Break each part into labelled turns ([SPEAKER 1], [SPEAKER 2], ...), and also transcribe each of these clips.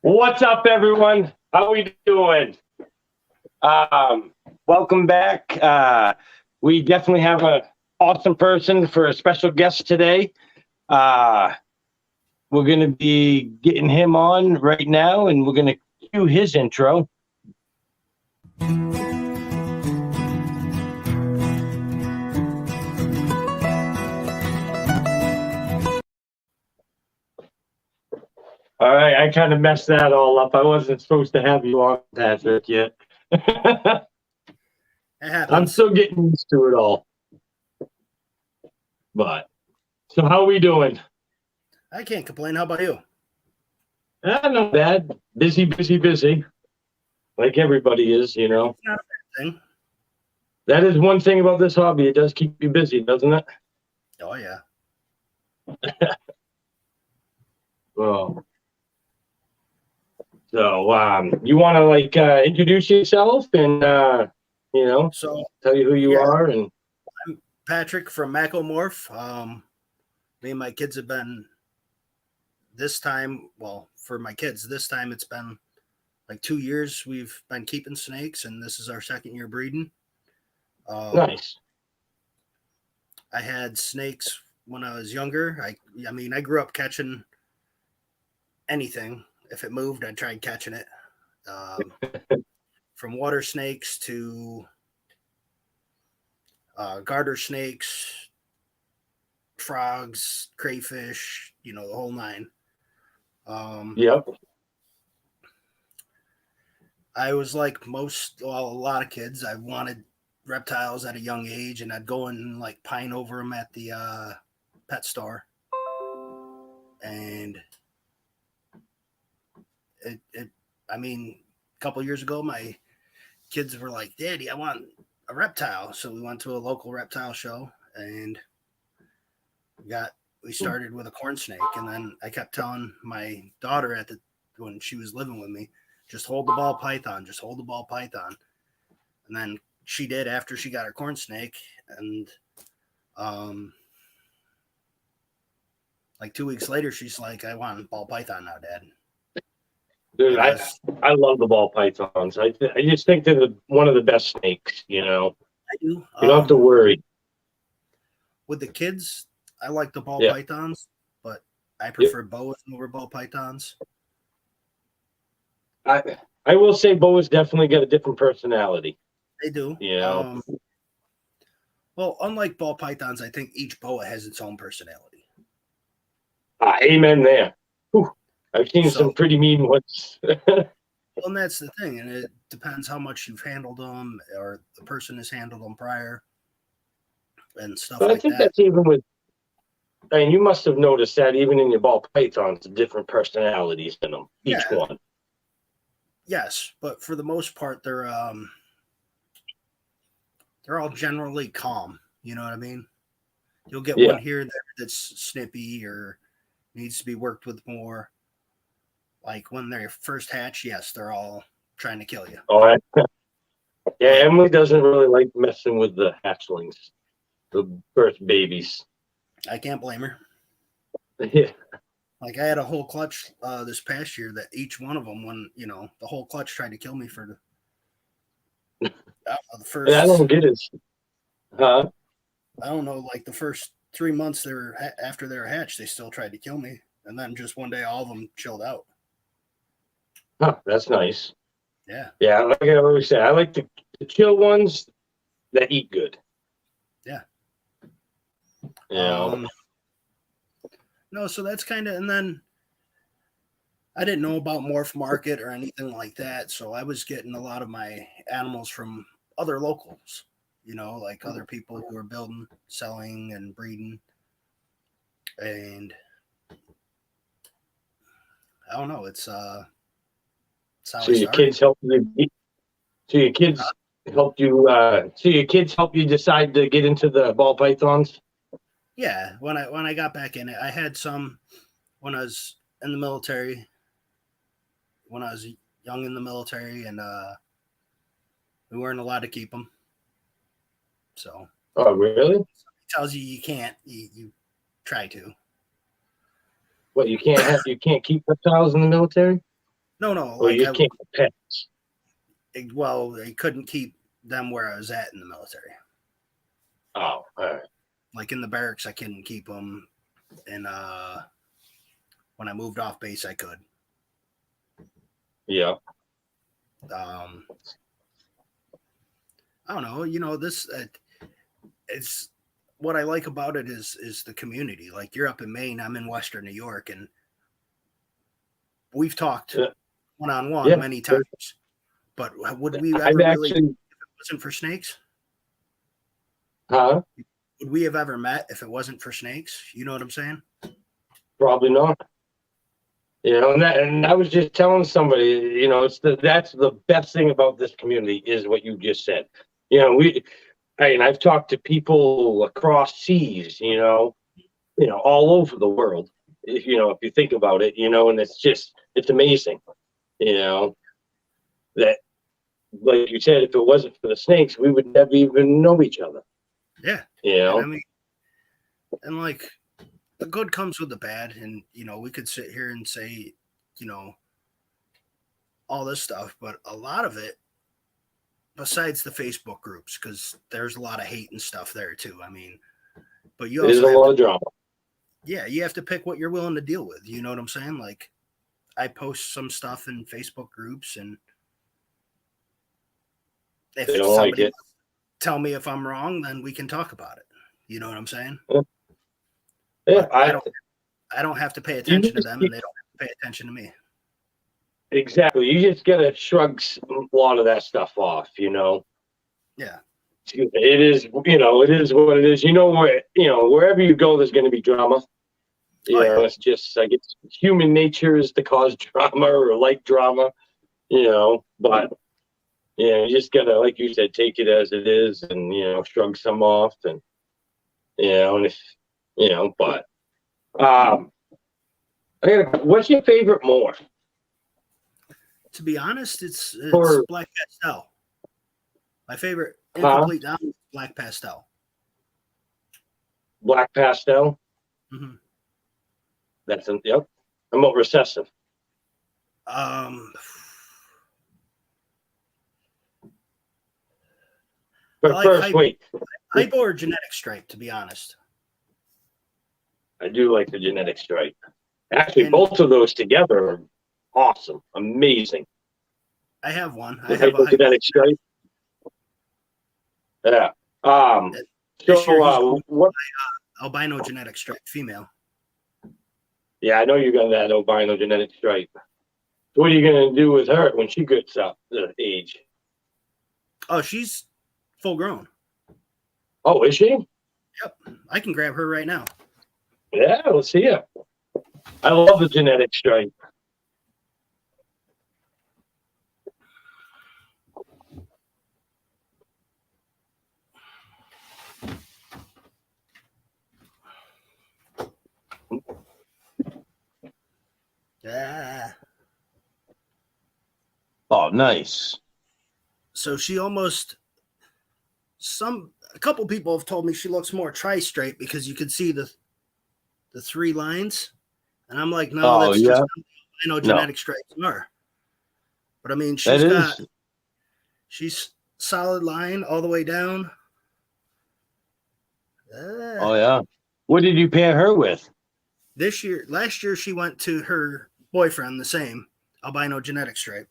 [SPEAKER 1] What's up, everyone? How we doing? Welcome back. We definitely have an awesome person for a special guest today. We're going to be getting him on right now, and we're going to cue his intro. All right, I kind of messed that all up. I wasn't supposed to have you on, Patrick, yet. I'm still getting used to it all. But, so how are we doing?
[SPEAKER 2] I can't complain. How about you?
[SPEAKER 1] Not bad. Busy. Like everybody is, you know.
[SPEAKER 2] It's not a bad thing.
[SPEAKER 1] That is one thing about this hobby. It does keep you busy, doesn't it?
[SPEAKER 2] Oh, yeah.
[SPEAKER 1] Well, so you want to introduce yourself and tell you who you are. And
[SPEAKER 2] I'm Patrick from Macc. Me and my kids have been for my kids this time it's been like 2 years we've been keeping snakes, and this is our second year breeding.
[SPEAKER 1] Nice.
[SPEAKER 2] I had snakes when I was younger. I grew up catching anything. If it moved, I tried catching it. From water snakes to garter snakes, frogs, crayfish, the whole nine.
[SPEAKER 1] Yep.
[SPEAKER 2] I was like a lot of kids. I wanted reptiles at a young age, and I'd go and pine over them at the pet store. And a couple years ago, my kids were like, "Daddy, I want a reptile." So we went to a local reptile show, and we started with a corn snake. And then I kept telling my daughter when she was living with me, just hold the ball python. And then she did after she got her corn snake. And 2 weeks later, she's like, "I want ball python now, Dad."
[SPEAKER 1] Dude, I love the ball pythons. I just think they're one of the best snakes,
[SPEAKER 2] I do.
[SPEAKER 1] You don't have to worry.
[SPEAKER 2] With the kids, I like the ball pythons, but I prefer boas over ball pythons.
[SPEAKER 1] I will say boas definitely got a different personality.
[SPEAKER 2] They do. Well, unlike ball pythons, I think each boa has its own personality.
[SPEAKER 1] Amen there. Whew. I've seen some pretty mean ones.
[SPEAKER 2] Well, and that's the thing, and it depends how much you've handled them or the person has handled them prior and stuff like that.
[SPEAKER 1] I think that's even with, you must have noticed that even in your ball pythons, different personalities in them, each one.
[SPEAKER 2] Yes, but for the most part, they're all generally calm. You know what I mean? You'll get one here and there that's snippy or needs to be worked with more. Like when they're first hatch, yes, they're all trying to kill you.
[SPEAKER 1] Oh, yeah. Emily doesn't really like messing with the hatchlings, the first babies.
[SPEAKER 2] I can't blame her.
[SPEAKER 1] Yeah.
[SPEAKER 2] I had a whole clutch this past year that each one of them, when the whole clutch tried to kill me for the first.
[SPEAKER 1] I don't get it. Huh?
[SPEAKER 2] I don't know. The first 3 months after they were hatched, they still tried to kill me, and then just one day, all of them chilled out.
[SPEAKER 1] Huh, that's nice.
[SPEAKER 2] Yeah.
[SPEAKER 1] Yeah, like I always say, I like the chill ones that eat good.
[SPEAKER 2] Yeah.
[SPEAKER 1] Yeah.
[SPEAKER 2] No, so that's kind of, and then I didn't know about Morph Market or anything like that, so I was getting a lot of my animals from other locals, other people who are building, selling, and breeding. And I don't know, it's
[SPEAKER 1] so your kids help you. So your kids helped you. So your kids help you decide to get into the ball pythons.
[SPEAKER 2] Yeah, when I got back in it, I had some when I was in the military. When I was young in the military, and we weren't allowed to keep them. So.
[SPEAKER 1] Oh, really?
[SPEAKER 2] Somebody tells you can't. You try to.
[SPEAKER 1] What, you can't keep reptiles in the military?
[SPEAKER 2] No.
[SPEAKER 1] Well,
[SPEAKER 2] Like
[SPEAKER 1] you can't pets.
[SPEAKER 2] well, they couldn't keep them where I was at in the military.
[SPEAKER 1] Oh, all right.
[SPEAKER 2] Like in the barracks, I couldn't keep them, and when I moved off base, I could.
[SPEAKER 1] Yeah.
[SPEAKER 2] I don't know. This it's what I like about it is the community. Like you're up in Maine, I'm in Western New York, and we've talked one-on-one many times. But would we ever really, if it wasn't for snakes?
[SPEAKER 1] Huh?
[SPEAKER 2] Would we have ever met if it wasn't for snakes? You know what I'm saying?
[SPEAKER 1] Probably not. And I was just telling somebody, that's the best thing about this community is what you just said. I've talked to people across seas, all over the world. If you think about it, and it's amazing, that, like you said, if it wasn't for the snakes, we would never even know each other.
[SPEAKER 2] Yeah.
[SPEAKER 1] And
[SPEAKER 2] and like the good comes with the bad, and we could sit here and say, all this stuff, but a lot of it, besides the Facebook groups, because there's a lot of hate and stuff there too. But you also
[SPEAKER 1] there's a lot of drama.
[SPEAKER 2] Yeah, you have to pick what you're willing to deal with. You know what I'm saying? Like, I post some stuff in Facebook groups, and if
[SPEAKER 1] They don't
[SPEAKER 2] somebody
[SPEAKER 1] like it.
[SPEAKER 2] tell me if I'm wrong, then we can talk about it. You know what I'm saying?
[SPEAKER 1] Yeah,
[SPEAKER 2] I don't have to pay attention to them, and they don't have to pay attention to me.
[SPEAKER 1] Exactly. You just gotta shrug a lot of that stuff off.
[SPEAKER 2] Yeah.
[SPEAKER 1] It is. It is what it is. Wherever you go, there's going to be drama. It's just like it's human nature is to cause drama or like drama. But you just gotta, like you said, take it as it is, and shrug some off, and and if but what's your favorite more?
[SPEAKER 2] To be honest, it's
[SPEAKER 1] Or
[SPEAKER 2] black pastel. My favorite incomplete down is black pastel.
[SPEAKER 1] Black pastel.
[SPEAKER 2] Mm-hmm.
[SPEAKER 1] That's yep. I'm about recessive. But
[SPEAKER 2] I
[SPEAKER 1] first, wait.
[SPEAKER 2] Hypo or genetic stripe, to be honest.
[SPEAKER 1] I do like the genetic stripe. Actually, both of those together are awesome, amazing.
[SPEAKER 2] I have one. I have a
[SPEAKER 1] genetic stripe. Yeah. So what?
[SPEAKER 2] Albino genetic stripe female.
[SPEAKER 1] Yeah, I know you got that albino genetic stripe. So what are you gonna do with her when she gets up to age?
[SPEAKER 2] Oh, she's full grown.
[SPEAKER 1] Oh, is she?
[SPEAKER 2] Yep. I can grab her right now.
[SPEAKER 1] Yeah, let's see her. I love the genetic stripe.
[SPEAKER 2] Yeah.
[SPEAKER 1] Oh, nice.
[SPEAKER 2] So she almost a couple people have told me she looks more tri-stripe because you can see the three lines, and I'm like, no, that's just genetic stripes are. But she's solid line all the way down.
[SPEAKER 1] Oh yeah. What did you pair her with?
[SPEAKER 2] Last year she went to her boyfriend, the same albino genetic stripe.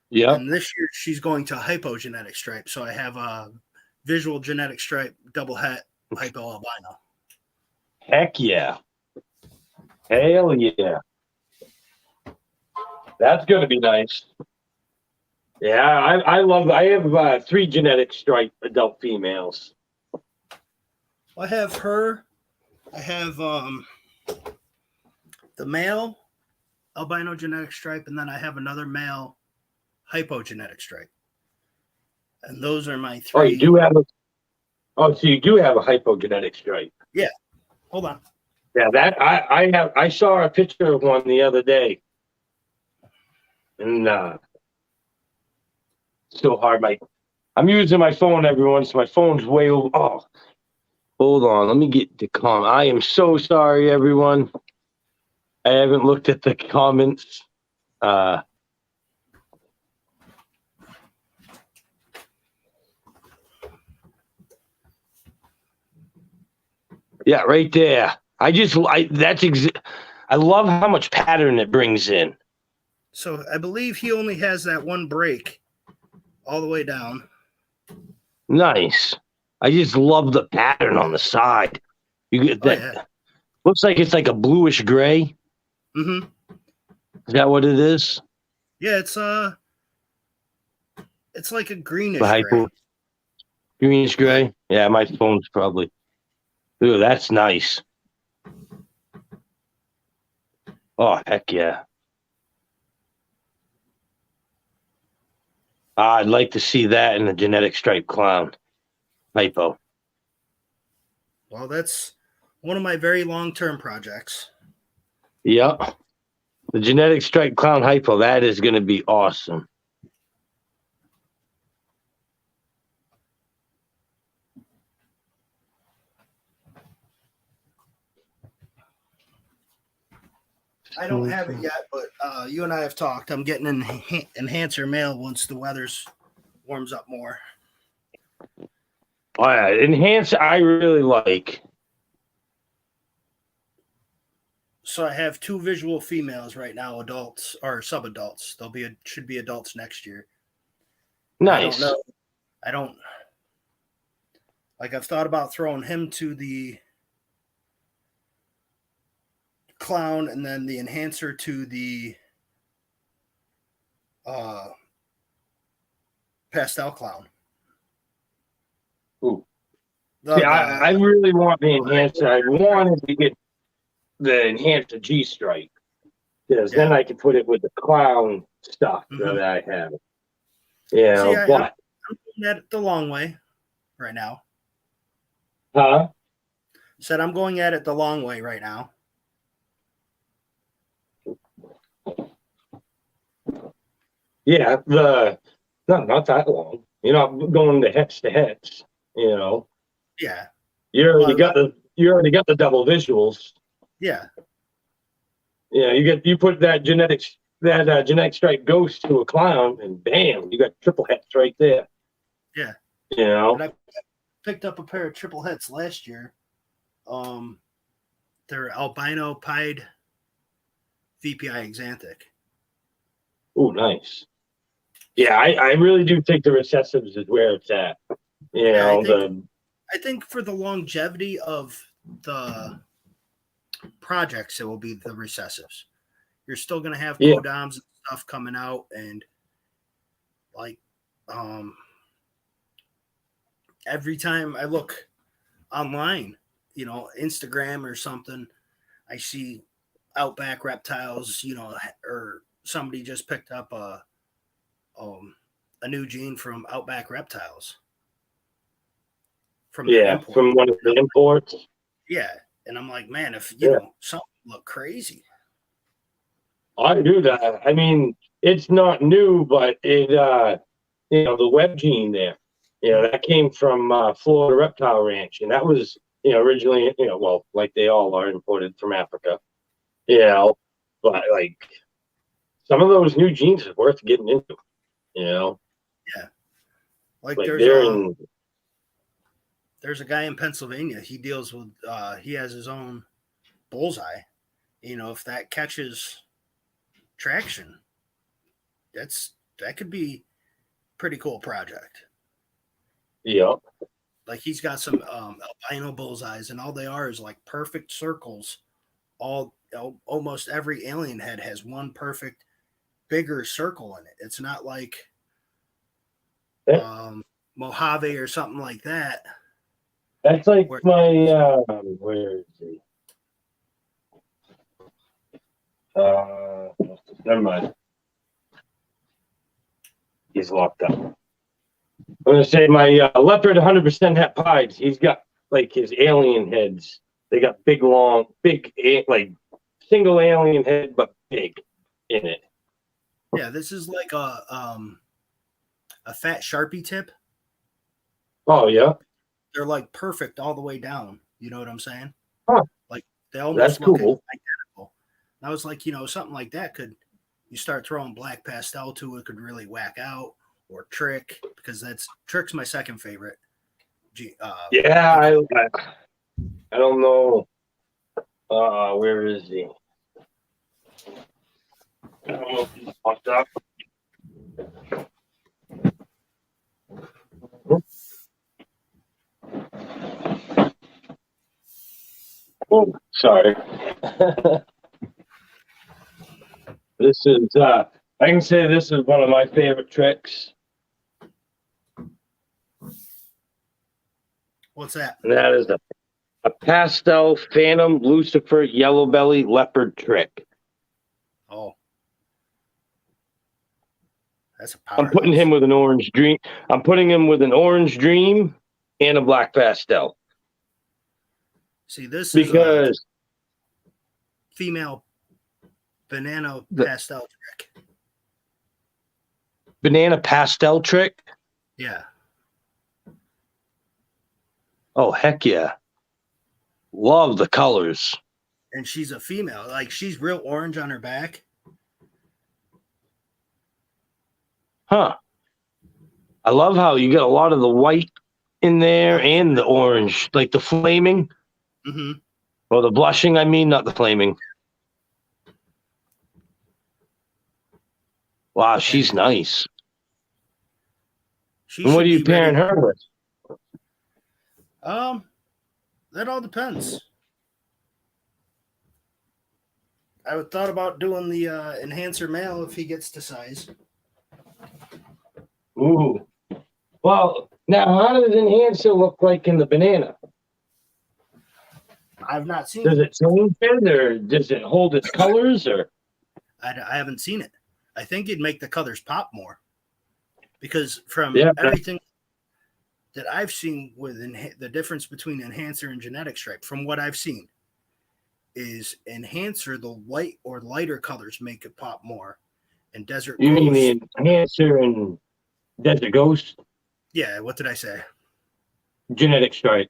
[SPEAKER 1] Yeah.
[SPEAKER 2] And this year she's going to hypogenetic stripe. So I have a visual genetic stripe, double het, hypo albino.
[SPEAKER 1] Heck yeah. Hell yeah. That's going to be nice. Yeah, I have 3 genetic stripe adult females.
[SPEAKER 2] I have her. I have the male albino genetic stripe, and then I have another male hypogenetic stripe. And those are my 3.
[SPEAKER 1] Oh, you do have so you do have a hypogenetic stripe.
[SPEAKER 2] Yeah. Hold on.
[SPEAKER 1] Yeah, that I saw a picture of one the other day. And so hard. I'm using my phone, everyone, so my phone's way over. Oh, hold on. Let me get the comment. I am so sorry, everyone. I haven't looked at the comments. Yeah, right there. I love how much pattern it brings in.
[SPEAKER 2] So I believe he only has that one break all the way down.
[SPEAKER 1] Nice. I just love the pattern on the side. You get that.
[SPEAKER 2] Yeah.
[SPEAKER 1] Looks like it's like a bluish gray.
[SPEAKER 2] Mm-hmm.
[SPEAKER 1] Is that what it is?
[SPEAKER 2] Yeah, it's like a greenish
[SPEAKER 1] Hypo,
[SPEAKER 2] gray.
[SPEAKER 1] greenish gray. Yeah, my phone's probably. Ooh, that's nice. Oh, heck yeah. I'd like to see that in the genetic stripe clown. Hypo.
[SPEAKER 2] Well, that's one of my very long-term projects.
[SPEAKER 1] Yep. The genetic stripe clown hypo, that is going to be awesome.
[SPEAKER 2] I don't have it yet, but you and I have talked. I'm getting an enhancer male once the weather's warms up more.
[SPEAKER 1] Oh, yeah. Enhance, I really like.
[SPEAKER 2] So I have 2 visual females right now, adults or sub-adults. Should be adults next year.
[SPEAKER 1] Nice.
[SPEAKER 2] I don't know. I don't like. I've thought about throwing him to the clown and then the enhancer to the pastel clown.
[SPEAKER 1] Ooh. I really want the enhancer. I wanted to get the enhancer G stripe because then I can put it with the clown stuff that I have. You know,
[SPEAKER 2] I'm doing that the long way right now.
[SPEAKER 1] Huh?
[SPEAKER 2] Said I'm going at it the long way right now.
[SPEAKER 1] Yeah, not that long. You're not going to hex. You know.
[SPEAKER 2] Yeah.
[SPEAKER 1] You already got the double visuals.
[SPEAKER 2] Yeah.
[SPEAKER 1] Yeah, you put that genetic stripe ghost to a clown, and bam, you got triple hex right there.
[SPEAKER 2] Yeah.
[SPEAKER 1] You know.
[SPEAKER 2] And I picked up a pair of triple hits last year. They're albino pied VPI exanthic.
[SPEAKER 1] Oh, nice. Yeah, I really do think the recessives is where it's at. You know,
[SPEAKER 2] I think for the longevity of the projects, it will be the recessives. You're still going to have codoms and stuff coming out, and like every time I look online, you know, Instagram or something, I see Outback Reptiles, you know, or somebody just picked up a new gene from Outback Reptiles.
[SPEAKER 1] From one of the imports.
[SPEAKER 2] Yeah, and I'm like, man, if you know something look crazy,
[SPEAKER 1] I do that. I mean, it's not new, but it you know, the web gene there, you know, that came from Florida Reptile Ranch, and that was, you know, originally, you know, well, like they all are imported from Africa, you know, but like some of those new genes is worth getting into, you know.
[SPEAKER 2] Yeah,
[SPEAKER 1] like there's
[SPEAKER 2] a guy in Pennsylvania. He deals with he has his own bullseye. You know, if that catches traction, that could be pretty cool project.
[SPEAKER 1] Yep.
[SPEAKER 2] Like he's got some albino bullseyes, and all they are is like perfect circles. Almost every alien head has one perfect bigger circle in it. It's not like Mojave or something like that.
[SPEAKER 1] That's like where is he? Never mind. He's locked up. I'm gonna say my leopard 100% het pied. He's got like his alien heads. They got big, like single alien head, but big in it.
[SPEAKER 2] Yeah, this is like a fat Sharpie tip.
[SPEAKER 1] Oh yeah.
[SPEAKER 2] They're like perfect all the way down. You know what I'm saying?
[SPEAKER 1] Huh.
[SPEAKER 2] Like they almost
[SPEAKER 1] look
[SPEAKER 2] cool. Identical. And I was like, you know, something like that you start throwing black pastel to it, could really whack out, or trick, because trick's my second favorite.
[SPEAKER 1] I don't know. Where is he? I don't know if he's popped up. Oh, sorry. This is, I can say this is one of my favorite tricks.
[SPEAKER 2] What's that?
[SPEAKER 1] And that is a pastel phantom Lucifer yellow belly leopard trick.
[SPEAKER 2] Oh, that's a
[SPEAKER 1] I'm putting him with an orange dream. I'm putting him with an orange dream and a black pastel.
[SPEAKER 2] See, this is
[SPEAKER 1] because
[SPEAKER 2] a female banana pastel trick.
[SPEAKER 1] Banana pastel trick?
[SPEAKER 2] Yeah.
[SPEAKER 1] Oh, heck yeah. Love the colors.
[SPEAKER 2] And she's a female. Like, she's real orange on her back.
[SPEAKER 1] Huh. I love how you got a lot of the white in there and the orange, like the flaming.
[SPEAKER 2] Mm-hmm.
[SPEAKER 1] Or the blushing, I mean, not the flaming. Wow, she's nice. And what are you pairing her with?
[SPEAKER 2] That all depends. I thought about doing the enhancer male if he gets to size.
[SPEAKER 1] Ooh. Well, now how does enhancer look like in the banana?
[SPEAKER 2] I've not seen
[SPEAKER 1] Does
[SPEAKER 2] it.
[SPEAKER 1] it change it, or does it hold its colors, or?
[SPEAKER 2] I haven't seen it. I think it'd make the colors pop more. Because from everything that I've seen with the difference between enhancer and genetic stripe, from what I've seen, is enhancer, the white or lighter colors make it pop more. And desert
[SPEAKER 1] You
[SPEAKER 2] ghost,
[SPEAKER 1] mean enhancer and desert ghost?
[SPEAKER 2] Yeah, what did I say?
[SPEAKER 1] Genetic stripe.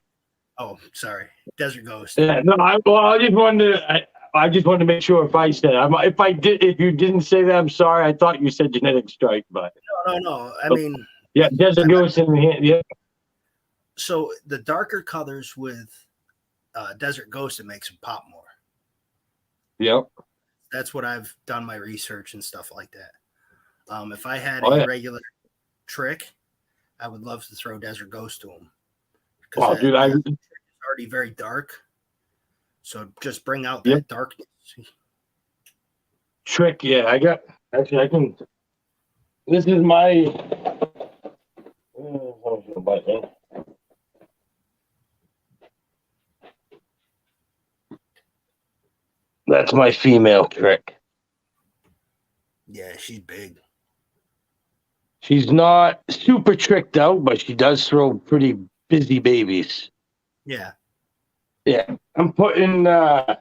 [SPEAKER 2] Oh, sorry, desert ghost.
[SPEAKER 1] Yeah, no, I just wanted to. I just wanted to make sure if I said if you didn't say that, I'm sorry. I thought you said genetic strike, but
[SPEAKER 2] no. I mean,
[SPEAKER 1] yeah, desert ghost in the hand. Yeah.
[SPEAKER 2] So the darker colors with desert ghost, it makes them pop more.
[SPEAKER 1] Yep.
[SPEAKER 2] That's what I've done my research and stuff like that. If I had a regular trick, I would love to throw desert ghost to him.
[SPEAKER 1] Wow, dude,
[SPEAKER 2] it's already very dark. So just bring out that darkness.
[SPEAKER 1] Trick, yeah. I can. This is my. That's my female trick.
[SPEAKER 2] Yeah, she's big.
[SPEAKER 1] She's not super tricked out, but she does throw pretty busy babies.
[SPEAKER 2] Yeah.
[SPEAKER 1] Yeah. I'm putting the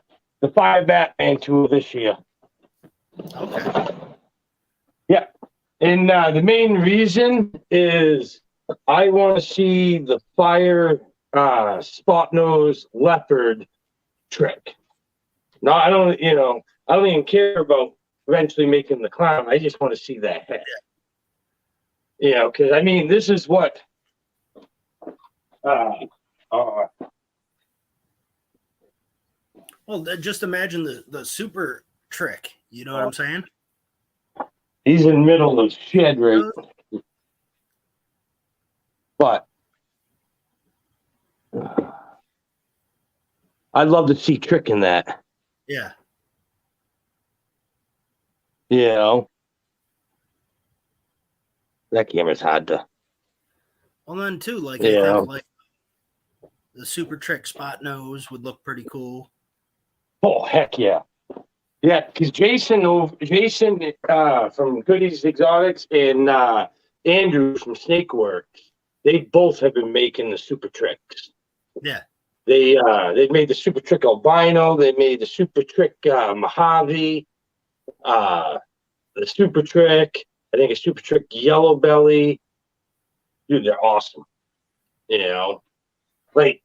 [SPEAKER 1] Fire Batman to this year.
[SPEAKER 2] Okay.
[SPEAKER 1] Yeah. And the main reason is I want to see the fire spot nose leopard trick. No, I don't even care about eventually making the clown. I just want to see that head. Yeah. Because I mean, this is what
[SPEAKER 2] well, just imagine the super trick. You know what I'm saying?
[SPEAKER 1] He's in the middle of the shed, right? But I'd love to see Trick in that.
[SPEAKER 2] Yeah.
[SPEAKER 1] You know, that camera's hard to.
[SPEAKER 2] Well, then too, like I think like the super trick spot nose would look pretty cool.
[SPEAKER 1] Oh heck yeah, yeah! Because Jason from Goodies Exotics and Andrew from Snakeworks, they both have been making the super tricks.
[SPEAKER 2] Yeah.
[SPEAKER 1] They made the super trick albino. They made the super trick Mojave. The super trick. I think a super trick yellow belly. Dude, they're awesome. You know, like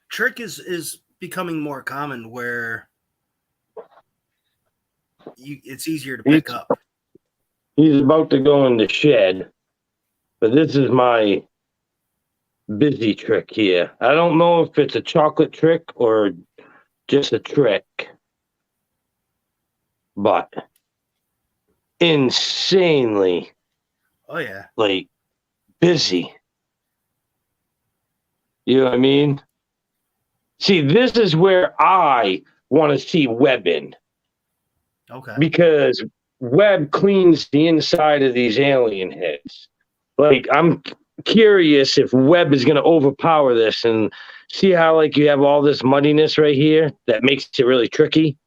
[SPEAKER 2] trick is becoming more common where it's easier to pick up.
[SPEAKER 1] He's about to go in the shed, but this is my busy trick here. I don't know if it's a chocolate trick or just a trick, but insanely
[SPEAKER 2] Oh yeah.
[SPEAKER 1] like busy. You know what I mean? See, this is where I want to see Webb in,
[SPEAKER 2] Okay.
[SPEAKER 1] because Webb cleans the inside of these alien heads. Like, I'm curious if Webb is going to overpower this, and see how like you have all this muddiness right here that makes it really tricky.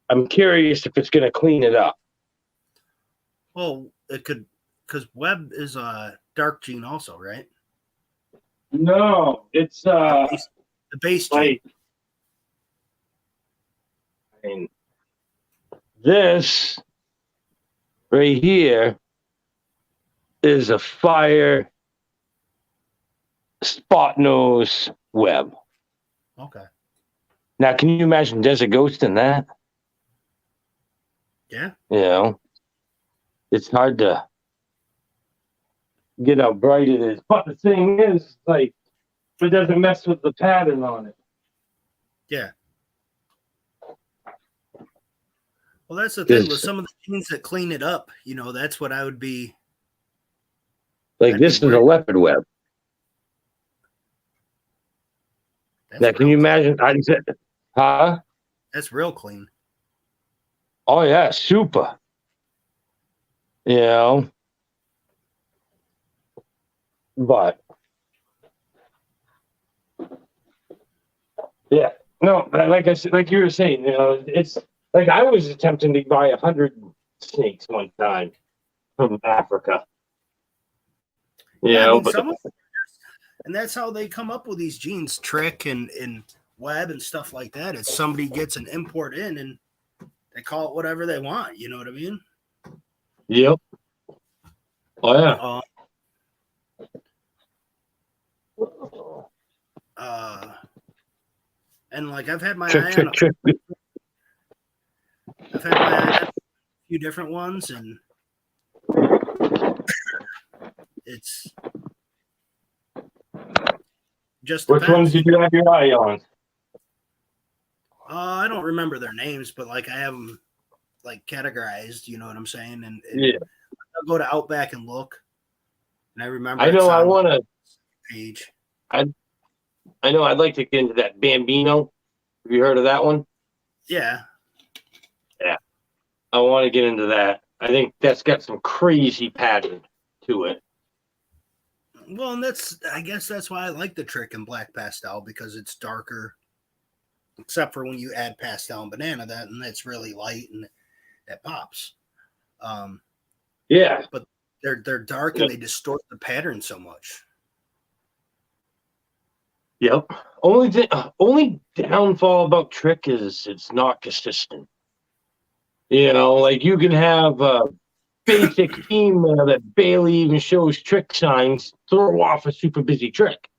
[SPEAKER 1] I'm curious if it's going to clean it up.
[SPEAKER 2] Well, it could, because Webb is a dark gene also, right?
[SPEAKER 1] No, it's
[SPEAKER 2] The base gene.
[SPEAKER 1] like, I mean, this right here is a fire spot nose Webb.
[SPEAKER 2] Okay.
[SPEAKER 1] Now, can you imagine Desert Ghost in that?
[SPEAKER 2] Yeah.
[SPEAKER 1] You know, it's hard to get how bright it is. But the thing is, like, it doesn't mess with the pattern on it.
[SPEAKER 2] Yeah. Well, that's the thing with some of the genes that clean it up. You know, that's what I would be.
[SPEAKER 1] Like, this is a leopard web. Now, can you imagine? I said, huh?
[SPEAKER 2] That's real clean.
[SPEAKER 1] Oh, yeah, super. You know? But, yeah. No, like I said, like you were saying, you know, it's like I was attempting to buy 100 snakes one time from Africa.
[SPEAKER 2] Yeah,
[SPEAKER 1] You know,
[SPEAKER 2] some of them, and that's how they come up with these genes, trick and Webb and stuff like that. Is somebody gets an import in and they call it whatever they want. You know what I mean?
[SPEAKER 1] Yep. Oh yeah.
[SPEAKER 2] And like I've had my eye on I've had my eye on a few different ones, and it's just
[SPEAKER 1] which ones did you have your eye on?
[SPEAKER 2] I don't remember their names, but like I have them like categorized. You know what I'm saying? And
[SPEAKER 1] yeah,
[SPEAKER 2] I'll go to Outback and look, and I remember.
[SPEAKER 1] I know I want to
[SPEAKER 2] page.
[SPEAKER 1] I know I'd like to get into that Bambino. Have you heard of that one?
[SPEAKER 2] Yeah.
[SPEAKER 1] Yeah. I want to get into that. I think that's got some crazy pattern to it.
[SPEAKER 2] Well, and I guess that's why I like the trick in black pastel, because it's darker. Except for when you add pastel and banana, and that's really light and that pops.
[SPEAKER 1] Yeah.
[SPEAKER 2] But they're dark and they distort the pattern so much.
[SPEAKER 1] Yep. Only downfall about trick is it's not consistent. You know, like you can have a basic female that barely even shows trick signs throw off a super busy trick.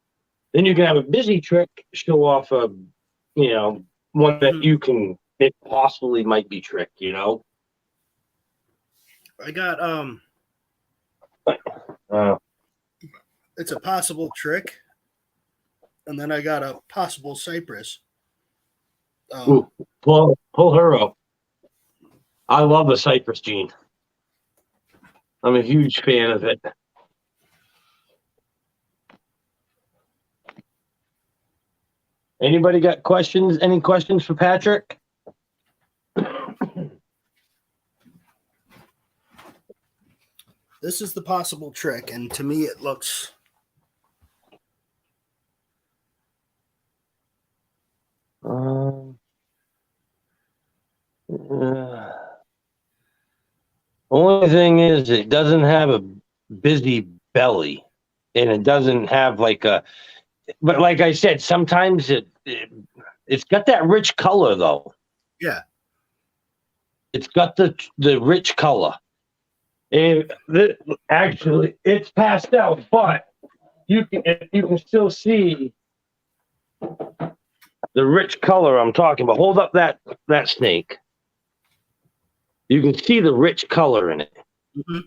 [SPEAKER 1] Then you can have a busy trick show off a, you know, one that you can, it possibly might be trick, you know?
[SPEAKER 2] I got, it's a possible trick. And then I got a possible Cypress.
[SPEAKER 1] Ooh, pull her up. I love the Cypress gene. I'm a huge fan of it. Anybody got questions? Any questions for Patrick?
[SPEAKER 2] This is the possible trick, and to me it looks
[SPEAKER 1] only thing is it doesn't have a busy belly, and it doesn't have like a, but like I said, sometimes it's got that rich color though.
[SPEAKER 2] Yeah.
[SPEAKER 1] It's got the rich color. And actually it's pastel, but you can still see the rich color I'm talking about. Hold up that snake. You can see the rich color in it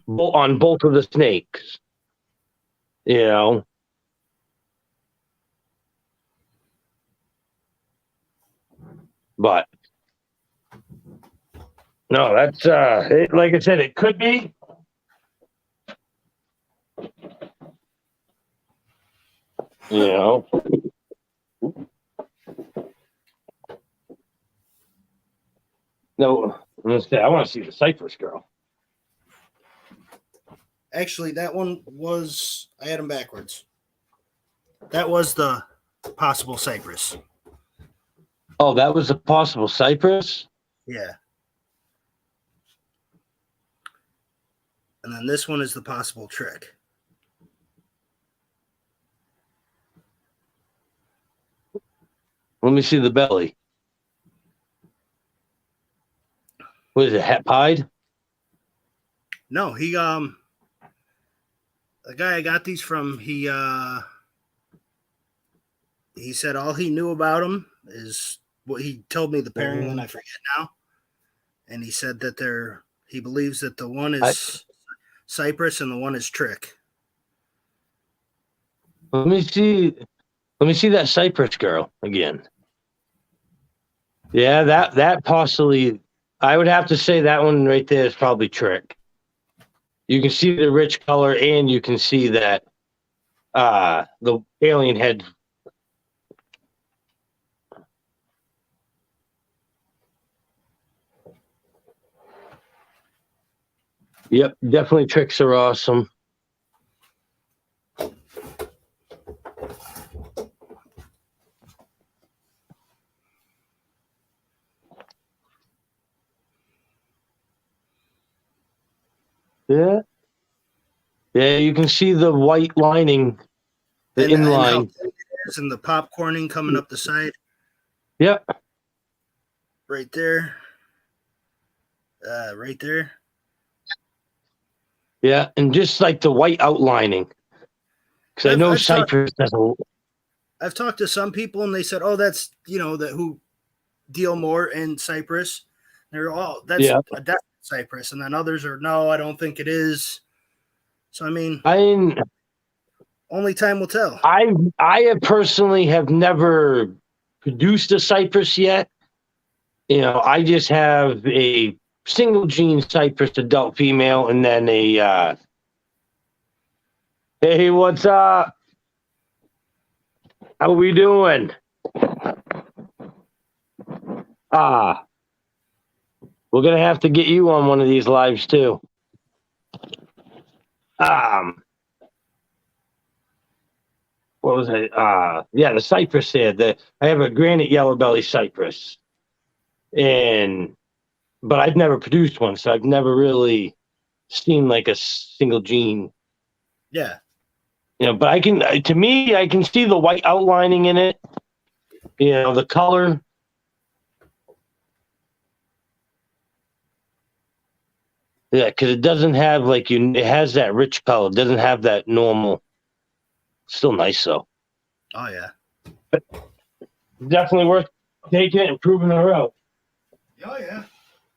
[SPEAKER 1] on both of the snakes. You know, But no, that's like I said, it could be. You know. No, I'm gonna say I want to see the Cypress girl.
[SPEAKER 2] Actually, that one was, I had them backwards. That was the possible Cypress.
[SPEAKER 1] Oh, that was a possible Cypress?
[SPEAKER 2] Yeah. And then this one is the possible trick.
[SPEAKER 1] Let me see the belly. What is it, hat pied?
[SPEAKER 2] No, the guy I got these from, he said all he knew about them is what he told me the pairing when I forget now. And he said that he believes that the one is Cypress and the one is trick.
[SPEAKER 1] Let me see that Cypress girl again. Yeah, that possibly, I would have to say that one right there is probably trick. You can see the rich color, and you can see that the alien head. Yep, definitely tricks are awesome. Yeah. Yeah, you can see the white lining, the inline.
[SPEAKER 2] And the popcorning coming up the side.
[SPEAKER 1] Yep.
[SPEAKER 2] Right there. Right there.
[SPEAKER 1] Yeah, and just like the white outlining. Because I know Cypress doesn't.
[SPEAKER 2] I've talked to some people and they said, "Oh, that's that who deal more in Cypress." They're all that's a definite Cypress, and then others are no, I don't think it is. So I mean, only time will tell.
[SPEAKER 1] I personally have never produced a Cypress yet. I just have a single gene Cypress adult female, and then a hey, what's up? How we doing? We're gonna have to get you on one of these lives too. What was it? Yeah, the Cypress there. I have a Granite yellow belly Cypress, but I've never produced one, so I've never really seen like a single gene.
[SPEAKER 2] Yeah.
[SPEAKER 1] But I can see the white outlining in it. The color. Yeah, because it doesn't have it has that rich color. It doesn't have that normal. Still nice though.
[SPEAKER 2] Oh yeah.
[SPEAKER 1] But definitely worth taking it and proving her out.
[SPEAKER 2] Oh yeah.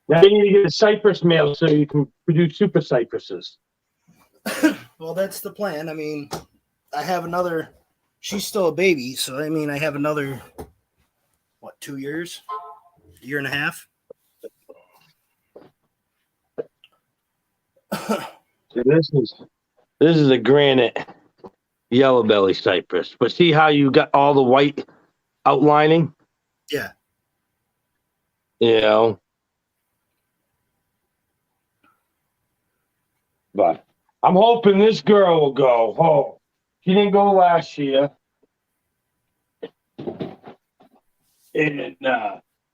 [SPEAKER 1] Now you need to get a Cypress male so you can produce super Cypresses.
[SPEAKER 2] Well, that's the plan. I mean, I have another. She's still a baby, so I mean, I have another. 2 years? A year and a half?
[SPEAKER 1] This is a Granite yellow belly Cypress, but see how you got all the white outlining?
[SPEAKER 2] Yeah.
[SPEAKER 1] But I'm hoping this girl will go. Oh, she didn't go last year. And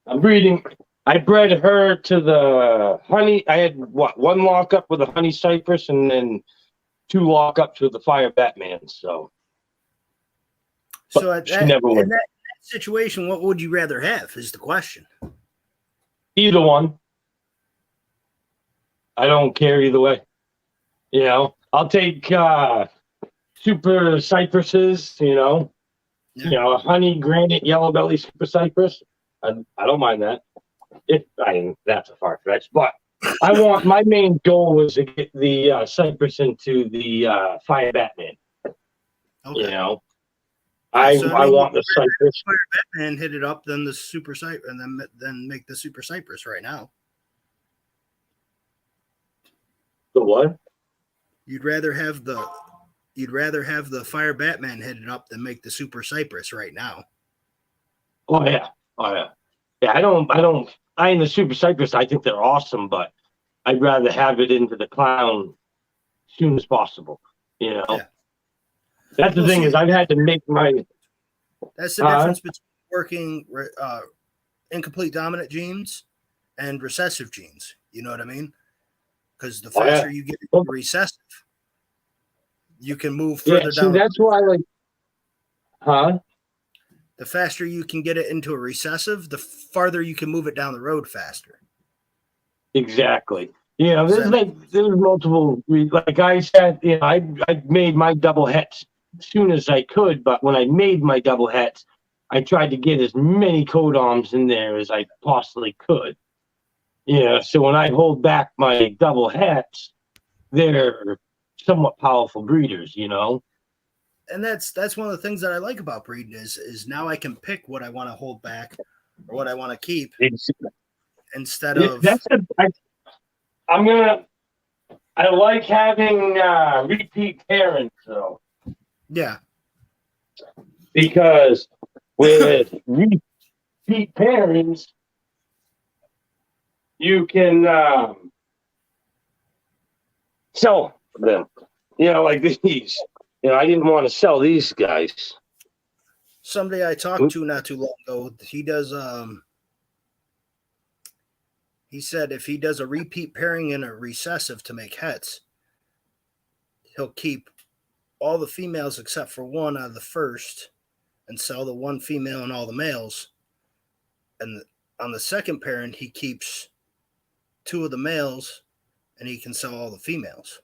[SPEAKER 1] I'm breeding. I bred her to the honey. I had one lockup with a honey Cypress, and then 2 lockups with the fire Batman. So
[SPEAKER 2] in that situation, what would you rather have? Is the question.
[SPEAKER 1] Either one. I don't care either way. I'll take super Cypresses. A honey Granite yellow belly super Cypress. I don't mind that. That's a far fetch, but I want my main goal was to get the Cypress into the Fire Batman. Okay. I
[SPEAKER 2] So
[SPEAKER 1] want the Cypress.
[SPEAKER 2] Fire Batman hit it up, then the Super Cypress, and then make the Super Cypress right now.
[SPEAKER 1] The what?
[SPEAKER 2] You'd rather have the Fire Batman hit it up than make the Super Cypress right now.
[SPEAKER 1] Oh yeah. Oh yeah. Yeah, I in the Super Cypress, I think they're awesome, but I'd rather have it into the clown as soon as possible. You know?
[SPEAKER 2] Yeah.
[SPEAKER 1] That's the thing is I've had to make my
[SPEAKER 2] That's the difference between working incomplete dominant genes and recessive genes. You know what I mean? Because the faster you get into recessive, you can move further down.
[SPEAKER 1] That's why
[SPEAKER 2] the faster you can get it into a recessive, the farther you can move it down the road faster.
[SPEAKER 1] Exactly. You know, there's multiple. Like I said, you know, I made my double hets as soon as I could, but when I made my double hets, I tried to get as many codons in there as I possibly could. You know, so when I hold back my double hets, they're somewhat powerful breeders. You know.
[SPEAKER 2] And that's one of the things that I like about breeding is now I can pick what I want to hold back or what I want to keep instead of.
[SPEAKER 1] I like having repeat parents though.
[SPEAKER 2] Yeah.
[SPEAKER 1] Because with repeat parents, you can sell them. You know, like these. You know, I didn't want to sell these guys.
[SPEAKER 2] Somebody I talked to not too long ago, he does he said if he does a repeat pairing and a recessive to make hets, he'll keep all the females except for one out of the first and sell the one female and all the males. And on the second pairing, he keeps two of the males and he can sell all the females.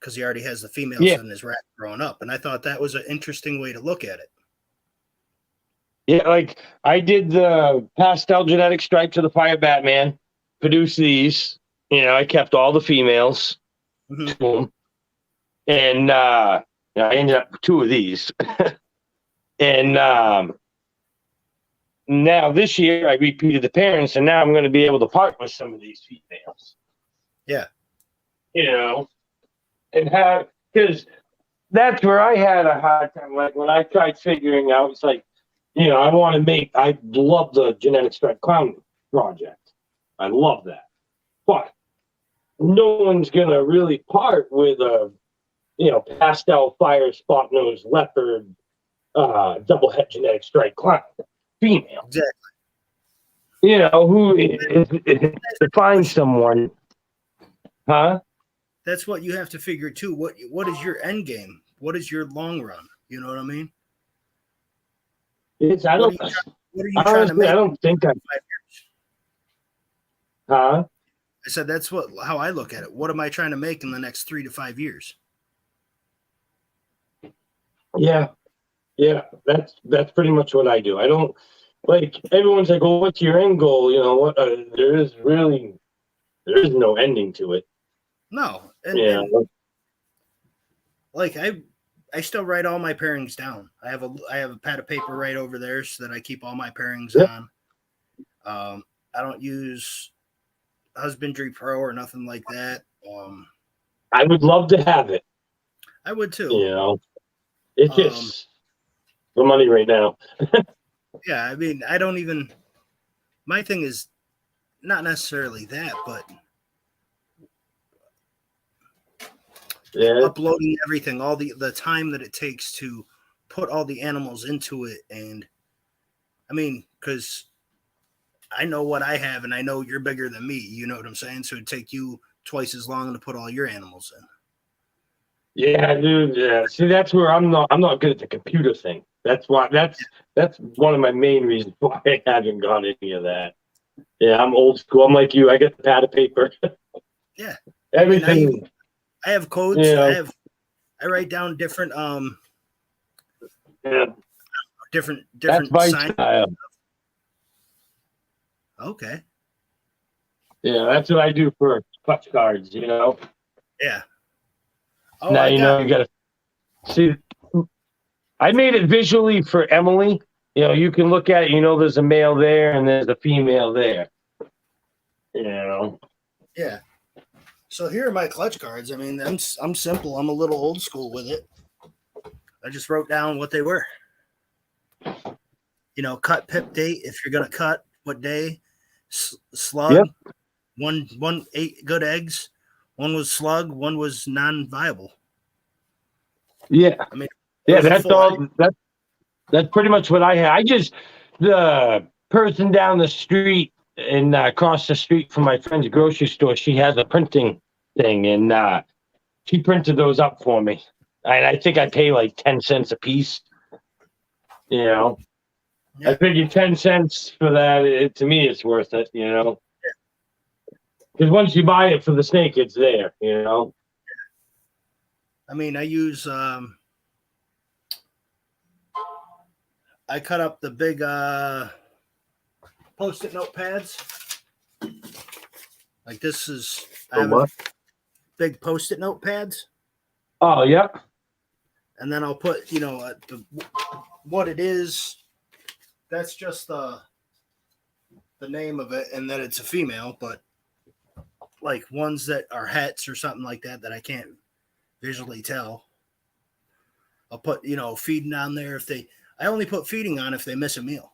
[SPEAKER 2] Because he already has the females in his rack growing up. And I thought that was an interesting way to look at it.
[SPEAKER 1] Yeah, like I did the pastel genetic stripes of the Fire Batman, produced these. You know, I kept all the females. Mm-hmm. And I ended up with two of these. And now this year I repeated the parents, and now I'm going to be able to part with some of these females.
[SPEAKER 2] Yeah.
[SPEAKER 1] You know. And have, because that's where I had a hard time. Like when I tried figuring out, it's like, you know, I love the genetic stripe clown project. I love that. But no one's going to really part with a, you know, pastel fire spot nose leopard, double head genetic stripe clown female.
[SPEAKER 2] Exactly.
[SPEAKER 1] You know, who to find someone, huh?
[SPEAKER 2] That's what you have to figure too. What is your end game? What is your long run? You know what I mean?
[SPEAKER 1] What are you trying to make? I don't think I. 5 years? Huh?
[SPEAKER 2] I said that's how I look at it. What am I trying to make in the next 3 to 5 years?
[SPEAKER 1] Yeah, that's pretty much what I do. I don't like everyone's like, well, what's your end goal? You know what? There is no ending to it.
[SPEAKER 2] No. And like I still write all my pairings down. I have a pad of paper right over there so that I keep all my pairings on. I don't use Husbandry Pro or nothing like that.
[SPEAKER 1] I would love to have it.
[SPEAKER 2] I would too.
[SPEAKER 1] You know, it's just the money right now.
[SPEAKER 2] Yeah, I mean, I don't even. My thing is not necessarily that, but uploading everything, all the time that it takes to put all the animals into it. And I mean, because I know what I have and I know you're bigger than me, you know what I'm saying? So it'd take you twice as long to put all your animals in.
[SPEAKER 1] Yeah, dude. Yeah. See, that's where I'm not good at the computer thing. That's one of my main reasons why I haven't got any of that. Yeah, I'm old school. I'm like you. I get the pad of paper.
[SPEAKER 2] Yeah.
[SPEAKER 1] Everything.
[SPEAKER 2] I have codes. Yeah. I write down different different signs. Okay.
[SPEAKER 1] Yeah, that's what I do for clutch cards, you know.
[SPEAKER 2] Yeah.
[SPEAKER 1] Oh, now you know you gotta see. I made it visually for Emily. You know, you can look at it, you know, there's a male there and there's a female there. You know.
[SPEAKER 2] Yeah. So here are my clutch cards. I mean, I'm simple. I'm a little old school with it. I just wrote down what they were. You know, cut pip date if you're gonna cut, what day, slug.
[SPEAKER 1] Yep.
[SPEAKER 2] One 8 good eggs. One was slug. One was non-viable.
[SPEAKER 1] Yeah.
[SPEAKER 2] I mean,
[SPEAKER 1] Yeah, that's all. That's pretty much what I had. The person down the street and across the street from my friend's grocery store, she has a printing thing, and she printed those up for me. And I think I pay like 10 cents a piece. You know,
[SPEAKER 2] Yeah.
[SPEAKER 1] I figured 10 cents for that. To me, it's worth it. You know, because once you buy it for the snake, it's there. You know.
[SPEAKER 2] I mean, I use I cut up the big Post-it note pads. Like this is I have a big Post-it note pads.
[SPEAKER 1] Oh yeah.
[SPEAKER 2] And then I'll put, you know, what it is. That's just the name of it, and that it's a female. But like ones that are hets or something like that I can't visually tell, I'll put, you know, feeding on there. I only put feeding on if they miss a meal.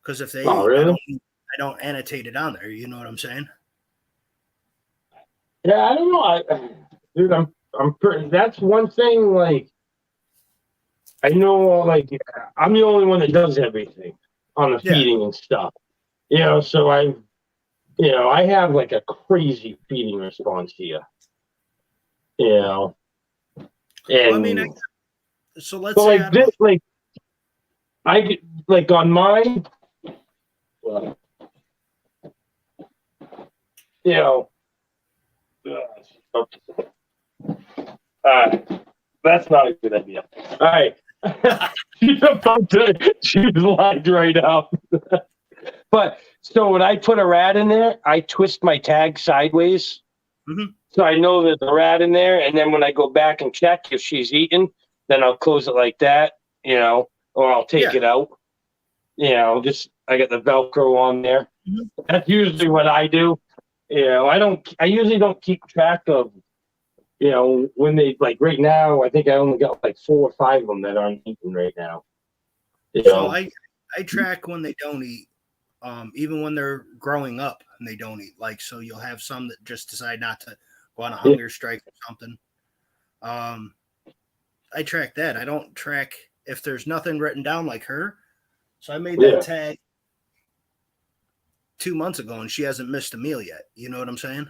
[SPEAKER 2] Because if they eat,
[SPEAKER 1] really?
[SPEAKER 2] I don't annotate it on there. You know what I'm saying?
[SPEAKER 1] Yeah, I don't know. Dude, I'm pretty. That's one thing. Like, I know, like, I'm the only one that does everything on the feeding and stuff. You know, so I have like a crazy feeding response here. You know, and
[SPEAKER 2] well, I mean, so let's
[SPEAKER 1] but
[SPEAKER 2] say
[SPEAKER 1] like this, like I get like on mine, you know, that's not a good idea. All right. She's lined right up. But so when I put a rat in there, I twist my tag sideways.
[SPEAKER 2] Mm-hmm.
[SPEAKER 1] So I know there's a rat in there. And then when I go back and check if she's eaten, then I'll close it like that, you know, or I'll take it out. You know, just I got the Velcro on there. Mm-hmm. That's usually what I do. You know, I usually don't keep track of, you know, when they, like right now, I think I only got like 4 or 5 of them that aren't eating right now.
[SPEAKER 2] So I track when they don't eat, even when they're growing up and they don't eat. Like, so you'll have some that just decide not to go on a hunger strike or something. I track that. I don't track if there's nothing written down like her. So I made that tag 2 months ago and she hasn't missed a meal yet. You know what I'm saying?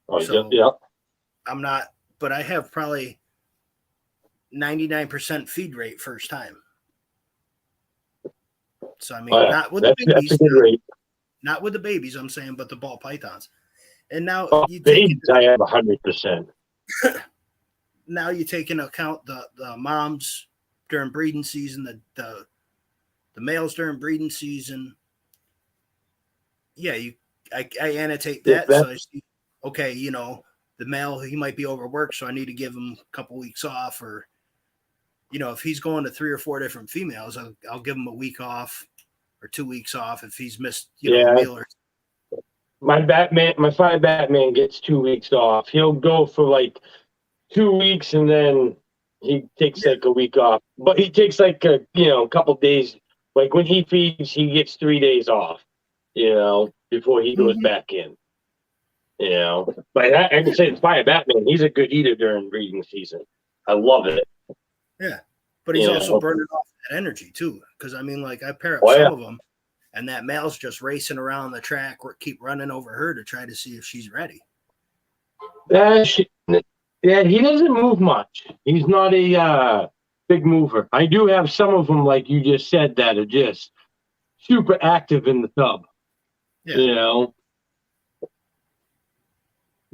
[SPEAKER 1] Oh,
[SPEAKER 2] so,
[SPEAKER 1] yeah.
[SPEAKER 2] I'm not, but I have probably 99% feed rate first time. So I mean, not with the babies. That's a good rate. Not with the babies, I'm saying, but the ball pythons. And now you take
[SPEAKER 1] I have 100%.
[SPEAKER 2] Now you take into account the moms during breeding season, the males during breeding season. Yeah, I annotate that so I see, okay, you know, the male, he might be overworked, so I need to give him a couple weeks off, or, you know, if he's going to 3 or 4 different females, I'll give him a week off or 2 weeks off if he's missed, you know, a meal or.
[SPEAKER 1] My 5 Batman gets 2 weeks off. He'll go for like 2 weeks and then he takes like a week off. But he takes like a couple days. Like when he feeds, he gets 3 days off, you know, before he goes back in. You know, but I can say it's Fire Batman. He's a good eater during breeding season. I love it.
[SPEAKER 2] Yeah, but he's also burning off that energy too. Because I mean, like I pair up some of them, and that male's just racing around the track or keep running over her to try to see if she's ready.
[SPEAKER 1] He doesn't move much. He's not a big mover. I do have some of them, like you just said, that are just super active in the tub. Yeah. You know.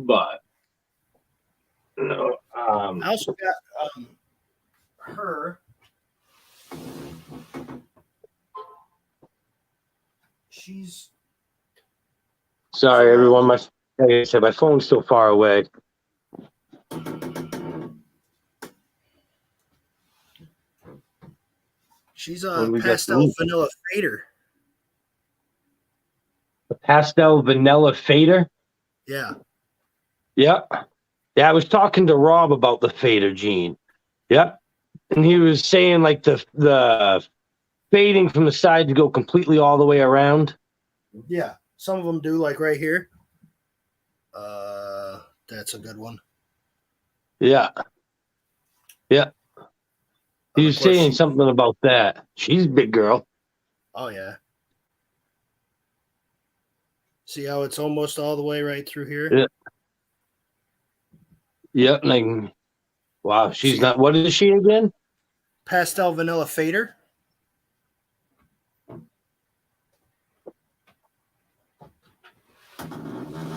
[SPEAKER 1] But no,
[SPEAKER 2] I also got her. She's
[SPEAKER 1] sorry, everyone. Like I said, my phone's so far away.
[SPEAKER 2] She's
[SPEAKER 1] When
[SPEAKER 2] a
[SPEAKER 1] we got
[SPEAKER 2] pastel vanilla fader.
[SPEAKER 1] the pastel vanilla fader.
[SPEAKER 2] Yeah.
[SPEAKER 1] Yep. Yeah, I was talking to Rob about the fader, Gene. Yep. And he was saying like the fading from the side to go completely all the way around.
[SPEAKER 2] Yeah. Some of them do, like right here. That's a good one.
[SPEAKER 1] Yeah. Yeah. He
[SPEAKER 2] And of
[SPEAKER 1] was
[SPEAKER 2] course,
[SPEAKER 1] saying something about that. She's a big girl.
[SPEAKER 2] oh yeah. See how it's almost all the way right through here?
[SPEAKER 1] Yeah. Yep. Like, wow, she's
[SPEAKER 2] See,
[SPEAKER 1] not. What is she again?
[SPEAKER 2] pastel vanilla fader.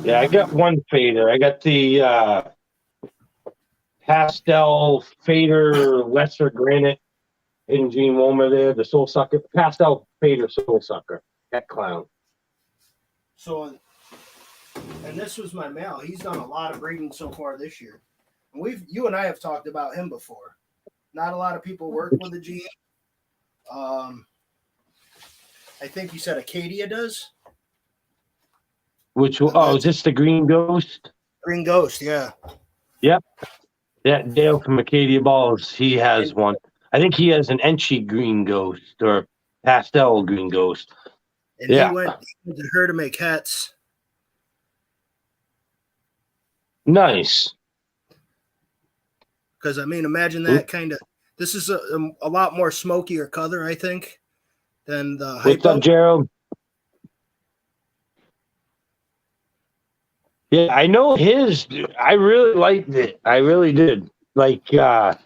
[SPEAKER 1] Yeah, I got one fader. I got the pastel fader lesser granite in Gene Woolmer there, the soul sucker. Pastel fader soul sucker. That clown.
[SPEAKER 2] So, and this was my male. He's done a lot of breeding so far this year. You and I have talked about him before. Not a lot of people work with the Gene. I think you said Acadia does.
[SPEAKER 1] Is this the Green Ghost?
[SPEAKER 2] Green Ghost, yeah.
[SPEAKER 1] Yep. Yeah, Dale from Acadia Balls, he has one. I think he has an Enchi Green Ghost or pastel Green Ghost.
[SPEAKER 2] And
[SPEAKER 1] Yeah.
[SPEAKER 2] he went to her to make hats.
[SPEAKER 1] Nice.
[SPEAKER 2] Because, I mean, imagine that kind of. This is a lot more smokier color, I think, than the
[SPEAKER 1] What's
[SPEAKER 2] Hypo.
[SPEAKER 1] up, Gerald? Yeah, I know his. I really liked it. I really did. Like,
[SPEAKER 2] The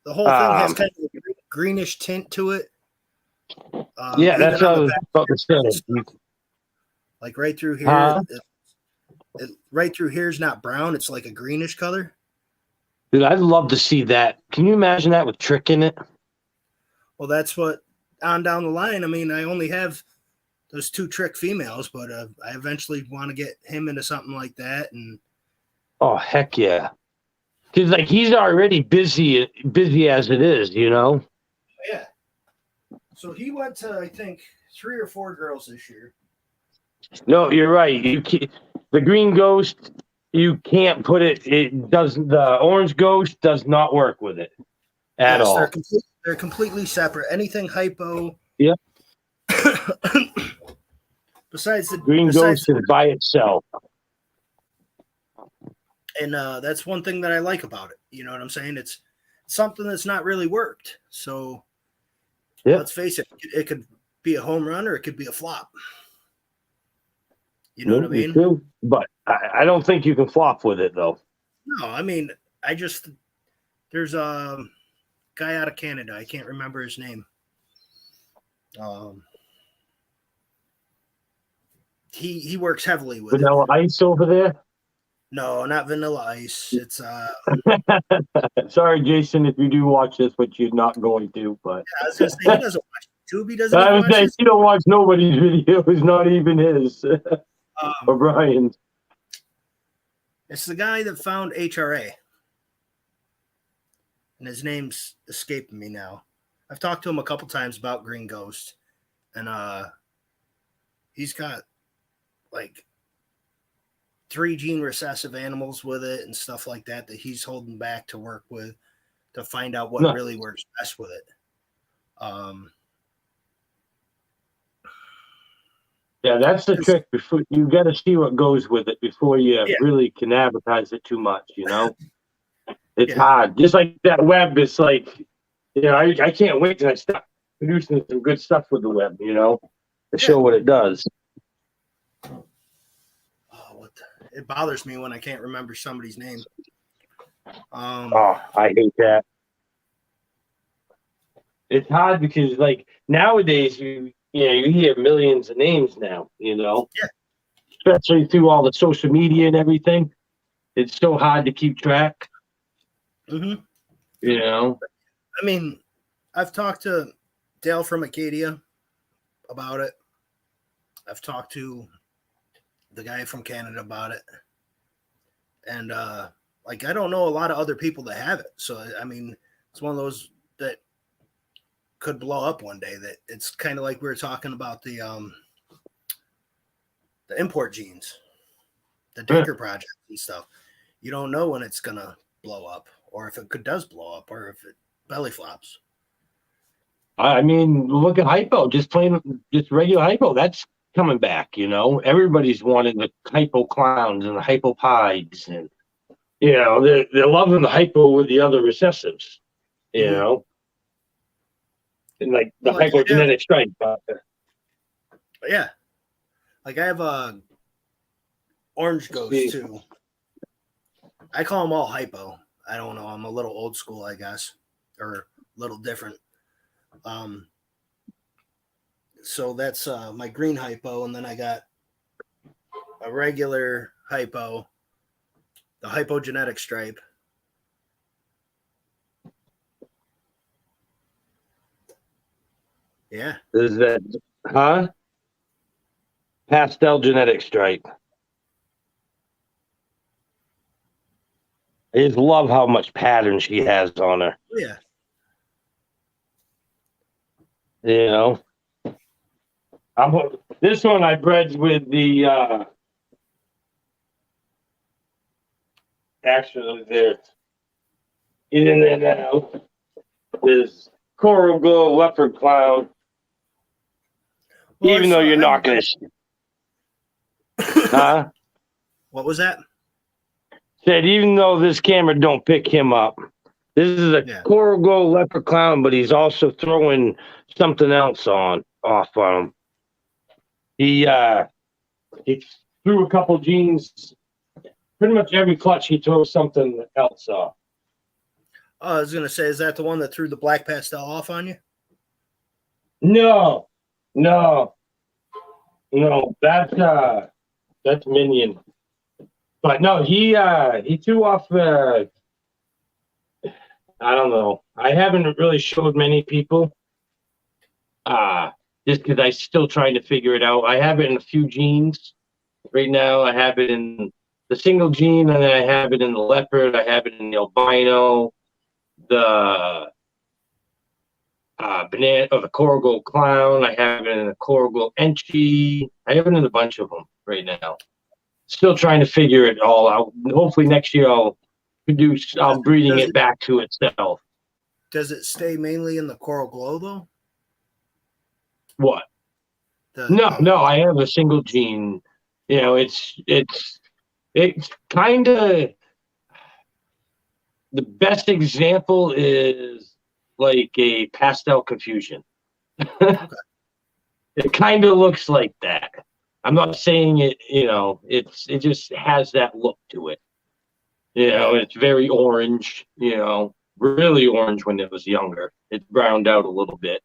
[SPEAKER 2] whole thing has kind of a greenish tint to it.
[SPEAKER 1] yeah,
[SPEAKER 2] Even
[SPEAKER 1] that's what
[SPEAKER 2] on
[SPEAKER 1] I
[SPEAKER 2] the
[SPEAKER 1] was
[SPEAKER 2] back,
[SPEAKER 1] about to say.
[SPEAKER 2] like right through here,
[SPEAKER 1] Huh?
[SPEAKER 2] right through here is not brown; it's like a greenish color.
[SPEAKER 1] Dude, I'd love to see that. Can you imagine that with Trick in it?
[SPEAKER 2] Well, that's what on down the line. I mean, I only have those 2 Trick females, but I eventually want to get him into something like that. And
[SPEAKER 1] Oh, heck yeah. Because, like, he's already busy as it is, you know?
[SPEAKER 2] yeah, so he went to I think 3 or 4 girls this year.
[SPEAKER 1] No, you're right. The Green Ghost, you can't put it. The Orange Ghost does not work with it at
[SPEAKER 2] Yes,
[SPEAKER 1] all.
[SPEAKER 2] they're completely separate. Anything hypo.
[SPEAKER 1] Yeah.
[SPEAKER 2] besides
[SPEAKER 1] Green Ghost is by itself.
[SPEAKER 2] And that's one thing that I like about it. You know what I'm saying? It's something that's not really worked. So let's face it, it could be a home run or it could be a flop. You know what I mean?
[SPEAKER 1] True, but I don't think you can flop with it, though.
[SPEAKER 2] No, I mean, there's a guy out of Canada. I can't remember his name. He works heavily with
[SPEAKER 1] Vanilla Ice over there?
[SPEAKER 2] No, not Vanilla Ice. It's
[SPEAKER 1] Sorry, Jason, if you do watch this, but you're not going to. But
[SPEAKER 2] I was gonna say he doesn't watch YouTube. He doesn't
[SPEAKER 1] I
[SPEAKER 2] even
[SPEAKER 1] was
[SPEAKER 2] watch
[SPEAKER 1] saying
[SPEAKER 2] his.
[SPEAKER 1] you don't watch nobody's videos, not even his or Brian's.
[SPEAKER 2] It's the guy that found HRA. And his name's escaping me now. I've talked to him a couple times about Green Ghost. And he's got like 3 gene recessive animals with it and stuff like that he's holding back to work with to find out what really works best with it.
[SPEAKER 1] Yeah, that's the trick. Before you got to see what goes with it before you really can advertise it too much. You know, it's hard. Just like that web, it's like, you know, I can't wait till I start producing some good stuff with the web. You know, to show what it does.
[SPEAKER 2] It bothers me when I can't remember somebody's name.
[SPEAKER 1] I hate that. It's hard because, like, nowadays you hear millions of names now. You know, especially through all the social media and everything. It's so hard to keep track.
[SPEAKER 2] Mm-hmm.
[SPEAKER 1] You know,
[SPEAKER 2] I mean, I've talked to Dale from Acadia about it. I've talked to the guy from Canada about it. And I don't know a lot of other people that have it. So I mean, it's one of those that could blow up one day. That it's kind of like we were talking about the import jeans, the Dinker project and stuff. You don't know when it's gonna blow up, or if it does blow up, or if it belly flops.
[SPEAKER 1] I mean, look at hypo, just regular hypo. That's coming back, you know. Everybody's wanting the hypo clowns and the hypo pies, and you know, they're loving the hypo with the other recessives, you know, and like the hypogenetic stripe.
[SPEAKER 2] Yeah, like I have a orange ghost too. I call them all hypo. I don't know. I'm a little old school, I guess, or a little different. So that's my green hypo, and then I got a regular hypo, the hypogenetic stripe. Yeah.
[SPEAKER 1] Is that pastel genetic stripe? I just love how much pattern she has on her.
[SPEAKER 2] Yeah.
[SPEAKER 1] You know, this one I bred with the actually there in there now is Coral Glow Leopard Clown. Well, even though you're not gonna
[SPEAKER 2] what was that?
[SPEAKER 1] Said even though this camera don't pick him up, this is a Coral Glow Leopard Clown, but he's also throwing something else off on him. He threw a couple jeans. Pretty much every clutch he throws something else off.
[SPEAKER 2] Oh, I was gonna say, is that the one that threw the black pastel off on you?
[SPEAKER 1] No. That's Minion. But no, he threw off I don't know. I haven't really showed many people. Just because I'm still trying to figure it out. I have it in a few jeans. Right now I have it in the single gene, and then I have it in the leopard, I have it in the albino, the banana or the Coral Glow Clown, I have it in the Coral Glow Enchi. I have it in a bunch of them right now. Still trying to figure it all out. Hopefully next year I'm breeding it back to itself.
[SPEAKER 2] Does it stay mainly in the Coral Glow though?
[SPEAKER 1] What? No, I have a single gene. You know, it's kind of the best example is like a pastel confusion. Okay. It kind of looks like that. I'm not saying it, you know, it just has that look to it. You know, it's very orange, you know, really orange when it was younger. It's browned out a little bit.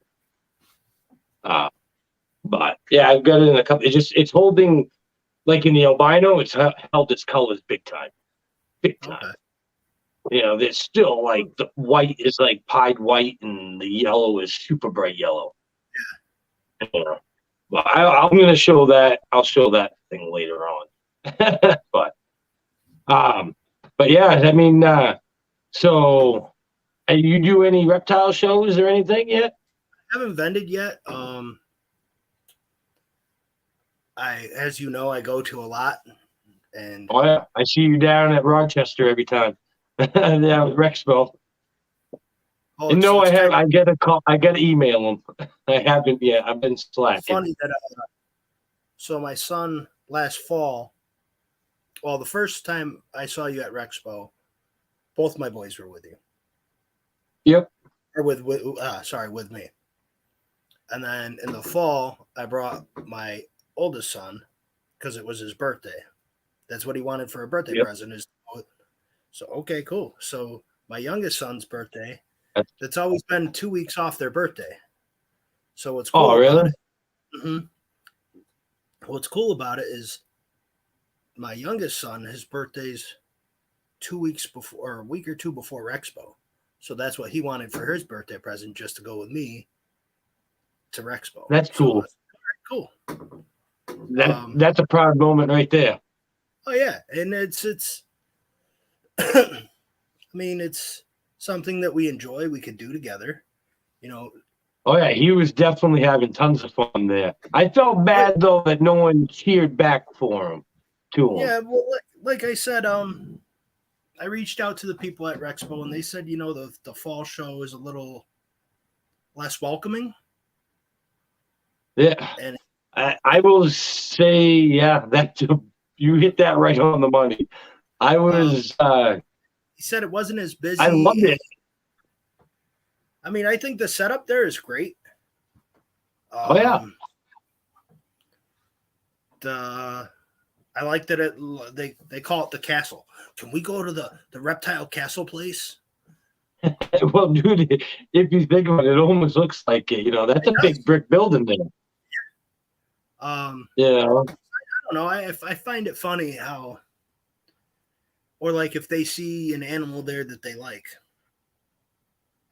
[SPEAKER 1] But yeah, I've got it in a couple. It's holding, like in the albino, it's held its colors big time. Okay. You know, there's still like the white is like pied white and the yellow is super bright yellow. Yeah. You know, well, I'm going to show that. I'll show that thing later on. But yeah, I mean, so you do any reptile shows or anything yet?
[SPEAKER 2] I haven't vended yet. As you know, I go to a lot, and
[SPEAKER 1] oh yeah, I see you down at Rochester every time. Down at Rexpo. Oh, and no, I get a call. I got to email them. I haven't yet. I've been slacking.
[SPEAKER 2] Funny that. So my son last fall. Well, the first time I saw you at Rexpo, both my boys were with you.
[SPEAKER 1] Yep.
[SPEAKER 2] Or with me. And then in the fall, I brought my oldest son because it was his birthday. That's what he wanted for a birthday present. So okay, cool. So my youngest son's birthday, that's always been 2 weeks off their birthday. So what's cool about it? Mm-hmm. What's cool about it is my youngest son, his birthday's 2 weeks before, or a week or two before Rexpo. So that's what he wanted for his birthday present, just to go with me to Rexpo.
[SPEAKER 1] That's cool.
[SPEAKER 2] Cool.
[SPEAKER 1] That's a proud moment right there.
[SPEAKER 2] Oh yeah, and it's I mean, it's something that we enjoy, we could do together. You know,
[SPEAKER 1] Oh yeah, he was definitely having tons of fun there. I felt bad though that no one cheered back for him. To him.
[SPEAKER 2] Yeah, well, like I said, I reached out to the people at Rexpo, and they said, the fall show is a little less welcoming.
[SPEAKER 1] Yeah,
[SPEAKER 2] And
[SPEAKER 1] I will say, yeah, that you hit that right on the money. I was,
[SPEAKER 2] he said it wasn't as
[SPEAKER 1] I
[SPEAKER 2] busy.
[SPEAKER 1] loved it.
[SPEAKER 2] I mean, I think the setup there is great.
[SPEAKER 1] Oh yeah.
[SPEAKER 2] I like that they call it the castle. Can we go to the reptile castle place?
[SPEAKER 1] Well, dude, if you think about it, it almost looks like it. That's a big brick building there.
[SPEAKER 2] I don't know. I find it funny how, or like if they see an animal there that they like,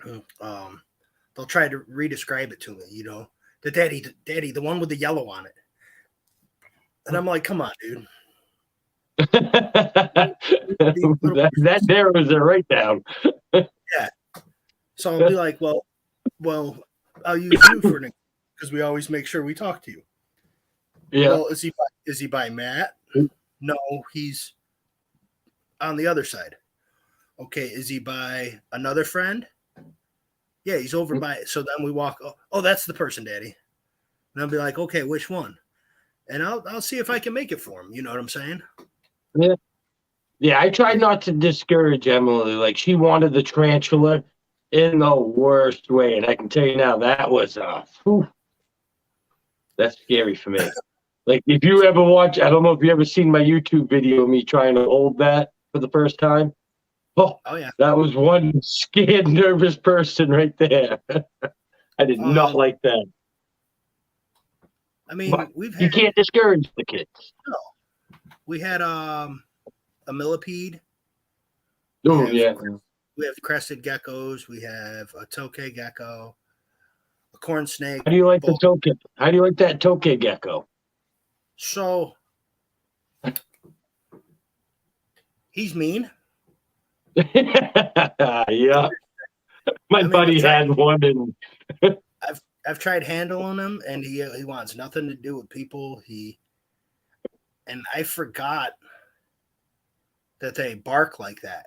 [SPEAKER 2] they'll try to re-describe it to me. The daddy, the one with the yellow on it, and I'm like, come on, dude.
[SPEAKER 1] that narrows it right down.
[SPEAKER 2] Yeah. So I'll be like, well, I'll use you for an because we always make sure we talk to you.
[SPEAKER 1] Yeah.
[SPEAKER 2] Well, is he by Matt? No, he's on the other side. Okay, is he by another friend? Yeah, he's over by it. So then we walk. Oh, that's the person, Daddy. And I'll be like, okay, which one? And I'll see if I can make it for him. You know what I'm saying?
[SPEAKER 1] Yeah. Yeah, I tried not to discourage Emily. Like, she wanted the tarantula in the worst way, and I can tell you now that was that's scary for me. Like, if you ever watch, I don't know if you ever seen my YouTube video of me trying to hold that for the first time. Oh yeah, that was one scared, nervous person right there. I did not like that.
[SPEAKER 2] I mean,
[SPEAKER 1] but you can't discourage the kids.
[SPEAKER 2] No, we had a millipede.
[SPEAKER 1] Oh yeah.
[SPEAKER 2] We have crested geckos. We have a tokay gecko, a corn snake.
[SPEAKER 1] How do you like the tokay? How do you like that tokay gecko?
[SPEAKER 2] So he's mean.
[SPEAKER 1] Yeah, my buddy had one, and
[SPEAKER 2] I've tried handling him, and he wants nothing to do with people. And I forgot that they bark like that.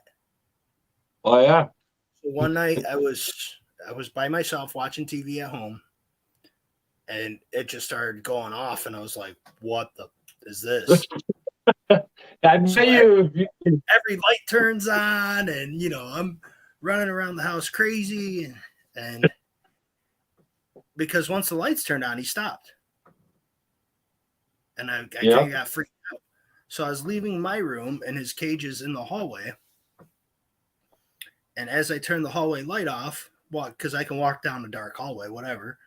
[SPEAKER 1] Oh yeah.
[SPEAKER 2] So one night I was by myself watching TV at home, and it just started going off, and I was like, "What the is this?" Every light turns on, and I'm running around the house crazy, and because once the lights turned on, he stopped, and I kind of got freaked out. So I was leaving my room, and his cage is in the hallway. And as I turned the hallway light off, because I can walk down the dark hallway, whatever,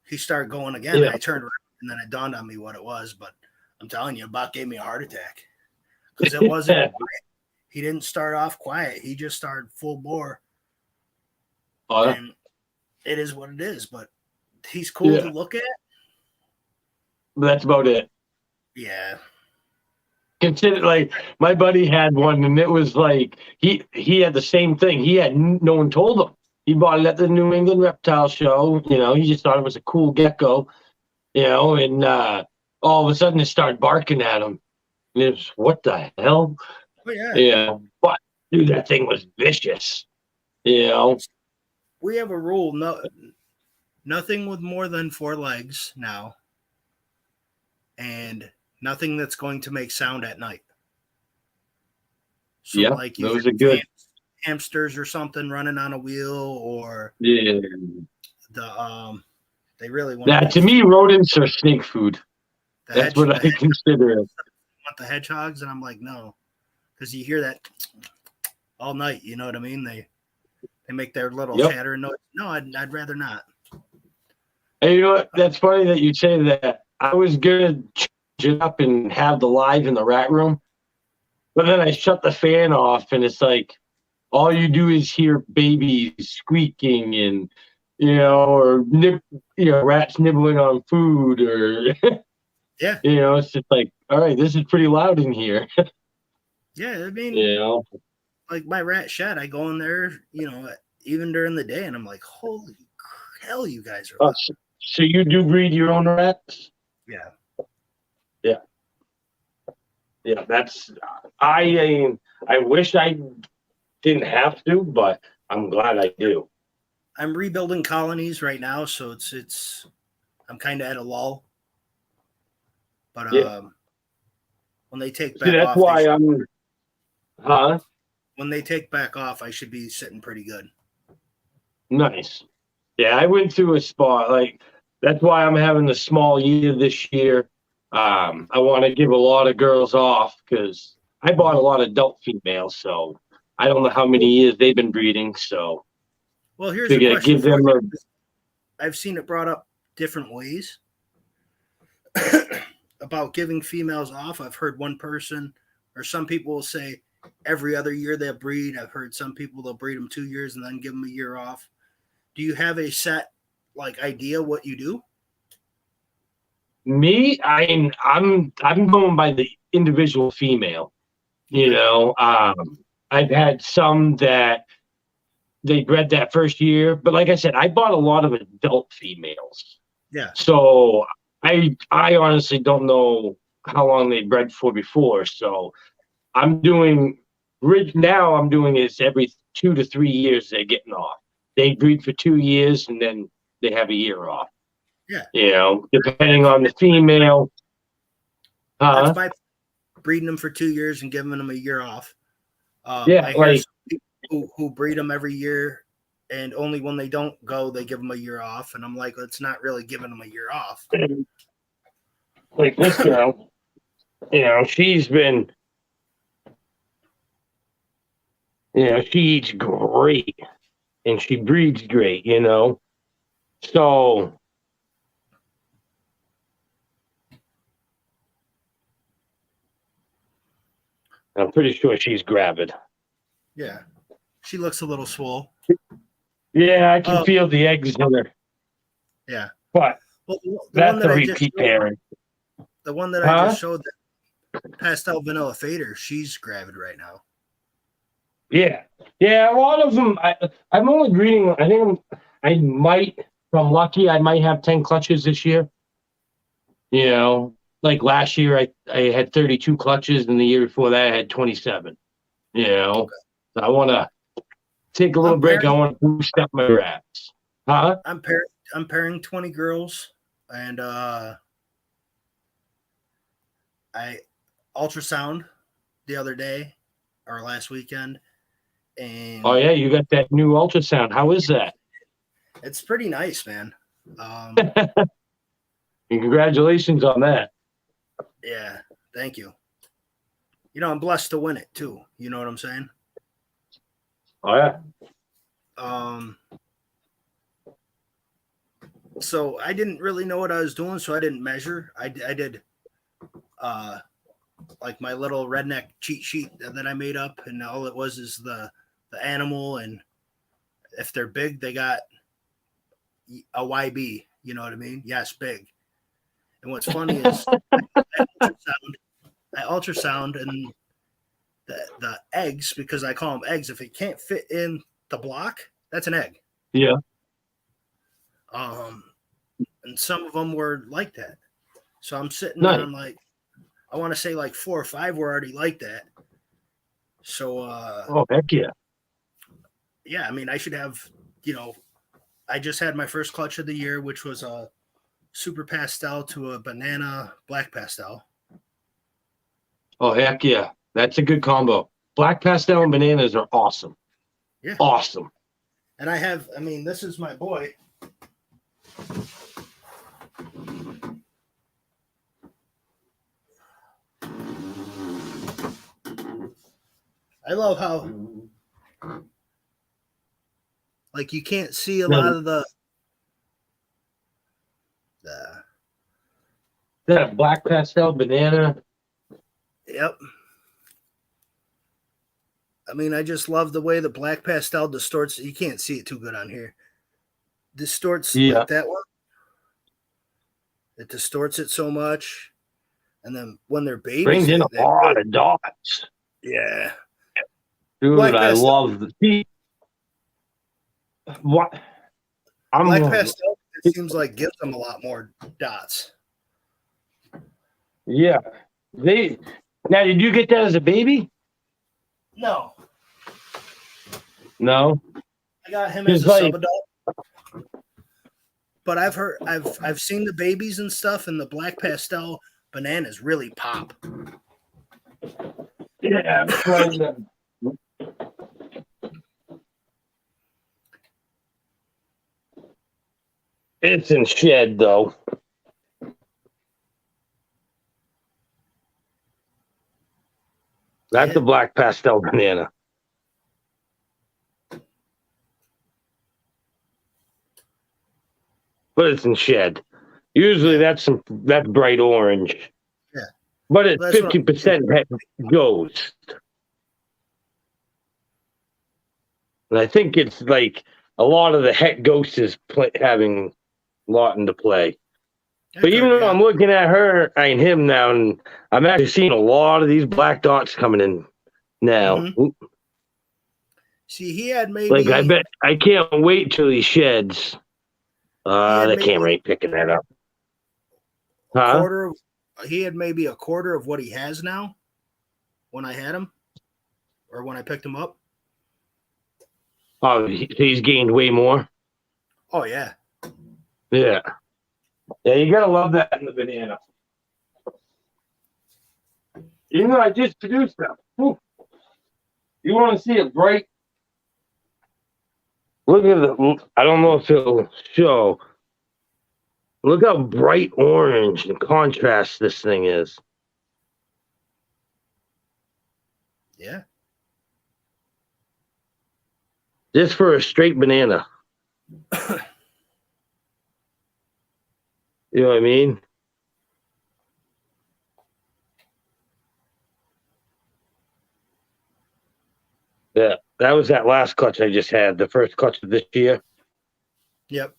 [SPEAKER 2] he started going again. Yeah. And I turned around, and then it dawned on me what it was. But I'm telling you, Buck gave me a heart attack because it wasn't quiet. He didn't start off quiet. He just started full bore. And it is what it is. But he's cool to look at.
[SPEAKER 1] That's about it.
[SPEAKER 2] Yeah.
[SPEAKER 1] Consider, like, my buddy had one, and it was like he had the same thing. He had no one told him. He bought it at the New England Reptile Show. He just thought it was a cool gecko. And all of a sudden it started barking at him. And it was, what the hell?
[SPEAKER 2] Oh yeah.
[SPEAKER 1] Yeah, but dude, that thing was vicious. We
[SPEAKER 2] have a rule: nothing with more than 4 legs now, and nothing that's going to make sound at night. So like
[SPEAKER 1] those are good.
[SPEAKER 2] Hamsters or something running on a wheel, or
[SPEAKER 1] they
[SPEAKER 2] really want
[SPEAKER 1] to me, rodents are snake food. That's what I consider it.
[SPEAKER 2] Want the hedgehogs, and I'm like, no, because you hear that all night. You know what I mean? They make their little chatter noise. No, I'd rather not.
[SPEAKER 1] And you know what? That's funny that you say that. I was gonna change it up and have the live in the rat room, but then I shut the fan off, and it's like all you do is hear babies squeaking and or rats nibbling on food, or it's just like, all right, this is pretty loud in here.
[SPEAKER 2] Yeah, I mean, like my rat shed, I go in there, even during the day, and I'm like, holy hell you guys are
[SPEAKER 1] Oh,
[SPEAKER 2] loud.
[SPEAKER 1] so you do breed your own rats?
[SPEAKER 2] Yeah.
[SPEAKER 1] Yeah, that's I wish I didn't have to, but I'm glad I do.
[SPEAKER 2] I'm rebuilding colonies right now, so it's I'm kind of at a lull. But
[SPEAKER 1] Yeah.
[SPEAKER 2] when they take
[SPEAKER 1] See,
[SPEAKER 2] back
[SPEAKER 1] that's
[SPEAKER 2] off,
[SPEAKER 1] why I'm huh?
[SPEAKER 2] when they take back off, I should be sitting pretty good.
[SPEAKER 1] Nice. Yeah, I went through a spot like that's why I'm having a small year this year. I want to give a lot of girls off because I bought a lot of adult females, so I don't know how many years they've been breeding, so
[SPEAKER 2] Well, here's a
[SPEAKER 1] figure I'd
[SPEAKER 2] question
[SPEAKER 1] give
[SPEAKER 2] for
[SPEAKER 1] them
[SPEAKER 2] you.
[SPEAKER 1] a
[SPEAKER 2] I've seen it brought up different ways about giving females off. I've heard one person or some people will say every other year they'll breed. I've heard some people they'll breed them 2 years and then give them a year off. Do you have a set like idea what you do?
[SPEAKER 1] me. I'm going by the individual female. You
[SPEAKER 2] Okay.
[SPEAKER 1] know, I've had some that they bred that first year, but like I said, I bought a lot of adult females.
[SPEAKER 2] Yeah.
[SPEAKER 1] So I honestly don't know how long they bred for before. So I'm doing now. I'm doing this every 2 to 3 years. They're getting off. They breed for 2 years and then they have a year off.
[SPEAKER 2] Yeah.
[SPEAKER 1] You know, depending on the female.
[SPEAKER 2] That's my breeding them for 2 years and giving them a year off.
[SPEAKER 1] Yeah,
[SPEAKER 2] I hear
[SPEAKER 1] like
[SPEAKER 2] some people who breed them every year, and only when they don't go, they give them a year off. And I'm like, it's not really giving them a year off.
[SPEAKER 1] like this girl. You know, she's been. You know, she eats great and she breeds great. You know, so. I'm pretty sure she's gravid.
[SPEAKER 2] Yeah, she looks a little swole.
[SPEAKER 1] Yeah, I can feel the eggs in her.
[SPEAKER 2] Yeah,
[SPEAKER 1] But
[SPEAKER 2] well, the
[SPEAKER 1] that's
[SPEAKER 2] one that
[SPEAKER 1] a
[SPEAKER 2] I just
[SPEAKER 1] repeat
[SPEAKER 2] showed,
[SPEAKER 1] parent.
[SPEAKER 2] the one that I just showed, that pastel vanilla fader, she's gravid right now.
[SPEAKER 1] Yeah. Yeah, a lot of them, I'm only breeding, I think I might, if I'm lucky, I might have 10 clutches this year. You know, like last year I had 32 clutches, and the year before that I had 27. You know, so I want to take a little break. I want to boost up my rats. Huh?
[SPEAKER 2] I'm pairing 20 girls, and I ultrasound the other day or last weekend, and
[SPEAKER 1] Oh yeah, you got that new ultrasound. How is that?
[SPEAKER 2] it's pretty nice, man.
[SPEAKER 1] And congratulations on that.
[SPEAKER 2] Yeah, thank you. You know, I'm blessed to win it too. You know what I'm saying?
[SPEAKER 1] Oh yeah.
[SPEAKER 2] So I didn't really know what I was doing, so I didn't measure. I did like my little redneck cheat sheet that I made up, and all it was is the animal, and if they're big, they got a YB. You know what I mean? Yes, big. And what's funny is I ultrasound and the eggs, because I call them eggs. If it can't fit in the block, that's an egg.
[SPEAKER 1] Yeah.
[SPEAKER 2] And some of them were like that. So I'm sitting
[SPEAKER 1] Nice.
[SPEAKER 2] on like, I want to say like 4 or 5 were already like that. So,
[SPEAKER 1] oh heck yeah.
[SPEAKER 2] Yeah, I mean, I should have, you know, I just had my first clutch of the year, which was a super pastel to a banana black pastel.
[SPEAKER 1] Oh heck yeah. That's a good combo. Black pastel and bananas are awesome.
[SPEAKER 2] Yeah.
[SPEAKER 1] Awesome.
[SPEAKER 2] And I mean, this is my boy. I love how, like, you can't see a lot of
[SPEAKER 1] that black pastel banana.
[SPEAKER 2] Yep. I mean, I just love the way the black pastel distorts. You can't see it too good on here. Distorts like that one. It distorts it so much. And then when they're babies,
[SPEAKER 1] brings in a lot of dots.
[SPEAKER 2] Yeah.
[SPEAKER 1] Dude, I love the what
[SPEAKER 2] Black
[SPEAKER 1] I'm
[SPEAKER 2] pastel, it seems like gives them a lot more dots.
[SPEAKER 1] yeah. They now did you get that as a baby?
[SPEAKER 2] No,
[SPEAKER 1] No.
[SPEAKER 2] I got him as
[SPEAKER 1] Just
[SPEAKER 2] a
[SPEAKER 1] like
[SPEAKER 2] sub adult. But I've seen the babies and stuff, and the black pastel bananas really pop.
[SPEAKER 1] yeah, I'm trying to it's in shed though. That's
[SPEAKER 2] Yeah.
[SPEAKER 1] a black pastel banana. But it's in shed. Usually
[SPEAKER 2] Yeah.
[SPEAKER 1] that's bright orange.
[SPEAKER 2] Yeah.
[SPEAKER 1] But it's
[SPEAKER 2] Well, that's what I'm
[SPEAKER 1] 50% ghost. And I think it's like a lot of the het ghost is having a lot into play. But even though I'm looking at him now, and I'm actually seeing a lot of these black dots coming in now.
[SPEAKER 2] Mhm. See, he had maybe
[SPEAKER 1] Like I can't wait till he sheds.
[SPEAKER 2] had
[SPEAKER 1] The
[SPEAKER 2] maybe
[SPEAKER 1] camera ain't picking that up.
[SPEAKER 2] a
[SPEAKER 1] Huh?
[SPEAKER 2] quarter of he had maybe a quarter of what he has now when I had him or when I picked him up.
[SPEAKER 1] Oh, he's gained way more.
[SPEAKER 2] Oh yeah.
[SPEAKER 1] Yeah. Yeah, you gotta love that in the banana. You know, I just produced them. Whew. You want to see it bright? Look at the. I don't know if it'll show. Look how bright orange and contrast this thing is.
[SPEAKER 2] Yeah.
[SPEAKER 1] Just for a straight banana. You know what I mean? Yeah, that was that last clutch I just had, the first clutch of this year.
[SPEAKER 2] Yep.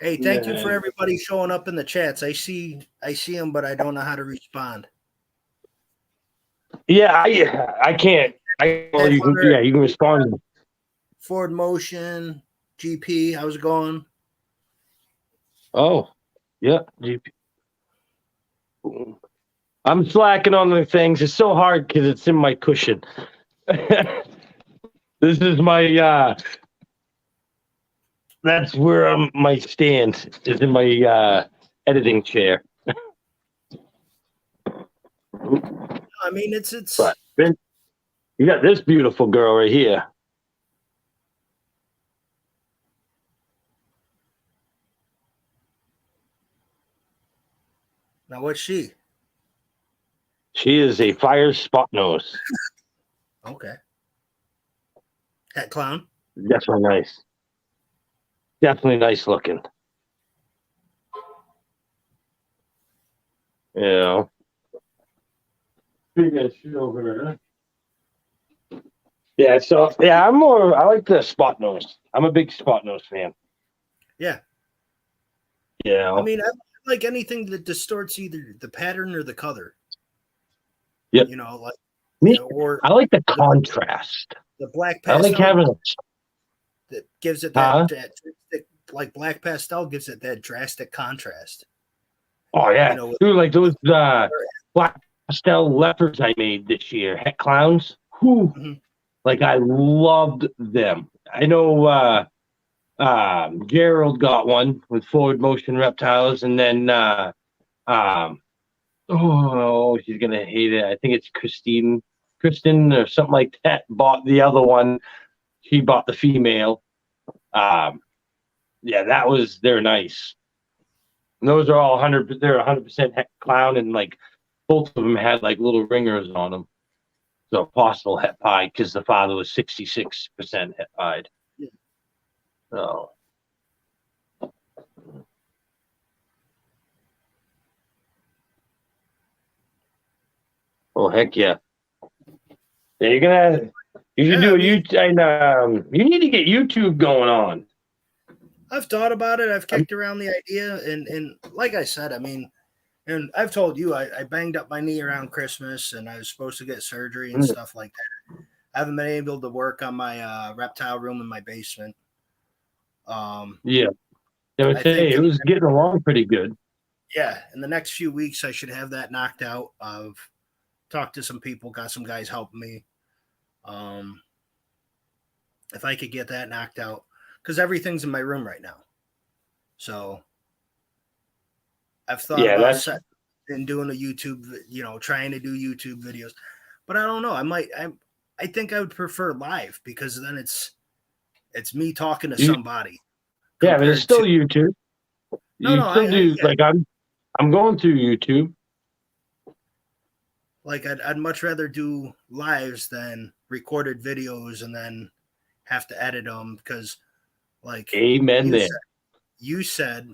[SPEAKER 2] Hey, thank you for everybody showing up in the chats. I see them, but I don't know how to respond.
[SPEAKER 1] Yeah, I can't. You can respond.
[SPEAKER 2] Ford Motion, GP, how's it going?
[SPEAKER 1] Oh, yeah, GP. I'm slacking on the things. It's so hard because it's in my cushion. This is my that's where my stand is, in my editing chair.
[SPEAKER 2] I mean, it's
[SPEAKER 1] But then you got this beautiful girl right here.
[SPEAKER 2] Now what's she?
[SPEAKER 1] She is a fire spot nose.
[SPEAKER 2] Okay. Hat clown.
[SPEAKER 1] Definitely nice. Definitely nice looking. Yeah. Yeah, so yeah, I like the spot nose. I'm a big spot nose fan.
[SPEAKER 2] Yeah.
[SPEAKER 1] Yeah.
[SPEAKER 2] I mean, I like anything that distorts either the pattern or the color.
[SPEAKER 1] Yeah.
[SPEAKER 2] You know, like
[SPEAKER 1] or I like the contrast.
[SPEAKER 2] The black
[SPEAKER 1] pastel. I like having
[SPEAKER 2] that gives it that like black pastel gives it that drastic contrast.
[SPEAKER 1] Oh yeah, dude, like those black pastel leopards I made this year, het clowns. Whew. Mm-hmm. Like I loved them. I know Gerald got one with forward motion reptiles, and then she's gonna hate it. I think it's Kristen or something like that bought the other one. She bought the female. Yeah, they're nice. And those are all 100%. They're 100% het clown, and like both of them had like little ringers on them. So possible het pied because the father was 66% het pied. Yeah. So. Oh heck yeah! Yeah, you should do a YouTube, and you need to get YouTube going on.
[SPEAKER 2] I've thought about it. I've kicked around the idea, and like I said, I mean, and I've told you, I banged up my knee around Christmas, and I was supposed to get surgery and stuff like that. I haven't been able to work on my reptile room in my basement.
[SPEAKER 1] Yeah. I would
[SPEAKER 2] I
[SPEAKER 1] say
[SPEAKER 2] think,
[SPEAKER 1] it was getting along pretty good.
[SPEAKER 2] yeah, in the next few weeks, I should have that knocked out. I've talked to some people, got some guys helping me. If I could get that knocked out, because everything's in my room right now. So I've thought
[SPEAKER 1] Yeah,
[SPEAKER 2] about
[SPEAKER 1] that's
[SPEAKER 2] setting and doing a YouTube, trying to do YouTube videos, but I don't know. I think I would prefer live because then it's me talking to
[SPEAKER 1] you.
[SPEAKER 2] somebody
[SPEAKER 1] Yeah, but it's
[SPEAKER 2] compared
[SPEAKER 1] still
[SPEAKER 2] to
[SPEAKER 1] YouTube.
[SPEAKER 2] no,
[SPEAKER 1] You still do
[SPEAKER 2] yeah,
[SPEAKER 1] like I'm going through YouTube.
[SPEAKER 2] like I'd much rather do lives than recorded videos and then have to edit them because like
[SPEAKER 1] Amen
[SPEAKER 2] you
[SPEAKER 1] there.
[SPEAKER 2] said, you said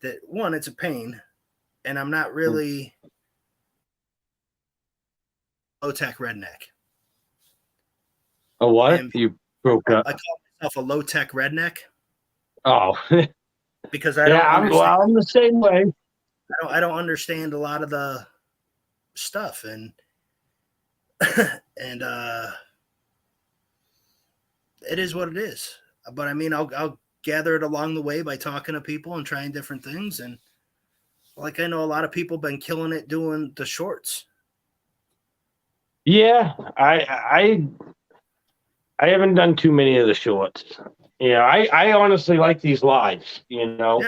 [SPEAKER 2] that one, it's a pain, and I'm not
[SPEAKER 1] Mm.
[SPEAKER 2] really low tech redneck.
[SPEAKER 1] A what?
[SPEAKER 2] And
[SPEAKER 1] You broke up.
[SPEAKER 2] I call myself a low tech redneck
[SPEAKER 1] Oh,
[SPEAKER 2] because I
[SPEAKER 1] yeah.
[SPEAKER 2] don't understand.
[SPEAKER 1] I'm the same way.
[SPEAKER 2] I don't understand a lot of the stuff, and and it is what it is. But I mean, I'll gather it along the way by talking to people and trying different things. And like I know a lot of people been killing it doing the shorts.
[SPEAKER 1] Yeah, I haven't done too many of the shorts. Yeah, I honestly like these lives.
[SPEAKER 2] Yeah,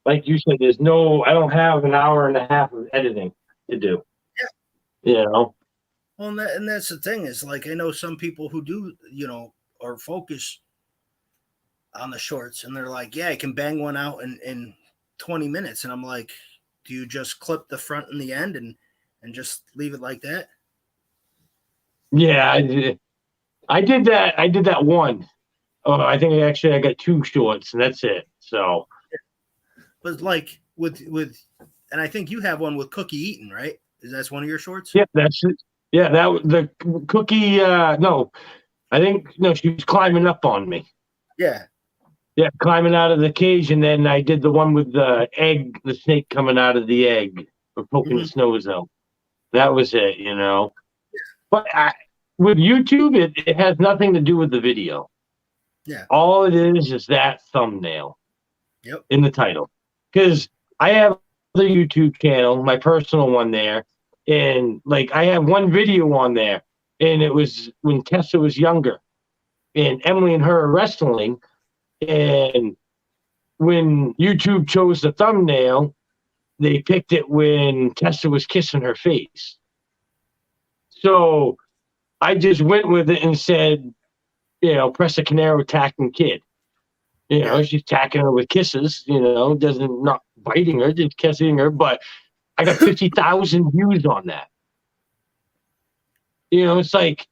[SPEAKER 1] Like you said, I don't have an hour and a half of editing to do.
[SPEAKER 2] yeah.
[SPEAKER 1] You know.
[SPEAKER 2] Well, and that's the thing is like I know some people who do or focus on the shorts, and they're like, yeah, I can bang one out in 20 minutes, and I'm like, do you just clip the front and the end and just leave it like that?
[SPEAKER 1] Yeah, I did that. I did that one. Oh, I think I got two shorts, and that's it. So.
[SPEAKER 2] But like with, and I think you have one with Cookie Eaton, right? Is that one of your shorts?
[SPEAKER 1] Yeah, that's it. Yeah, the cookie. No, I think no. She was climbing up on me.
[SPEAKER 2] Yeah.
[SPEAKER 1] Yeah, climbing out of the cage, and then I did the one with the egg, the snake coming out of the egg, or poking its nose out. That was it, But with YouTube, it has nothing to do with the video.
[SPEAKER 2] Yeah.
[SPEAKER 1] All it is that thumbnail.
[SPEAKER 2] Yep.
[SPEAKER 1] In the title, because I have another YouTube channel, my personal one there, and like I have one video on there, and it was when Tessa was younger, and Emily and her are wrestling. And when YouTube chose the thumbnail, they picked it when Tessa was kissing her face. So I just went with it and said, press a Canaro attacking kid. She's attacking her with kisses, doesn't not biting her, just kissing her. But I got 50,000 views on that. It's like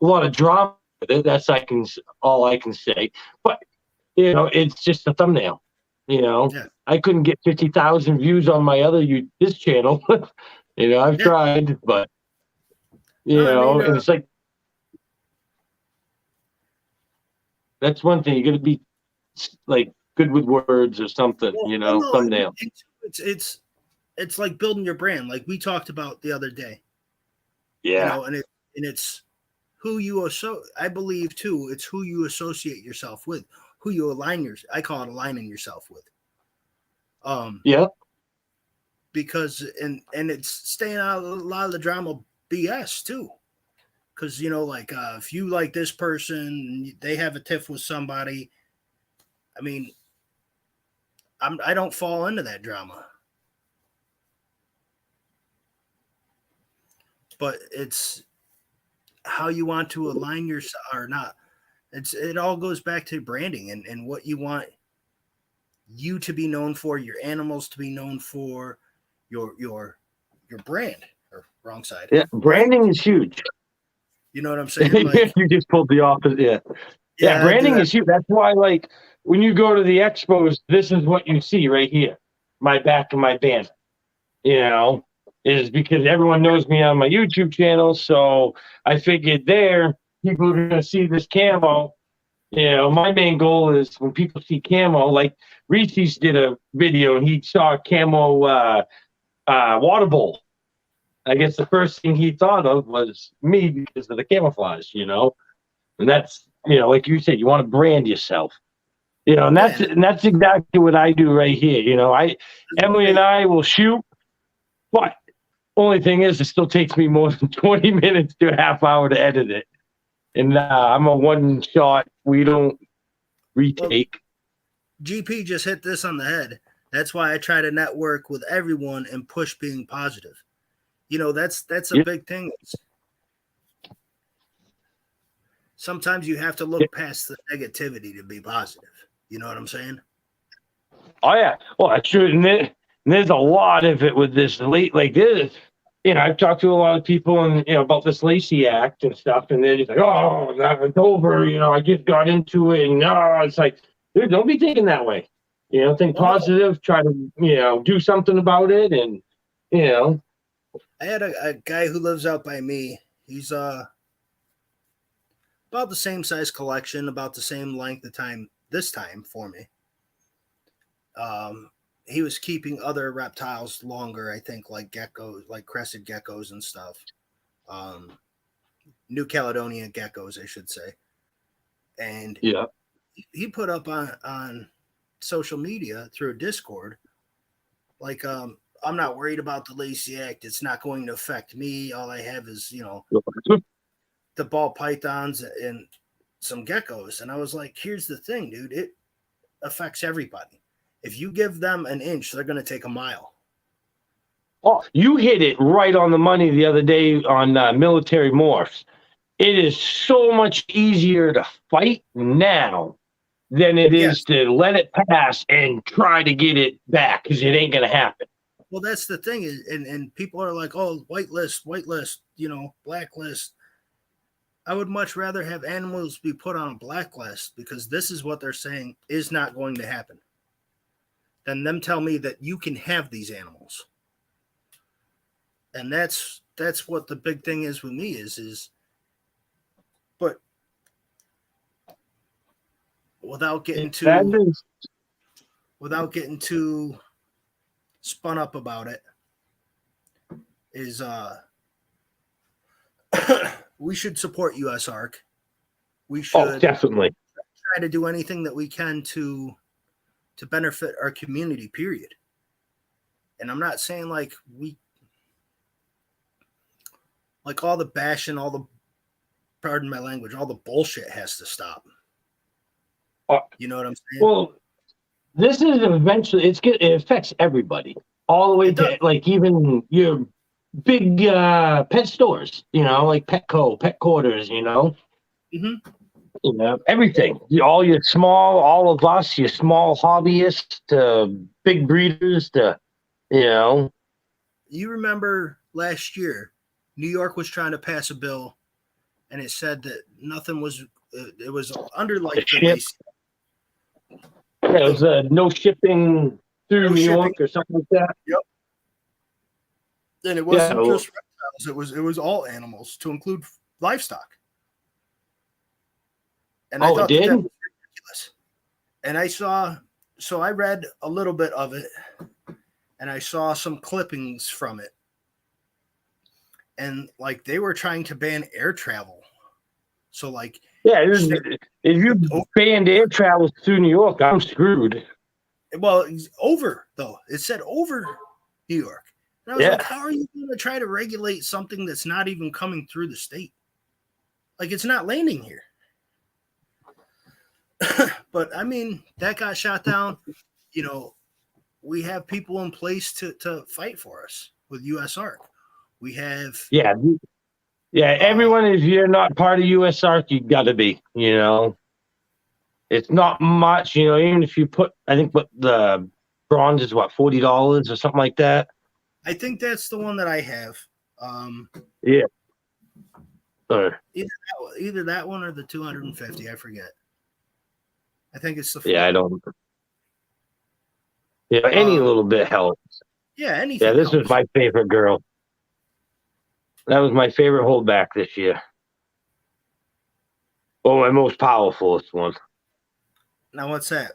[SPEAKER 1] a lot of drama with it. That's all I can say. But it's just a thumbnail. I couldn't get 50,000 views on my this channel. I've tried, but and it's like that's one thing. You got to be like good with words or something. Thumbnail.
[SPEAKER 2] It's like building your brand, like we talked about the other day.
[SPEAKER 1] Yeah,
[SPEAKER 2] and it's who you I believe too. It's who you associate yourself with, who you I call it aligning yourself with.
[SPEAKER 1] Yeah.
[SPEAKER 2] Because and it's staying out of a lot of the drama BS too. Because if you like this person, they have a tiff with somebody. I mean, I don't fall into that drama. But it's how you want to align yourself or not. It all goes back to branding and what you want you to be known for, your animals to be known for, your brand. Or wrong side.
[SPEAKER 1] Yeah, branding is huge.
[SPEAKER 2] You know what I'm saying? Like,
[SPEAKER 1] you just pulled the opposite. Yeah, branding is huge. That's why, like, when you go to the expos, this is what you see right here. My back of my banner, is because everyone knows me on my YouTube channel. So I figured people are going to see this camo. My main goal is when people see camo, like Reese's did a video and he saw a camo water bowl. I guess the first thing he thought of was me because of the camouflage, and that's, like you said, you want to brand yourself, and
[SPEAKER 2] Yeah,
[SPEAKER 1] that's exactly what I do right here. Emily and I will shoot, but only thing is, it still takes me more than 20 minutes to a half hour to edit it. And I'm a one shot. We don't retake.
[SPEAKER 2] GP just hit this on the head. That's why I try to network with everyone and push being positive. That's a big thing. Sometimes you have to look past the negativity to be positive. You know what I'm saying?
[SPEAKER 1] Oh yeah. Well, I sure. And there's a lot of it with this late, like this. I've talked to a lot of people and about this Lacey Act and stuff, and they're just like, "Oh, it's over." I just got into it, and it's like, dude, don't be thinking that way. Think positive. Try to do something about it, and
[SPEAKER 2] I had a guy who lives out by me. He's about the same size collection, about the same length of time this time for me. He was keeping other reptiles longer, I think, like geckos, like crested geckos and stuff. New Caledonia geckos, I should say. And he put up on social media through Discord, like, I'm not worried about the Lacey Act. It's not going to affect me. All I have is, the ball pythons and some geckos. And I was like, here's the thing, dude. It affects everybody. If you give them an inch, they're going to take a mile.
[SPEAKER 1] Oh, you hit it right on the money the other day on military morphs. It is so much easier to fight now than it is to let it pass and try to get it back, because it ain't going to happen.
[SPEAKER 2] Well, that's the thing. And people are like, oh, whitelist, blacklist. I would much rather have animals be put on a blacklist, because this is what they're saying is not going to happen, than them tell me that you can have these animals. And that's what the big thing is with me is but without getting too spun up about it, is we should support USARK. We should
[SPEAKER 1] definitely
[SPEAKER 2] try to do anything that we can to benefit our community, period. And I'm not saying like all the bashing, pardon my language, all the bullshit has to stop. You know what I'm saying?
[SPEAKER 1] Well, this is eventually, it affects everybody, all the way to like even your big pet stores, like Petco, Pet Quarters, everything. All all of us, your small hobbyists to big breeders to,
[SPEAKER 2] You remember last year, New York was trying to pass a bill, and it said that nothing was. It was under like the Lacey.
[SPEAKER 1] Yeah, it was no shipping through New York or something like that.
[SPEAKER 2] Yep. And it wasn't just reptiles; it was all animals, to include livestock. And I thought that was ridiculous. And I read a little bit of it, and I saw some clippings from it. And like they were trying to ban air travel. So like,
[SPEAKER 1] if you banned air travel through New York, I'm screwed.
[SPEAKER 2] Well, it's over though. It said over New York. And I was like, how are you going to try to regulate something that's not even coming through the state? Like, it's not landing here. But I mean, that got shot down. We have people in place to fight for us with USARK. We have
[SPEAKER 1] everyone, if you're not part of USARK, you got to be. It's not much. Even if you put, I think what the bronze is, what, $40 or something like that.
[SPEAKER 2] I think that's the one that I have. Either that one or the 250. I forget. I think it's the 40.
[SPEAKER 1] I don't. Any little bit helps.
[SPEAKER 2] Yeah, anything.
[SPEAKER 1] Yeah, this was my favorite girl. That was my favorite holdback this year. Oh, my most powerful one.
[SPEAKER 2] Now, what's that?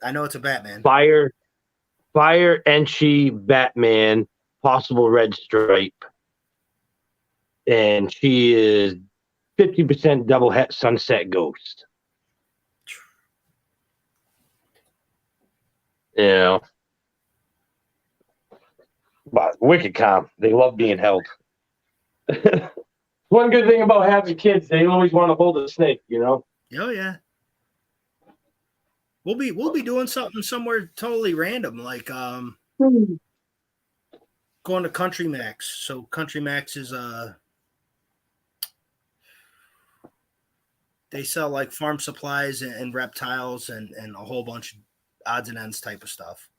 [SPEAKER 2] I know it's a Batman.
[SPEAKER 1] Fire Enchi Batman, possible red stripe. and she is 50% double het sunset ghost. You know, but wicked calm. They love being held. One good thing about having kids, they always want to hold a snake. You know.
[SPEAKER 2] Oh yeah. We'll be doing something somewhere totally random, like going to Country Macc. So Country Macc is they sell like farm supplies and reptiles and a whole bunch of odds and ends type of stuff.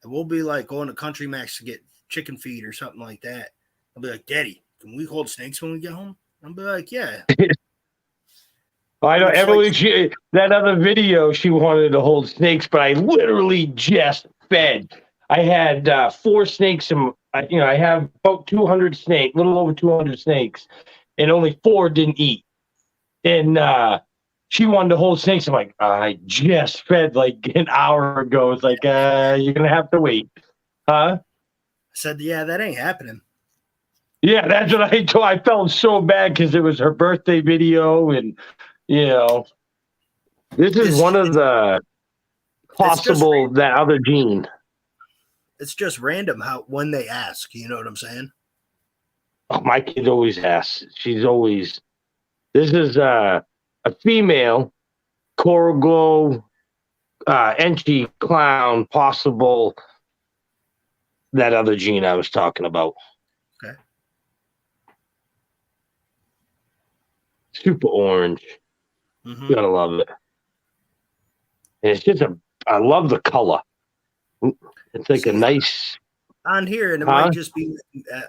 [SPEAKER 2] And we'll be like going to Country Macc to get chicken feed or something like that. I'll be like, Daddy, can we hold snakes when we get home? I'll be like, yeah.
[SPEAKER 1] I know Emily. That other video, she wanted to hold snakes, but I literally just fed. I had 4 snakes, and I have about 200 snakes, little over 200 snakes, and only 4 didn't eat. And she wanted to hold snakes. I'm like, I just fed like an hour ago. It's like, you're gonna have to wait, huh?
[SPEAKER 2] I said, yeah, that ain't happening.
[SPEAKER 1] Yeah, that's what I told. I felt so bad because it was her birthday video, and this is one of the possible that other gene.
[SPEAKER 2] It's just random when they ask. You know what I'm saying?
[SPEAKER 1] Oh, my kid always asks. She's always. This is a female coral glow entry clown possible. That other gene I was talking about.
[SPEAKER 2] Okay.
[SPEAKER 1] Super orange.
[SPEAKER 2] Mm-hmm.
[SPEAKER 1] You gotta love it. And it's just I love the color. It's like a nice.
[SPEAKER 2] On here, and it might just be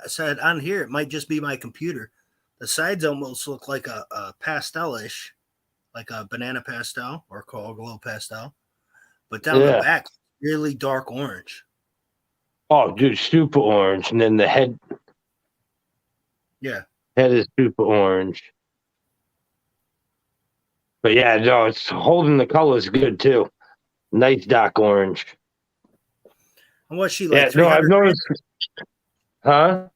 [SPEAKER 2] said on here. It might just be my computer. The sides almost look like a pastelish, like a banana pastel or coral glow pastel, but down the back, really dark orange.
[SPEAKER 1] Oh, dude, super orange, and then the head.
[SPEAKER 2] Yeah,
[SPEAKER 1] head is super orange. But yeah, no, it's holding the colors good too. Nice dark orange.
[SPEAKER 2] And what's she like?
[SPEAKER 1] Yeah, no, I've noticed. Huh?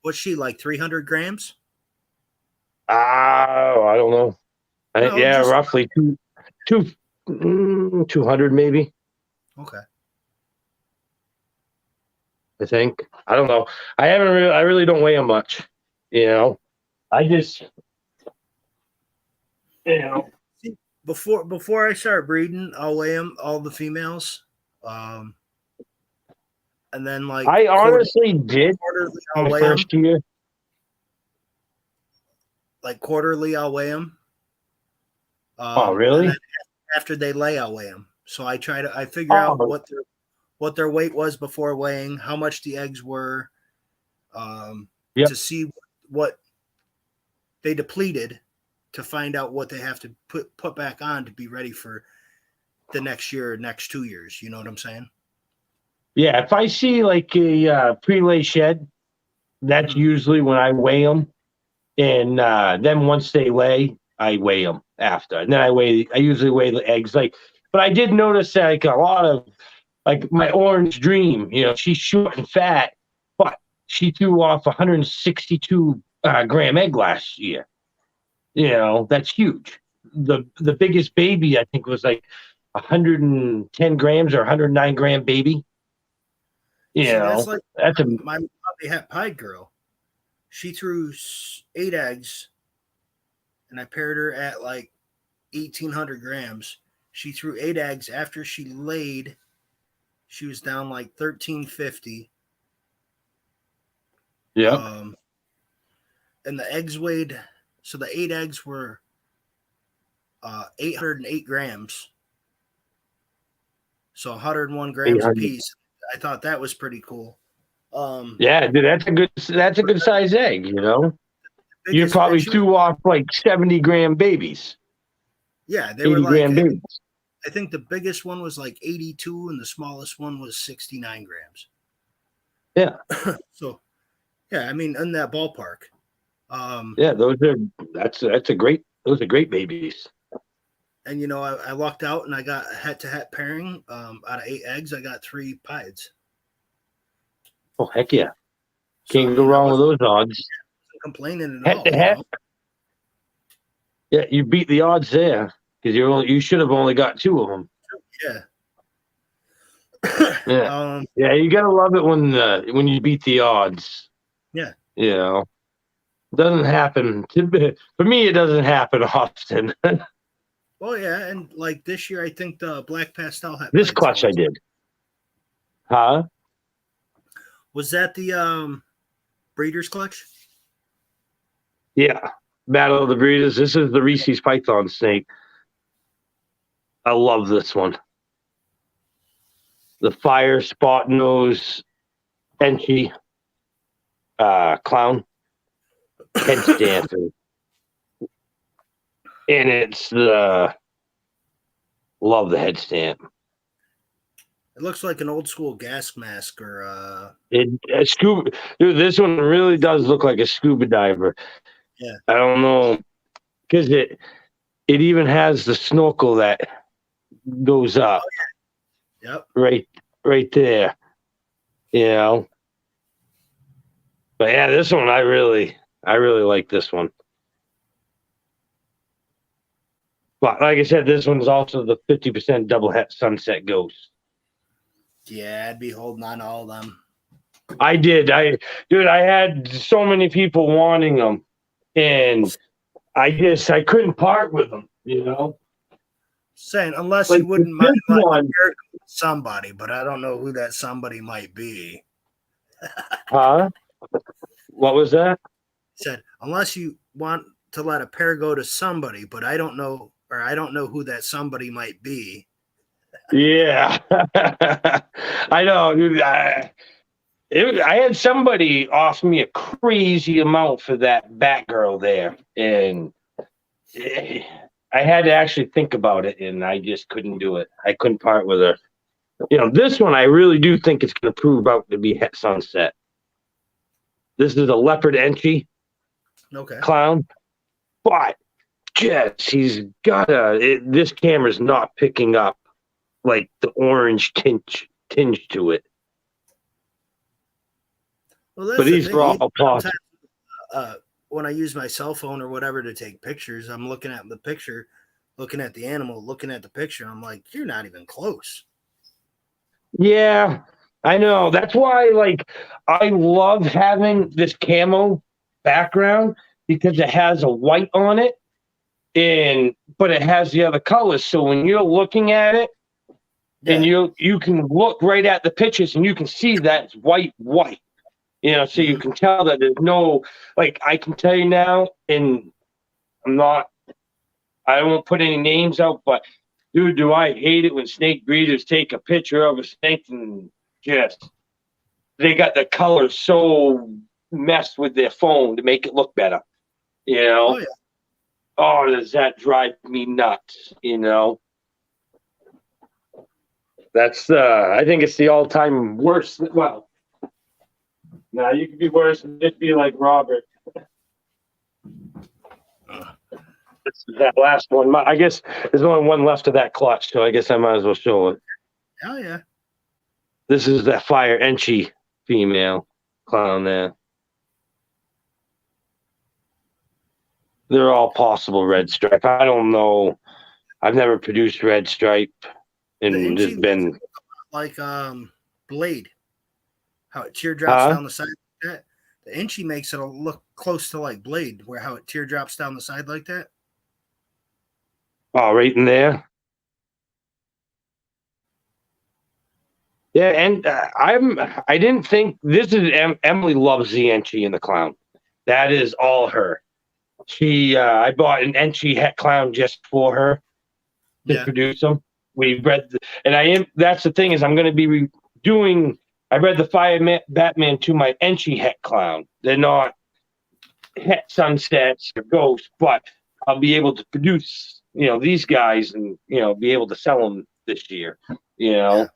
[SPEAKER 2] What's she like? 300 grams?
[SPEAKER 1] I don't know. Roughly 200 maybe.
[SPEAKER 2] Okay.
[SPEAKER 1] I think. I don't know. I really don't weigh them much. I just.
[SPEAKER 2] Before I start breeding, I'll weigh them, all the females, and then like
[SPEAKER 1] I honestly did
[SPEAKER 2] quarterly, I'll
[SPEAKER 1] my
[SPEAKER 2] weigh
[SPEAKER 1] first
[SPEAKER 2] them.
[SPEAKER 1] year.
[SPEAKER 2] Like quarterly, I'll weigh them.
[SPEAKER 1] Oh, really?
[SPEAKER 2] And then after they lay, I'll weigh them. So I figure out what their weight was before weighing, how much the eggs were, to see what they depleted, to find out what they have to put back on to be ready for the next year or next 2 years. You know what I'm saying?
[SPEAKER 1] Yeah, if I see like a pre-lay shed, that's usually when I weigh them. And then once they lay, I weigh them after. And then I usually weigh the eggs. But I did notice that like a lot of, like my orange dream, she's short and fat, but she threw off 162 gram egg last year. That's huge. The biggest baby, I think, was like 110 grams or 109 gram baby.
[SPEAKER 2] That's like
[SPEAKER 1] that's
[SPEAKER 2] my Bobby Hat Pie girl. She threw 8 eggs, and I paired her at like 1,800 grams. She threw 8 eggs. After she laid, she was down like 1,350.
[SPEAKER 1] Yeah.
[SPEAKER 2] And the eggs weighed, so the 8 eggs were 808 grams. So 101 grams a piece. I thought that was pretty cool.
[SPEAKER 1] Yeah, dude, that's a good size egg, You probably threw off like 70 gram babies.
[SPEAKER 2] Yeah, they were like,
[SPEAKER 1] babies.
[SPEAKER 2] I think the biggest one was like 82 and the smallest one was 69 grams.
[SPEAKER 1] Yeah.
[SPEAKER 2] So, yeah, I mean, in that ballpark.
[SPEAKER 1] Yeah, those are great babies.
[SPEAKER 2] And I lucked out and I got a head-to-head pairing. Out of 8 eggs, I got 3 pieds.
[SPEAKER 1] Oh, heck yeah. Can't go wrong with those odds.
[SPEAKER 2] complaining at
[SPEAKER 1] Head
[SPEAKER 2] all.
[SPEAKER 1] to head. Yeah, you beat the odds there because you should have only got 2 of them.
[SPEAKER 2] Yeah.
[SPEAKER 1] Yeah, yeah, you gotta love it when you beat the odds.
[SPEAKER 2] Yeah.
[SPEAKER 1] You know, doesn't happen for me. It doesn't happen often.
[SPEAKER 2] Oh yeah, and like this year, I think the black pastel hat.
[SPEAKER 1] This clutch I did, huh?
[SPEAKER 2] Was that the breeder's clutch?
[SPEAKER 1] Yeah, Battle of the Breeders. This is the Reese's Python snake. I love this one. The fire spot nose Enchi clown head stamp, and it's the love the head stamp.
[SPEAKER 2] It looks like an old school gas mask or
[SPEAKER 1] Scuba. Dude, this one really does look like a scuba diver.
[SPEAKER 2] Yeah.
[SPEAKER 1] I don't know because it even has the snorkel that goes up.
[SPEAKER 2] Oh, yeah.
[SPEAKER 1] Yep. Right there. You know. But yeah, this one I really like this one. But like I said, this one's also the 50% double het sunset ghost.
[SPEAKER 2] Yeah, I'd be holding on to all of them.
[SPEAKER 1] I did. I had so many people wanting them, and I couldn't part with them. You know,
[SPEAKER 2] saying unless
[SPEAKER 1] like
[SPEAKER 2] you wouldn't mind
[SPEAKER 1] one,
[SPEAKER 2] somebody, but I don't know who that somebody might be.
[SPEAKER 1] huh? What was that?
[SPEAKER 2] Said unless you want to let a pair go to somebody, but I don't know who that somebody might be.
[SPEAKER 1] Yeah, I know, dude. I had somebody offer me a crazy amount for that Batgirl there, and I had to actually think about it, and I just couldn't do it. I couldn't part with her. You know, this one I really do think it's going to prove out to be Het Sunset. This is a leopard Enchi clown, but just he's got this camera's not picking up like the orange tinge to it.
[SPEAKER 2] Well,
[SPEAKER 1] but these are all possible.
[SPEAKER 2] When I use my cell phone or whatever to take pictures, I'm looking at the picture, looking at the animal, looking at the picture. I'm like, you're not even close.
[SPEAKER 1] Yeah, I know. That's why, like, I love having this camo background because it has a white on it, but it has the other colors. So when you're looking at it, and you can look right at the pictures and you can see that it's white. You know, so you can tell that there's no, like, I can tell you now, and I won't put any names out, but dude, do I hate it when snake breeders take a picture of a snake and just, they got the colors so messed with their phone to make it look better, you know?
[SPEAKER 2] Oh, yeah.
[SPEAKER 1] Oh, does that drive me nuts, you know? That's, I think it's the all-time worst, well, now you could be worse and just be like Robert. This is that last one. I guess there's only one left of that clutch, so I guess I might as well show it.
[SPEAKER 2] Oh yeah.
[SPEAKER 1] This is that fire Enchi female clown there. They're all possible red stripe. I don't know. I've never produced red stripe, and there's been
[SPEAKER 2] like Blade. How it teardrops down the side like that. The Enchi makes it look close to like Blade, where how it teardrops down the side like that.
[SPEAKER 1] Oh, right in there. Yeah, and I didn't think this is Emily loves the Enchi and the clown. That is all her. I bought an Enchi het clown just for her to produce them. We read, that's the thing is I'm going to be doing. I read the Fire Batman to my Enchi het clown. They're not het sunsets or ghosts, but I'll be able to produce, these guys and, be able to sell them this year, because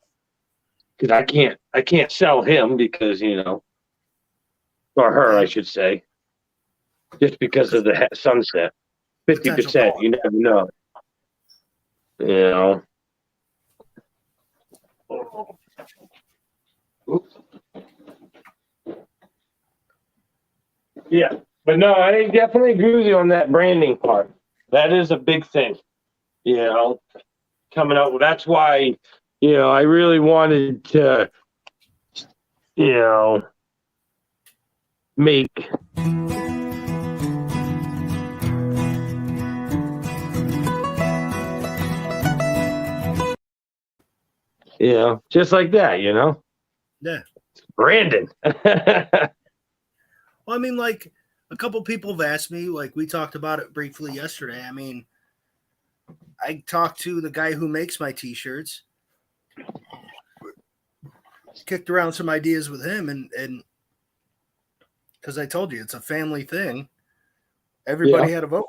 [SPEAKER 1] I can't sell him because, or her, I should say, just because of the sunset. 50%, you never know. Oops. Yeah, But no, I definitely agree with you on that branding part. That is a big thing, coming out. That's why, I really wanted to, you know, make just like that,
[SPEAKER 2] Yeah.
[SPEAKER 1] Brandon.
[SPEAKER 2] Well, I mean, like a couple people have asked me, like we talked about it briefly yesterday. I mean, I talked to the guy who makes my t-shirts, kicked around some ideas with him, and because I told you it's a family thing, everybody had a vote,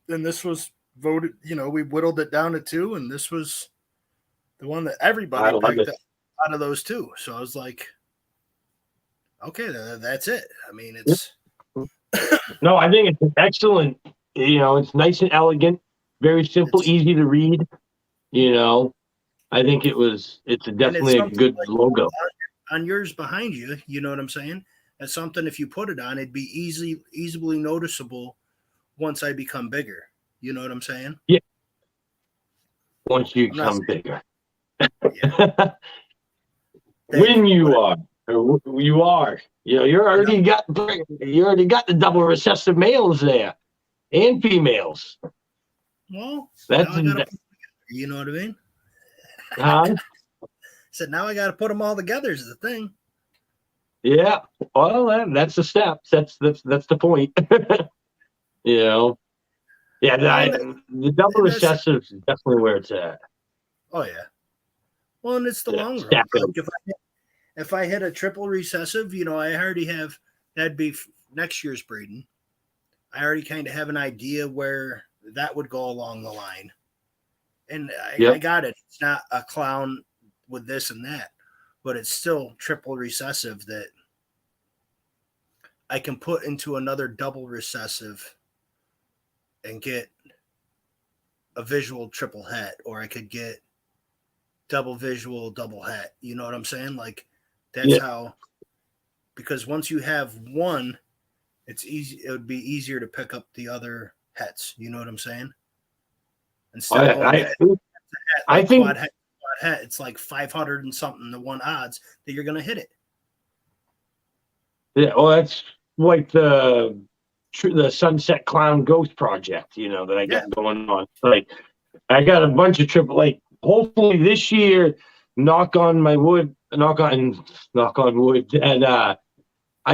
[SPEAKER 2] and this was voted. We whittled it down to 2, and this was the one that everybody picked out of those 2. So I was like, okay, that's it. I mean, it's
[SPEAKER 1] no, I think it's excellent. It's nice and elegant, very simple, easy to read. I think it's definitely a good logo.
[SPEAKER 2] On yours behind you, you know what I'm saying? That's something, if you put it on, it'd be easily noticeable once I become bigger. You know what I'm saying?
[SPEAKER 1] Yeah. Once you become bigger.
[SPEAKER 2] Yeah.
[SPEAKER 1] When you are. You are. You already got the double recessive males there and females.
[SPEAKER 2] Well,
[SPEAKER 1] that's
[SPEAKER 2] you know what I mean?
[SPEAKER 1] Huh?
[SPEAKER 2] Said now I got to put them all together is the thing.
[SPEAKER 1] Yeah. Well, that's the steps. That's the point. Yeah. The double recessive is definitely where it's at.
[SPEAKER 2] Oh yeah. Well, and it's the long run. Like if I hit a triple recessive, I already have, that'd be next year's breeding. I already kind of have an idea where that would go along the line. And I got it. It's not a clown with this and that, but it's still triple recessive that I can put into another double recessive and get a visual triple het, or I could get double visual double het. You know what I'm saying? Like that's how, because once you have one, it's easy. It would be easier to pick up the other hets. You know what I'm saying? Instead of I think quad het, it's like 500 and something to 1 odds that you're going to hit it.
[SPEAKER 1] Yeah, well, that's like the Sunset Clown Ghost project, that I got going on. Like, I got a bunch of triple. Like, hopefully this year, knock on wood, and I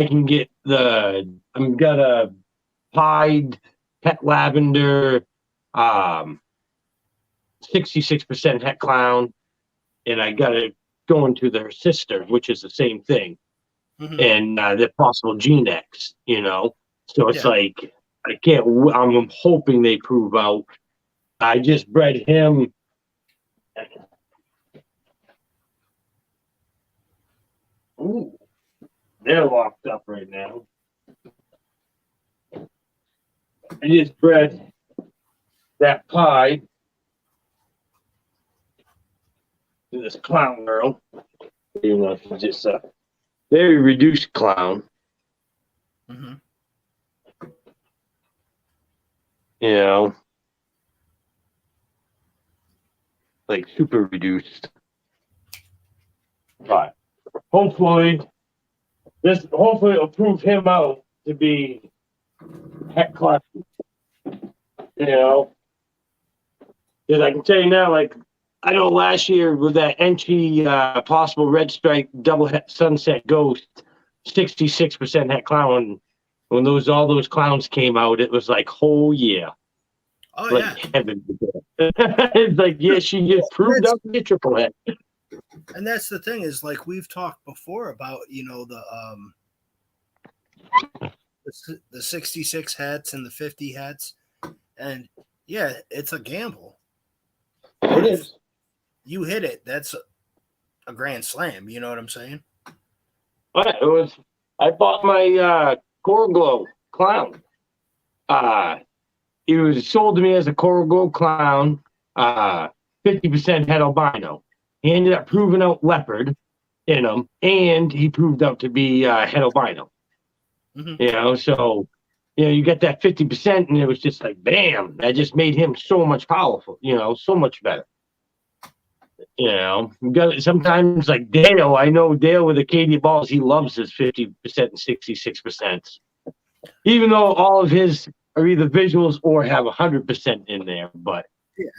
[SPEAKER 1] can get I've got a pied het lavender, 66% het clown, and I got it going to their sister, which is the same thing. Mm-hmm. And the possible Gene X, so it's like I can't. I'm hoping they prove out. I just bred him. Ooh, they're locked up right now. I just bred that pie to this clown girl. She's just a very reduced clown.
[SPEAKER 2] Mm-hmm.
[SPEAKER 1] Like super reduced. But hopefully it'll prove him out to be het class. Because I can tell you now, like I know last year with that entry possible red stripe double het sunset ghost, 66% het clown. When all those clowns came out, it was like, oh yeah.
[SPEAKER 2] Oh
[SPEAKER 1] like heaven. It's like, she just proved up the triple het.
[SPEAKER 2] And that's the thing is, like we've talked before about, the 66 hets and the 50 hets, and it's a gamble.
[SPEAKER 1] It is.
[SPEAKER 2] You hit it, that's a grand slam. You know what I'm saying?
[SPEAKER 1] I bought my Coral Glow clown. It was sold to me as a Coral Glow clown, 50% het albino. He ended up proving out leopard in him, and he proved out to be het albino. Mm-hmm. So you get that 50%, and it was just like, bam, that just made him so much powerful, so much better. You got sometimes like Dale. I know Dale with Acadia balls. He loves his 50% and 66%, even though all of his are either visuals or have 100% in there. But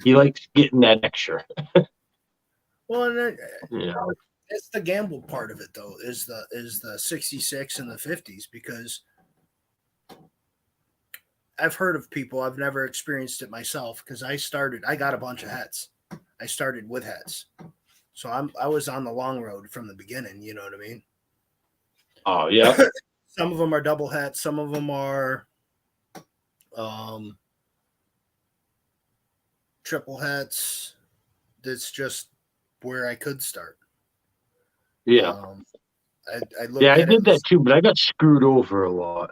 [SPEAKER 1] he likes getting that extra.
[SPEAKER 2] Well, and it's the gamble part of it, though, is the 66 and the 50s, because I've heard of people. I've never experienced it myself, because I got a bunch of hets. I started with hets. So I was on the long road from the beginning, you know what I mean?
[SPEAKER 1] Oh, yeah.
[SPEAKER 2] Some of them are double hets, some of them are triple hets. That's just where I could start.
[SPEAKER 1] Yeah. I did that too, but I got screwed over a lot.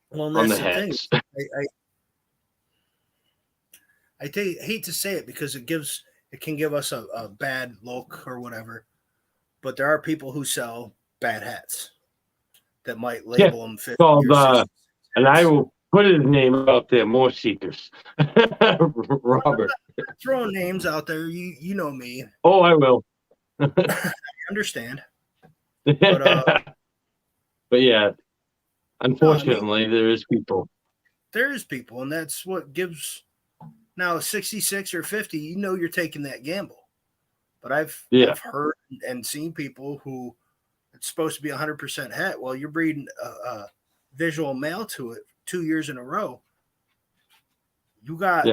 [SPEAKER 2] Well, and
[SPEAKER 1] on
[SPEAKER 2] that's
[SPEAKER 1] the hets.
[SPEAKER 2] thing. I hate to say it, because it can give us a bad look or whatever, but there are people who sell bad hats that might label them 50
[SPEAKER 1] called,
[SPEAKER 2] or 60
[SPEAKER 1] and I will put his name out there, More Seekers. Robert.
[SPEAKER 2] I'm not throwing names out there. You know me.
[SPEAKER 1] Oh, I will.
[SPEAKER 2] I understand. But
[SPEAKER 1] yeah, unfortunately, there is people.
[SPEAKER 2] There is people, and that's what gives. Now, 66 or 50, you're taking that gamble. But I've heard and seen people who it's supposed to be 100% het. Well, you're breeding a visual male to it 2 years in a row. You got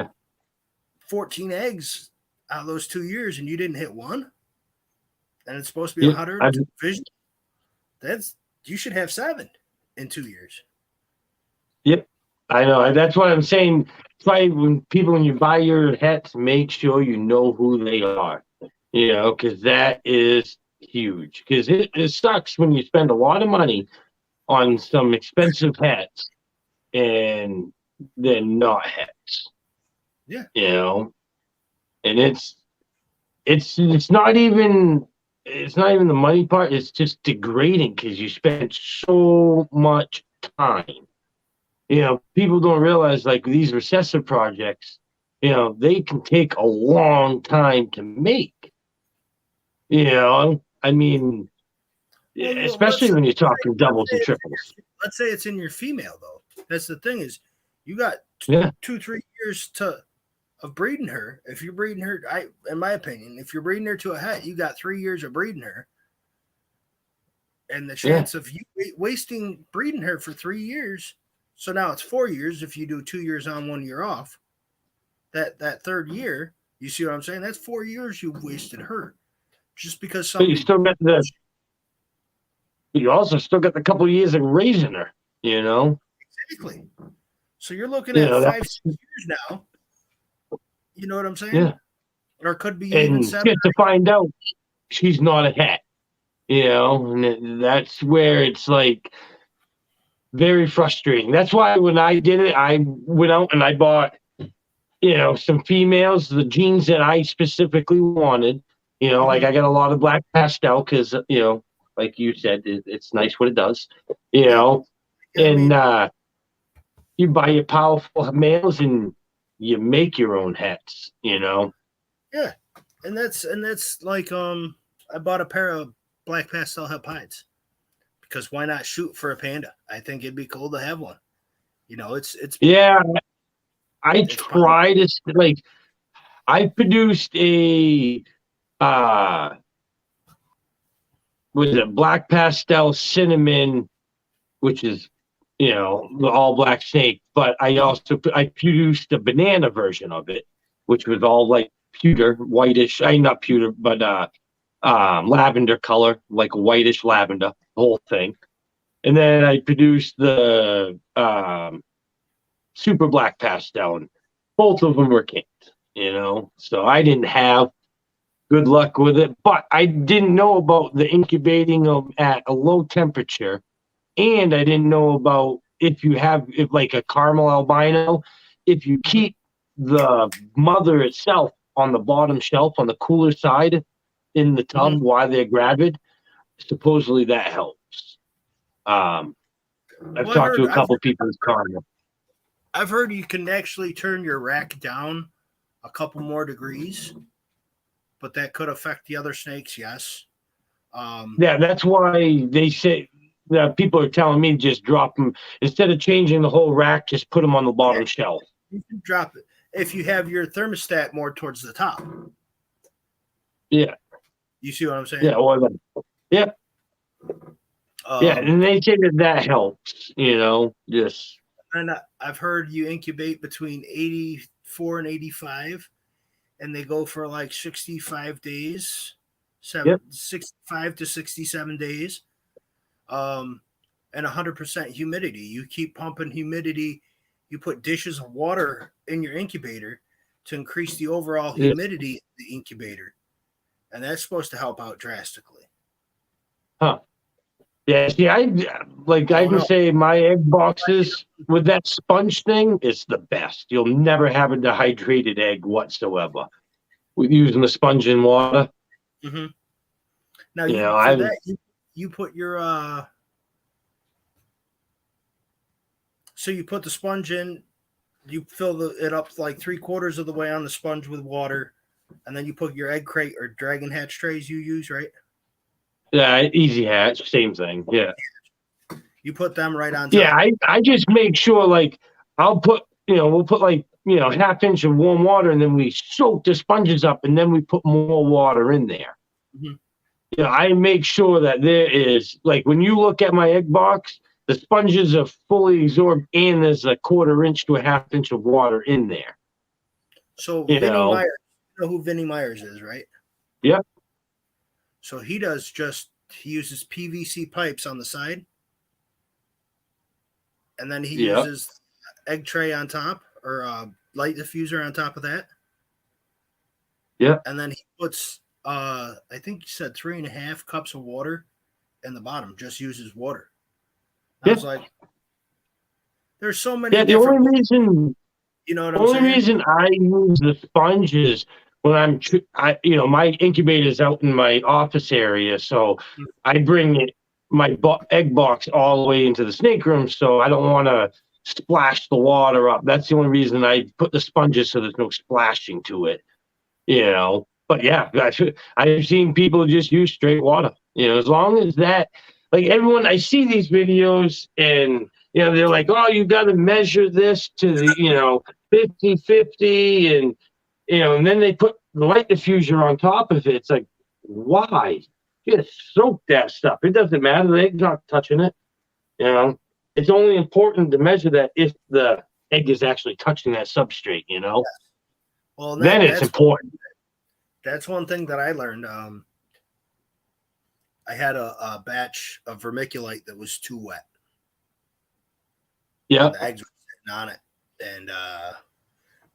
[SPEAKER 2] 14 eggs out of those 2 years, and you didn't hit one. And it's supposed to be 100 visual. You should have 7 in 2 years.
[SPEAKER 1] Yep, I know. That's what I'm saying. It's why when you buy your hets, make sure you know who they are. Because that is huge. Because it sucks when you spend a lot of money on some expensive hats and they're not hats.
[SPEAKER 2] Yeah.
[SPEAKER 1] And it's not even the money part. It's just degrading, because you spend so much time. People don't realize, like, these recessive projects, they can take a long time to make. I mean, especially when you're talking doubles and triples.
[SPEAKER 2] Let's say it's in your female, though. That's the thing, is you got 2-3 years of breeding her. If you're breeding her, in my opinion, if you're breeding her to a het, you got 3 years of breeding her. And the chance of you wasting breeding her for 3 years. So now it's 4 years if you do 2 years on, 1 year off. That third year, you see what I'm saying? That's 4 years you've wasted her. Just because
[SPEAKER 1] But you still got you also still got the couple of years of raising her,
[SPEAKER 2] Exactly. So you're looking at 5 years now. You know what I'm saying?
[SPEAKER 1] Yeah.
[SPEAKER 2] Or it could be even 7.
[SPEAKER 1] To find out she's not a het, and that's where it's like very frustrating. That's why when I did it, I went out and I bought, some females, the genes that I specifically wanted. Like I got a lot of black pastel because, like you said, it's nice what it does, and you buy your powerful males and you make your own hats,
[SPEAKER 2] Yeah. And that's like, I bought a pair of black pastel het pieds. Because why not shoot for a panda? I think it'd be cool to have one. It's
[SPEAKER 1] I tried to, like, I produced a was it black pastel cinnamon, which is the all black snake, but I produced a banana version of it, which was all like pewter, whitish. Not pewter, but lavender color, like whitish lavender, the whole thing. And then I produced the super black pastel, and both of them were kinked, so I didn't have good luck with it. But I didn't know about the incubating them at a low temperature, and I didn't know about if like a caramel albino, if you keep the mother itself on the bottom shelf on the cooler side in the tub while they're gravid, supposedly that helps. I've
[SPEAKER 2] Well,
[SPEAKER 1] talked to a couple people in Connor.
[SPEAKER 2] I've heard you can actually turn your rack down a couple more degrees, but that could affect the other snakes. Yes.
[SPEAKER 1] Yeah, that's why they say that people are telling me just drop them instead of changing the whole rack. Just put them on the bottom shelf.
[SPEAKER 2] You can drop it if you have your thermostat more towards the top.
[SPEAKER 1] Yeah.
[SPEAKER 2] You see what I'm saying?
[SPEAKER 1] Yeah. Yeah. Yeah, and they say that helps. Just.
[SPEAKER 2] And I've heard you incubate between 84 and 85, and they go for like 65 days, 65 to 67 days, and 100% humidity. You keep pumping humidity. You put dishes of water in your incubator to increase the overall humidity of the incubator, and that's supposed to help out drastically.
[SPEAKER 1] Huh. Yeah, see, I can say my egg boxes with that sponge thing is the best. You'll never have a dehydrated egg whatsoever with using the sponge and water.
[SPEAKER 2] Mm-hmm. Now, you put your so you put the sponge in, you fill it up like 3/4 of the way on the sponge with water, and then you put your egg crate or dragon hatch trays you use, right?
[SPEAKER 1] Yeah, easy hatch, same thing. Yeah.
[SPEAKER 2] You put them right on top.
[SPEAKER 1] Yeah, I just make sure I'll put we'll put half inch of warm water and then we soak the sponges up and then we put more water in there.
[SPEAKER 2] Mm-hmm.
[SPEAKER 1] I make sure that there is when you look at my egg box, the sponges are fully absorbed and there's a 1/4 inch to a half inch of water in there.
[SPEAKER 2] So Vinny Myers, you know who Vinny Myers is, right?
[SPEAKER 1] Yep.
[SPEAKER 2] So he uses PVC pipes on the side. And then he uses egg tray on top or light diffuser on top of that.
[SPEAKER 1] Yeah.
[SPEAKER 2] And then he puts, I think he said 3.5 cups of water in the bottom, just uses water. I was like, there's so many.
[SPEAKER 1] Yeah, the only reason, reason I use the sponge is when my incubator's out in my office area. So I bring my egg box all the way into the snake room, so I don't want to splash the water up. That's the only reason I put the sponges so there's no splashing to it. But yeah, I've seen people just use straight water. As long as that, everyone, I see these videos and they're like, oh, you got to measure this to the 50-50 and then they put the light diffuser on top of it. It's like, why? Just soak that stuff. It doesn't matter. The egg's not touching it. It's only important to measure that if the egg is actually touching that substrate. Yes.
[SPEAKER 2] Well,
[SPEAKER 1] then it's important.
[SPEAKER 2] That's one thing that I learned. I had a batch of vermiculite that was too wet.
[SPEAKER 1] Yeah,
[SPEAKER 2] the eggs were sitting on it, and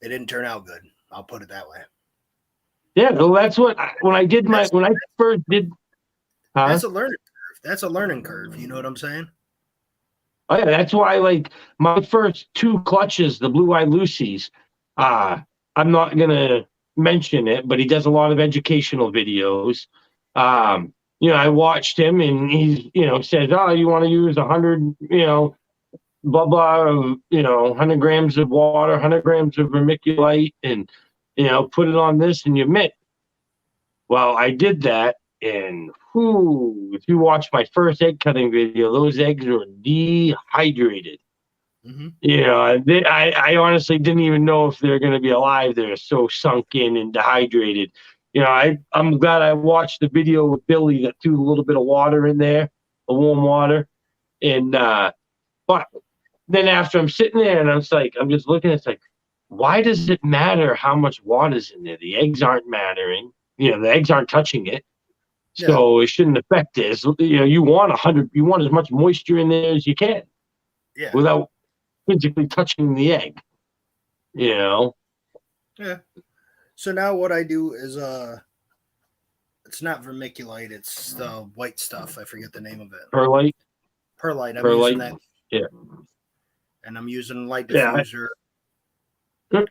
[SPEAKER 2] it didn't turn out good. I'll put it that way.
[SPEAKER 1] Yeah, well, that's what when I first did.
[SPEAKER 2] That's a learning curve. That's a learning curve. You know what I'm saying?
[SPEAKER 1] Oh yeah, that's why my first 2 clutches, the Blue-Eyed Lucy's. I'm not gonna mention it, but he does a lot of educational videos. I watched him, and he's says, oh, you want to use 100, blah blah, 100 grams of water, 100 grams of vermiculite, and put it on this and you mitt. Well, I did that. And if you watch my first egg cutting video, those eggs are dehydrated.
[SPEAKER 2] Mm-hmm.
[SPEAKER 1] I honestly didn't even know if they're going to be alive. They're so sunk in and dehydrated. I'm glad I watched the video with Billy that threw a little bit of water in there, the warm water. And, but then after I'm sitting there and I'm just looking, it's like, why does it matter how much water's in there? The eggs aren't mattering. The eggs aren't touching it. So it shouldn't affect it. You want as much moisture in there as you can.
[SPEAKER 2] Yeah.
[SPEAKER 1] Without physically touching the egg.
[SPEAKER 2] Yeah. So now what I do is it's not vermiculite, it's the white stuff. I forget the name of it.
[SPEAKER 1] Perlite.
[SPEAKER 2] I'm using that.
[SPEAKER 1] Yeah.
[SPEAKER 2] And I'm using light diffuser.
[SPEAKER 1] Yeah.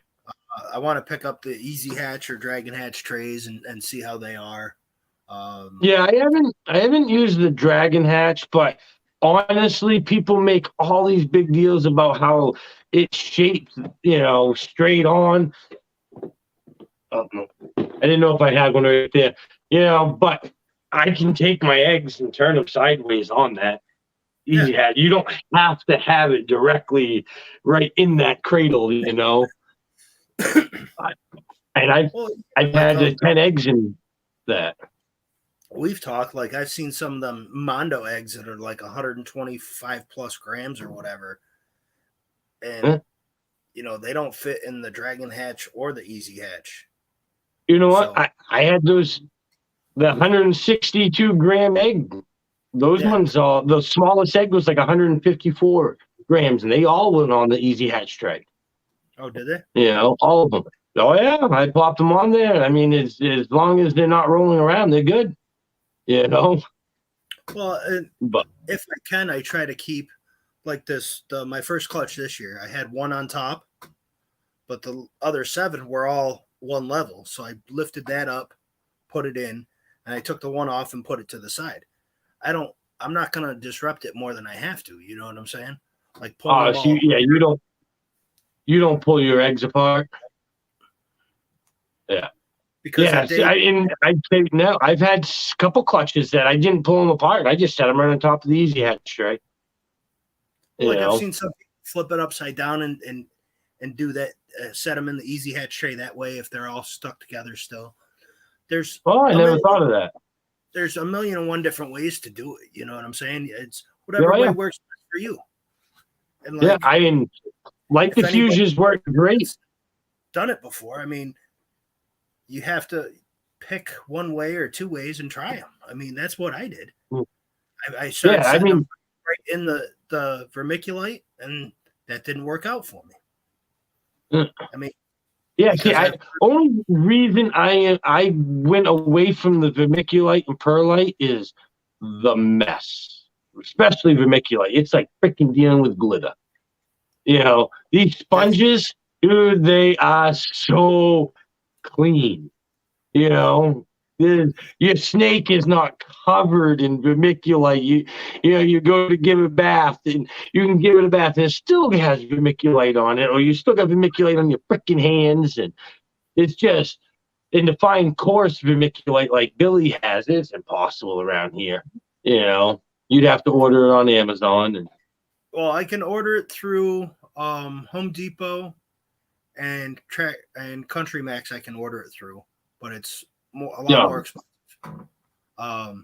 [SPEAKER 2] I want to pick up the Easy Hatch or Dragon Hatch trays and see how they are.
[SPEAKER 1] Yeah, I haven't used the Dragon Hatch, but honestly, people make all these big deals about how it's shaped, straight on. Oh, no. I didn't know if I had one right there, but I can take my eggs and turn them sideways on that.
[SPEAKER 2] Yeah.
[SPEAKER 1] Easy hat. You don't have to have it directly right in that cradle, And
[SPEAKER 2] Well,
[SPEAKER 1] I've
[SPEAKER 2] like
[SPEAKER 1] had 10 eggs in that.
[SPEAKER 2] we've talked, like I've seen some of them Mondo eggs that are like 125 plus grams or whatever, and
[SPEAKER 1] Huh?
[SPEAKER 2] they don't fit in the Dragon Hatch or the Easy Hatch.
[SPEAKER 1] You know what?
[SPEAKER 2] So
[SPEAKER 1] I had the 162-gram egg. Those
[SPEAKER 2] yeah.
[SPEAKER 1] ones, the smallest egg was like 154 grams, and they all went on the Easy Hatch tray.
[SPEAKER 2] Oh, did they?
[SPEAKER 1] All of them. Oh yeah, I popped them on there. I mean, as long as they're not rolling around, they're good.
[SPEAKER 2] Well,
[SPEAKER 1] But
[SPEAKER 2] if I can, I try to keep like this. My first clutch this year, I had one on top, but the other 7 were all one level. So I lifted that up, put it in, and I took the one off and put it to the side. I'm not gonna disrupt it more than I have to. You know what I'm saying? Like pull them
[SPEAKER 1] so
[SPEAKER 2] all.
[SPEAKER 1] you don't pull your eggs apart. Yeah.
[SPEAKER 2] Because
[SPEAKER 1] Yeah, I'd say no. I've had a couple clutches that I didn't pull them apart. I just set them right on top of the Easy Hatch tray.
[SPEAKER 2] I've seen some people flip it upside down and do that, set them in the Easy Hatch tray that way if they're all stuck together still.
[SPEAKER 1] I never thought of that.
[SPEAKER 2] There's 1,000,001 different ways to do it. You know what I'm saying? It's whatever way works best for you. And
[SPEAKER 1] light diffusers work great.
[SPEAKER 2] Done it before. I mean, you have to pick one way or 2 ways and try them. I mean, that's what I did. I started setting them right in the vermiculite, and that didn't work out for me. I mean,
[SPEAKER 1] only reason I went away from the vermiculite and perlite is the mess, especially vermiculite. It's like freaking dealing with glitter. These sponges, dude, they are so clean. Your snake is not covered in vermiculite. You go to give it a bath, and you can give it a bath, and it still has vermiculite on it, or you still got vermiculite on your freaking hands, and it's just in the fine coarse vermiculite like Billy has. It's impossible around here. You'd have to order it on Amazon.
[SPEAKER 2] Well, I can order it through Home Depot and Country Macc. I can order it through, but it's a lot more expensive.
[SPEAKER 1] But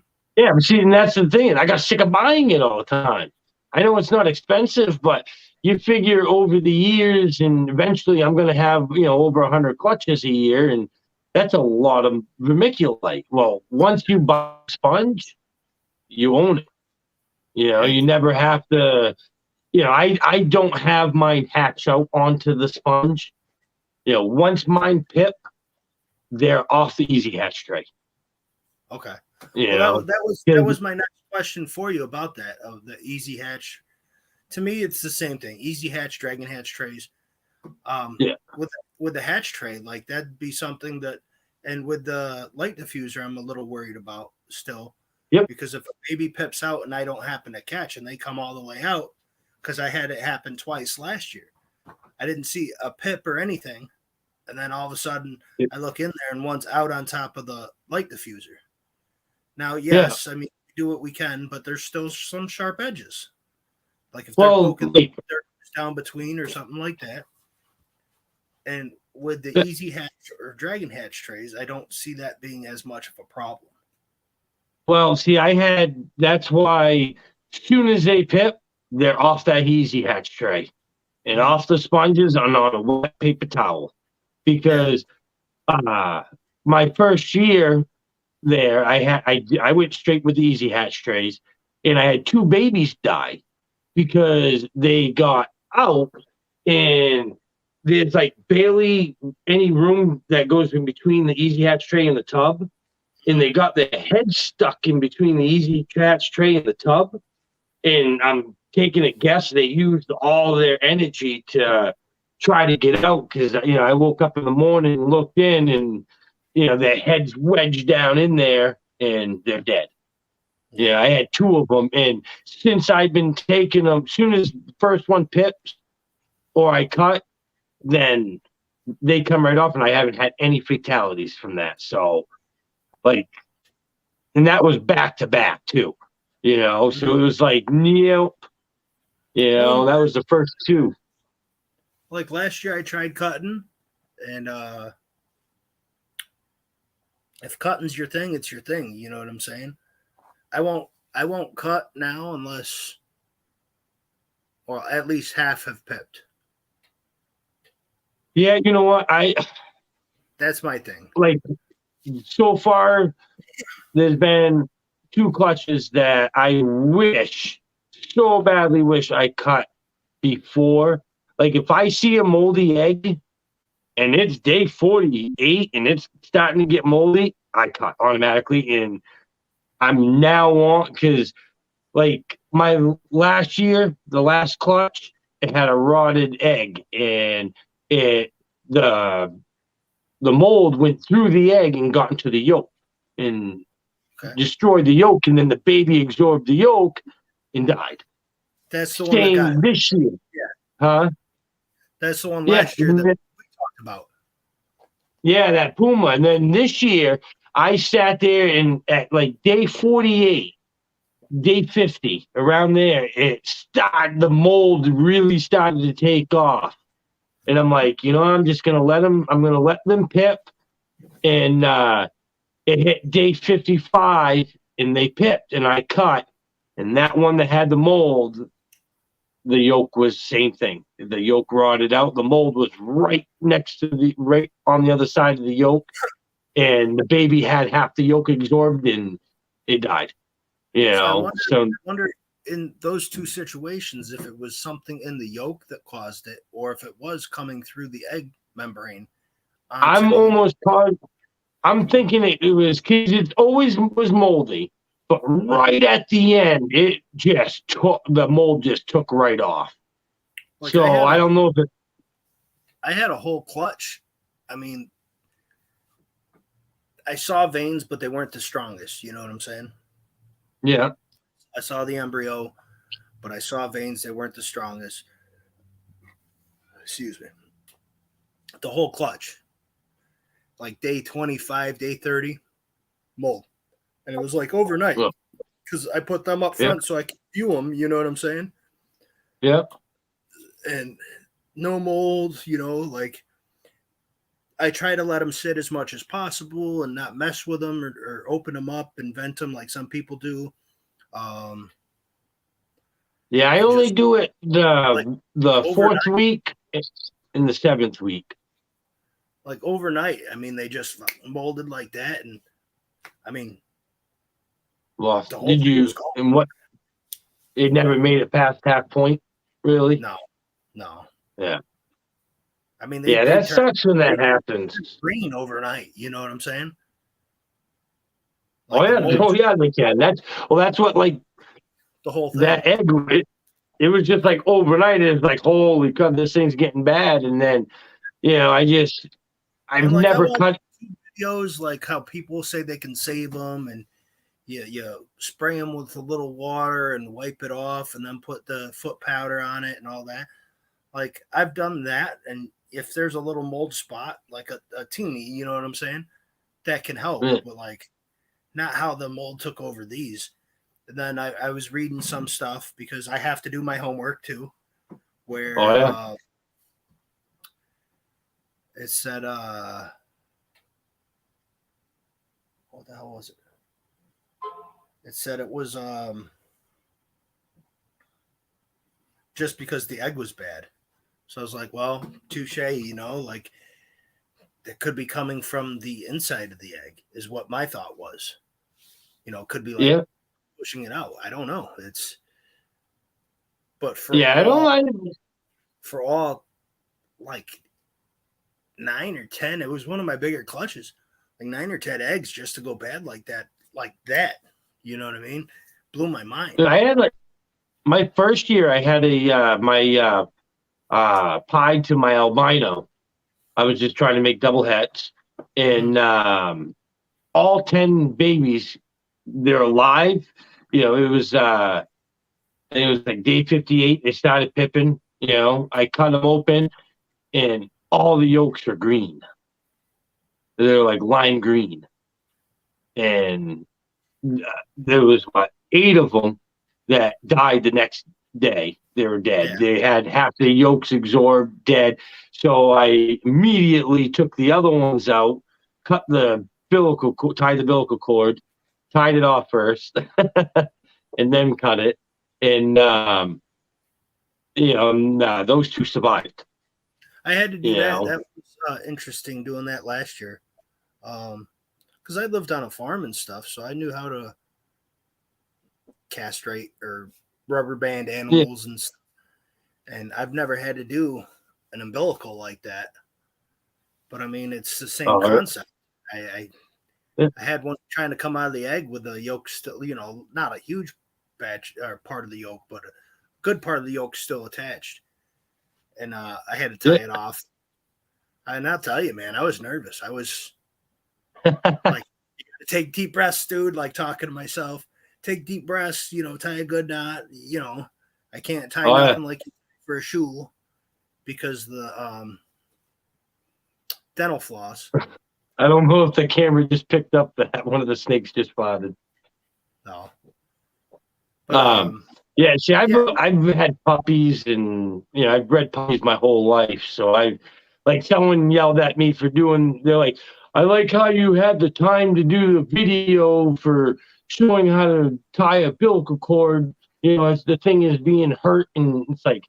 [SPEAKER 1] see, and that's the thing. I got sick of buying it all the time. I know it's not expensive, but you figure over the years, and eventually I'm going to have over 100 clutches a year, and that's a lot of vermiculite. Well, once you buy a sponge, you own it. You never have to. I don't have mine hatch out onto the sponge. Once mine pip, they're off the Easy Hatch tray.
[SPEAKER 2] Okay. That was my next question for you about that, of the Easy Hatch. To me, it's the same thing. Easy Hatch, Dragon Hatch trays. With the hatch tray, like that'd be something that, and with the light diffuser, I'm a little worried about still.
[SPEAKER 1] Yep.
[SPEAKER 2] Because if a baby pips out and I don't happen to catch and they come all the way out, because I had it happen twice last year. I didn't see a pip or anything. And then all of a sudden I look in there and one's out on top of the light diffuser. Now, yes, I mean, we do what we can, but there's still some sharp edges. Like if they're poking dirt down between or something like that. And with the Easy Hatch or Dragon Hatch trays, I don't see that being as much of a problem.
[SPEAKER 1] Well, see, that's why as soon as they pip, they're off that Easy Hatch tray and off the sponges and on a wet paper towel. Because my first year there, I went straight with the Easy Hatch trays, and I had 2 babies die because they got out, and there's like barely any room that goes in between the Easy Hatch tray and the tub, and they got their head stuck in between the Easy Hatch tray and the tub, and I'm taking a guess they used all their energy to try to get out, because I woke up in the morning and looked in, and their heads wedged down in there and they're dead. Yeah, I had 2 of them, and since I've been taking them, soon as the first one pips or I cut, then they come right off, and I haven't had any fatalities from that. So, like, and that was back to back too, So it was like, nope,
[SPEAKER 2] Well,
[SPEAKER 1] that was the first 2.
[SPEAKER 2] like last year I tried cutting, and if cutting's your thing, it's your thing. You know what I'm saying? I won't cut now unless, or at least half have pipped.
[SPEAKER 1] Yeah, you know what?
[SPEAKER 2] That's my thing.
[SPEAKER 1] Like, so far, there's been 2 clutches that I so badly wish I cut before. Like, if I see a moldy egg and it's day 48 and it's starting to get moldy, I cut automatically. And I'm now on, because like my last year, the last clutch, it had a rotted egg, and the mold went through the egg and got into the yolk and destroyed the yolk, and then the baby absorbed the yolk and died.
[SPEAKER 2] That's the one that got
[SPEAKER 1] this year.
[SPEAKER 2] Yeah.
[SPEAKER 1] Huh?
[SPEAKER 2] That's the one last year that we talked about.
[SPEAKER 1] Yeah, that Puma. And then this year, I sat there, and at like day 48, day 50, around there, the mold really started to take off. And I'm like, I'm just going to let them pip. And it hit day 55, and they pipped, and I cut. And that one that had the mold, the yolk was same thing. The yolk rotted out. The mold was right on the other side of the yolk, and the baby had half the yolk absorbed, and it died. I wonder
[SPEAKER 2] in those 2 situations if it was something in the yolk that caused it, or if it was coming through the egg membrane.
[SPEAKER 1] I'm thinking it was, because it always was moldy. But right at the end, the mold just took right off. Like, so I don't know if
[SPEAKER 2] I had a whole clutch. I mean, I saw veins, but they weren't the strongest. You know what I'm saying?
[SPEAKER 1] Yeah.
[SPEAKER 2] I saw the embryo, but I saw veins. They weren't the strongest. Excuse me. The whole clutch, like day 25, day 30, mold. And it was like overnight, because I put them up front so I could view them. You know what I'm saying?
[SPEAKER 1] Yeah.
[SPEAKER 2] And no mold, like I try to let them sit as much as possible and not mess with them or open them up and vent them like some people do.
[SPEAKER 1] Yeah, I only do it the 4th week and the 7th week.
[SPEAKER 2] Like overnight. I mean, they just molded like that. And I mean,
[SPEAKER 1] did you, and what, it never made it past half point, really?
[SPEAKER 2] No.
[SPEAKER 1] Yeah.
[SPEAKER 2] I mean,
[SPEAKER 1] that sucks when that happens.
[SPEAKER 2] Green overnight, you know what I'm saying?
[SPEAKER 1] Like they can. That's what, like,
[SPEAKER 2] the whole thing.
[SPEAKER 1] That egg, it was just like overnight. It was like, holy crap, this thing's getting bad. And then, I've never cut
[SPEAKER 2] videos like how people say they can save them, and you spray them with a little water and wipe it off, and then put the foot powder on it and all that. Like, I've done that, and if there's a little mold spot, like a teeny, you know what I'm saying, that can help. But like, not how the mold took over these. And then I was reading some stuff because I have to do my homework too, where it said, what the hell was it? It said it was just because the egg was bad. So I was like, well, touche, like it could be coming from the inside of the egg is what my thought was. It could be like pushing it out. I don't know. But for for all like 9 or 10, it was one of my bigger clutches, like 9 or 10 eggs just to go bad like that. You know what I mean? Blew my mind.
[SPEAKER 1] I had my first year, I had my pie to my albino. I was just trying to make double hets, and all 10 babies, they're alive, it was I think it was like day 58. They started pipping. I cut them open, and all the yolks are green. They're like lime green, and there was 8 of them that died the next day. They were dead.
[SPEAKER 2] Yeah.
[SPEAKER 1] They had half the yolks absorbed, dead. So I immediately took the other ones out, tied the umbilical cord, tied it off first, and then cut it. And those 2 survived.
[SPEAKER 2] I had to do that. That was interesting doing that last year. Because I lived on a farm and stuff, so I knew how to castrate or rubber band animals and stuff. And I've never had to do an umbilical like that. But I mean, it's the same concept. I had one trying to come out of the egg with the yolk still, not a huge batch or part of the yolk, but a good part of the yolk still attached. And I had to tie it off. And I'll tell you, man, I was nervous. I was like, take deep breaths, dude, like talking to myself. Take deep breaths, tie a good knot. I can't tie nothing like for a shoe because the dental floss.
[SPEAKER 1] I don't know if the camera just picked up that one of the snakes just farted.
[SPEAKER 2] No. But,
[SPEAKER 1] yeah, see, I've had puppies, and I've bred puppies my whole life. So someone yelled at me for they're like, I like how you had the time to do the video for showing how to tie a umbilical cord. As the thing is being hurt, and it's like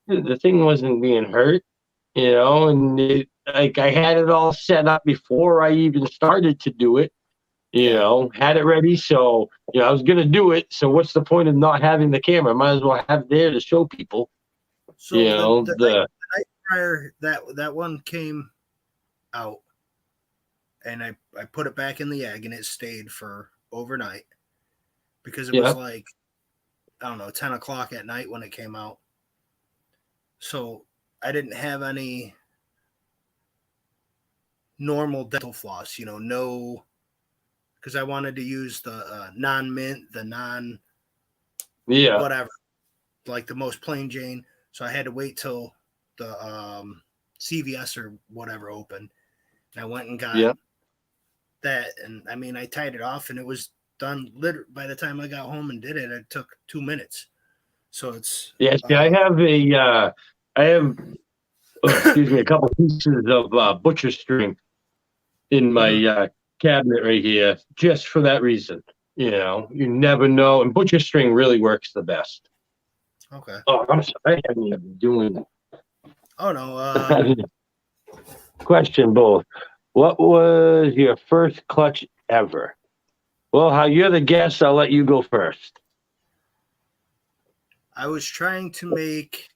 [SPEAKER 1] the thing wasn't being hurt, and I had it all set up before I even started to do it. Had it ready, so I was gonna do it. So what's the point of not having the camera? Might as well have it there to show people.
[SPEAKER 2] So the night prior that one came out, and I put it back in the egg, and it stayed for overnight because it was like, I don't know, 10 o'clock at night when it came out. So I didn't have any normal dental floss, no, because I wanted to use the non-mint, the whatever, like the most plain Jane. So I had to wait till the CVS or whatever opened. And I went and got that, and I mean, I tied it off, and it was done. By the time I got home and did it, it took 2 minutes. So it's
[SPEAKER 1] I have a couple pieces of butcher string in my cabinet right here, just for that reason. You never know, and butcher string really works the best.
[SPEAKER 2] Okay.
[SPEAKER 1] Oh, I'm sorry, I haven't been doing.
[SPEAKER 2] Oh no.
[SPEAKER 1] Question both. What was your first clutch ever? Well, how you're the guest, I'll let you go first.
[SPEAKER 2] I was trying to make,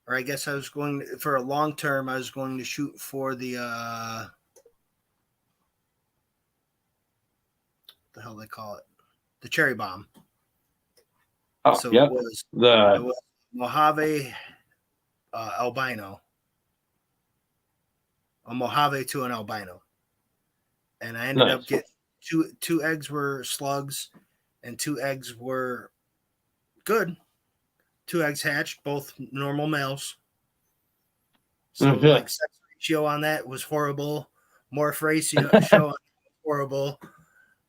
[SPEAKER 2] or I guess I was going for a long term. I was going to shoot for the the hell they call it, the cherry bomb.
[SPEAKER 1] Oh,
[SPEAKER 2] so
[SPEAKER 1] yep.
[SPEAKER 2] it was Mojave albino, a Mojave to an albino, and I ended up getting two eggs were slugs, and 2 eggs were good. 2 eggs hatched, both normal males. So like sex ratio on that was horrible. Morph ratio was horrible.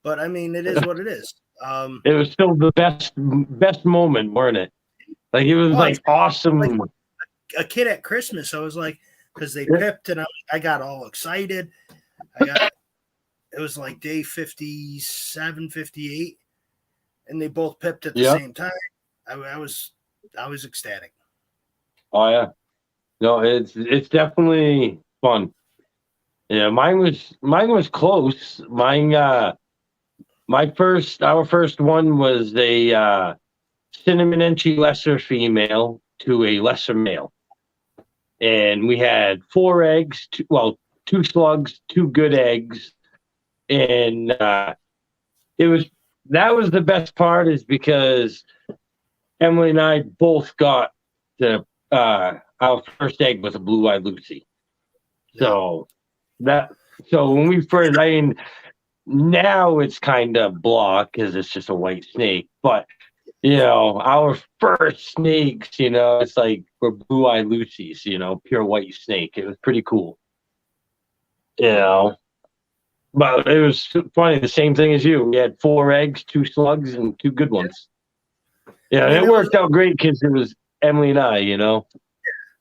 [SPEAKER 2] But I mean, it is what it is.
[SPEAKER 1] It was still the best moment, weren't it? Like it was awesome.
[SPEAKER 2] Like a kid at Christmas, I was like, because they pipped, and I got all excited. It was like day 57, 58, and they both pipped at the same time. I was ecstatic.
[SPEAKER 1] Oh yeah, no, it's definitely fun. Yeah, mine was close. Our first one was a cinnamon enchie lesser female to a lesser male, and we had 4 eggs. 2 slugs, 2 good eggs, and that was the best part, is because Emily and I both got our first egg was a blue-eyed Lucy. So when we first, Now it's kind of blah because it's just a white snake. But, our first snakes, it's like were blue-eyed Lucy's, pure white snake. It was pretty cool, you know. But it was funny, the same thing as you. We had 4 eggs, 2 slugs, and 2 good ones. Yeah, and it worked out great because it was Emily and I,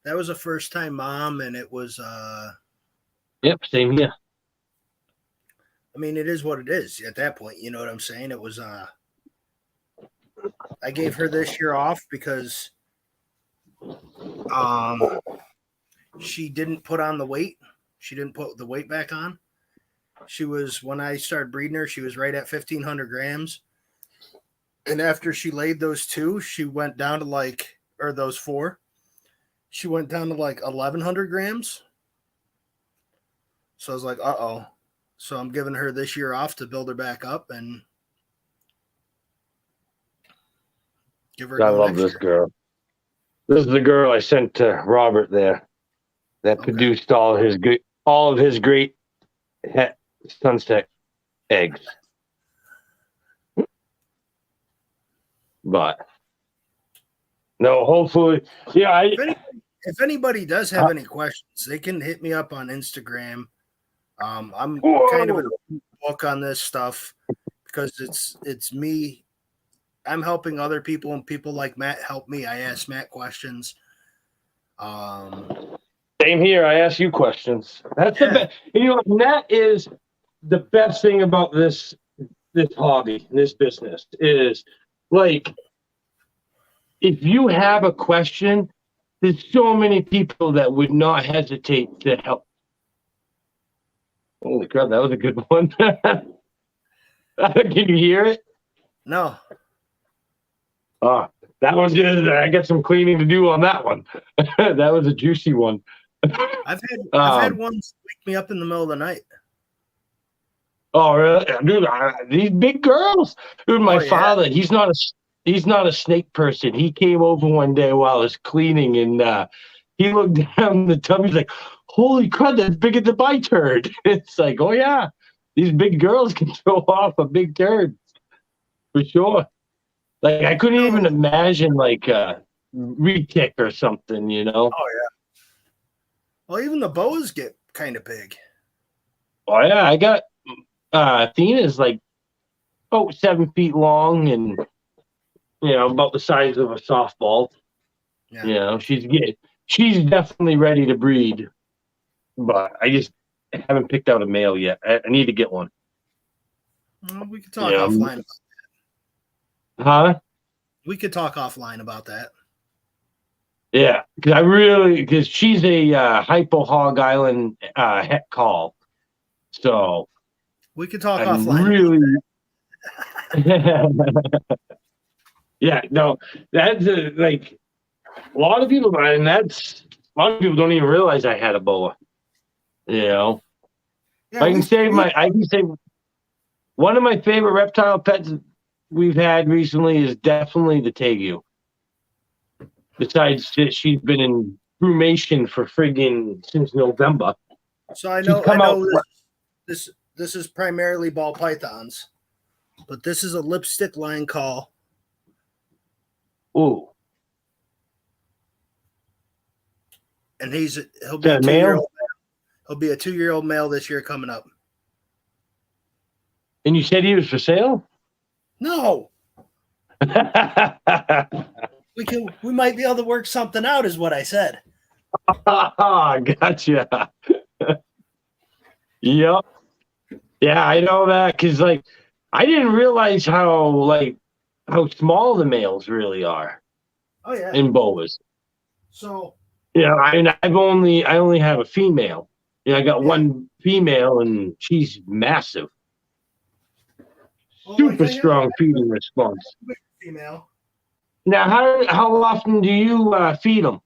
[SPEAKER 2] That was a first-time mom, and it was
[SPEAKER 1] Yep, same here.
[SPEAKER 2] I mean, it is what it is at that point. You know what I'm saying? It was I gave her this year off because she didn't put on the weight. She didn't put the weight back on. She was, when I started breeding her, she was right at 1,500 grams. And after she laid those 2, she went down to those 4, she went down to 1,100 grams. So I was like, uh-oh. So I'm giving her this year off to build her back up and give her.
[SPEAKER 1] I love this girl. This is the girl I sent to Robert there that produced all of his great sunset eggs. But no, hopefully, yeah.
[SPEAKER 2] If anybody does have any questions, they can hit me up on Instagram. I'm kind of a book on this stuff because it's me. I'm helping other people, and people like Matt help me. I ask Matt questions.
[SPEAKER 1] Same here. I ask you questions. That's the best. And that is the best thing about this hobby, this business is if you have a question, there's so many people that would not hesitate to help. Holy crap, that was a good one. Can you hear it?
[SPEAKER 2] No.
[SPEAKER 1] That was just, I got some cleaning to do on that one. That was a juicy one.
[SPEAKER 2] I've had ones wake me up in the middle of the night.
[SPEAKER 1] Oh, really? Dude, these big girls. Dude, my father, he's not a snake person. He came over one day while I was cleaning, and he looked down the tub. He's like, holy crap, that's bigger than my turd. It's like, oh, yeah, these big girls can throw off a big turd. For sure. I couldn't even imagine, retic or something, Oh,
[SPEAKER 2] yeah. Well, even the boas get kind of big.
[SPEAKER 1] Oh, yeah, I got Athena's about 7 feet long and, about the size of a softball. Yeah. She's definitely ready to breed, but I just haven't picked out a male yet. I need to get one.
[SPEAKER 2] Well, we could talk offline about that.
[SPEAKER 1] Huh?
[SPEAKER 2] We could talk offline about that.
[SPEAKER 1] Yeah, because she's a Hypo Hog Island het call. So
[SPEAKER 2] we could talk offline.
[SPEAKER 1] Yeah, no, that's a lot of people, and a lot of people don't even realize I had a boa. Yeah, I can say one of my favorite reptile pets we've had recently is definitely the tegu. Besides, she's been in brumation for friggin' since November.
[SPEAKER 2] So I know this is primarily ball pythons, but this is a lipstick line call.
[SPEAKER 1] Ooh.
[SPEAKER 2] And he'll be a 2-year-old. He'll be a 2-year-old male this year coming up.
[SPEAKER 1] And you said he was for sale?
[SPEAKER 2] No. We might be able to work something out, is what I said.
[SPEAKER 1] Gotcha. Yep. Yeah, I know that because I didn't realize how small the males really are.
[SPEAKER 2] Oh yeah.
[SPEAKER 1] In boas.
[SPEAKER 2] So
[SPEAKER 1] I only have a female. I got one female and she's massive. Super strong feeding response.
[SPEAKER 2] Female.
[SPEAKER 1] Now, how often do you feed them?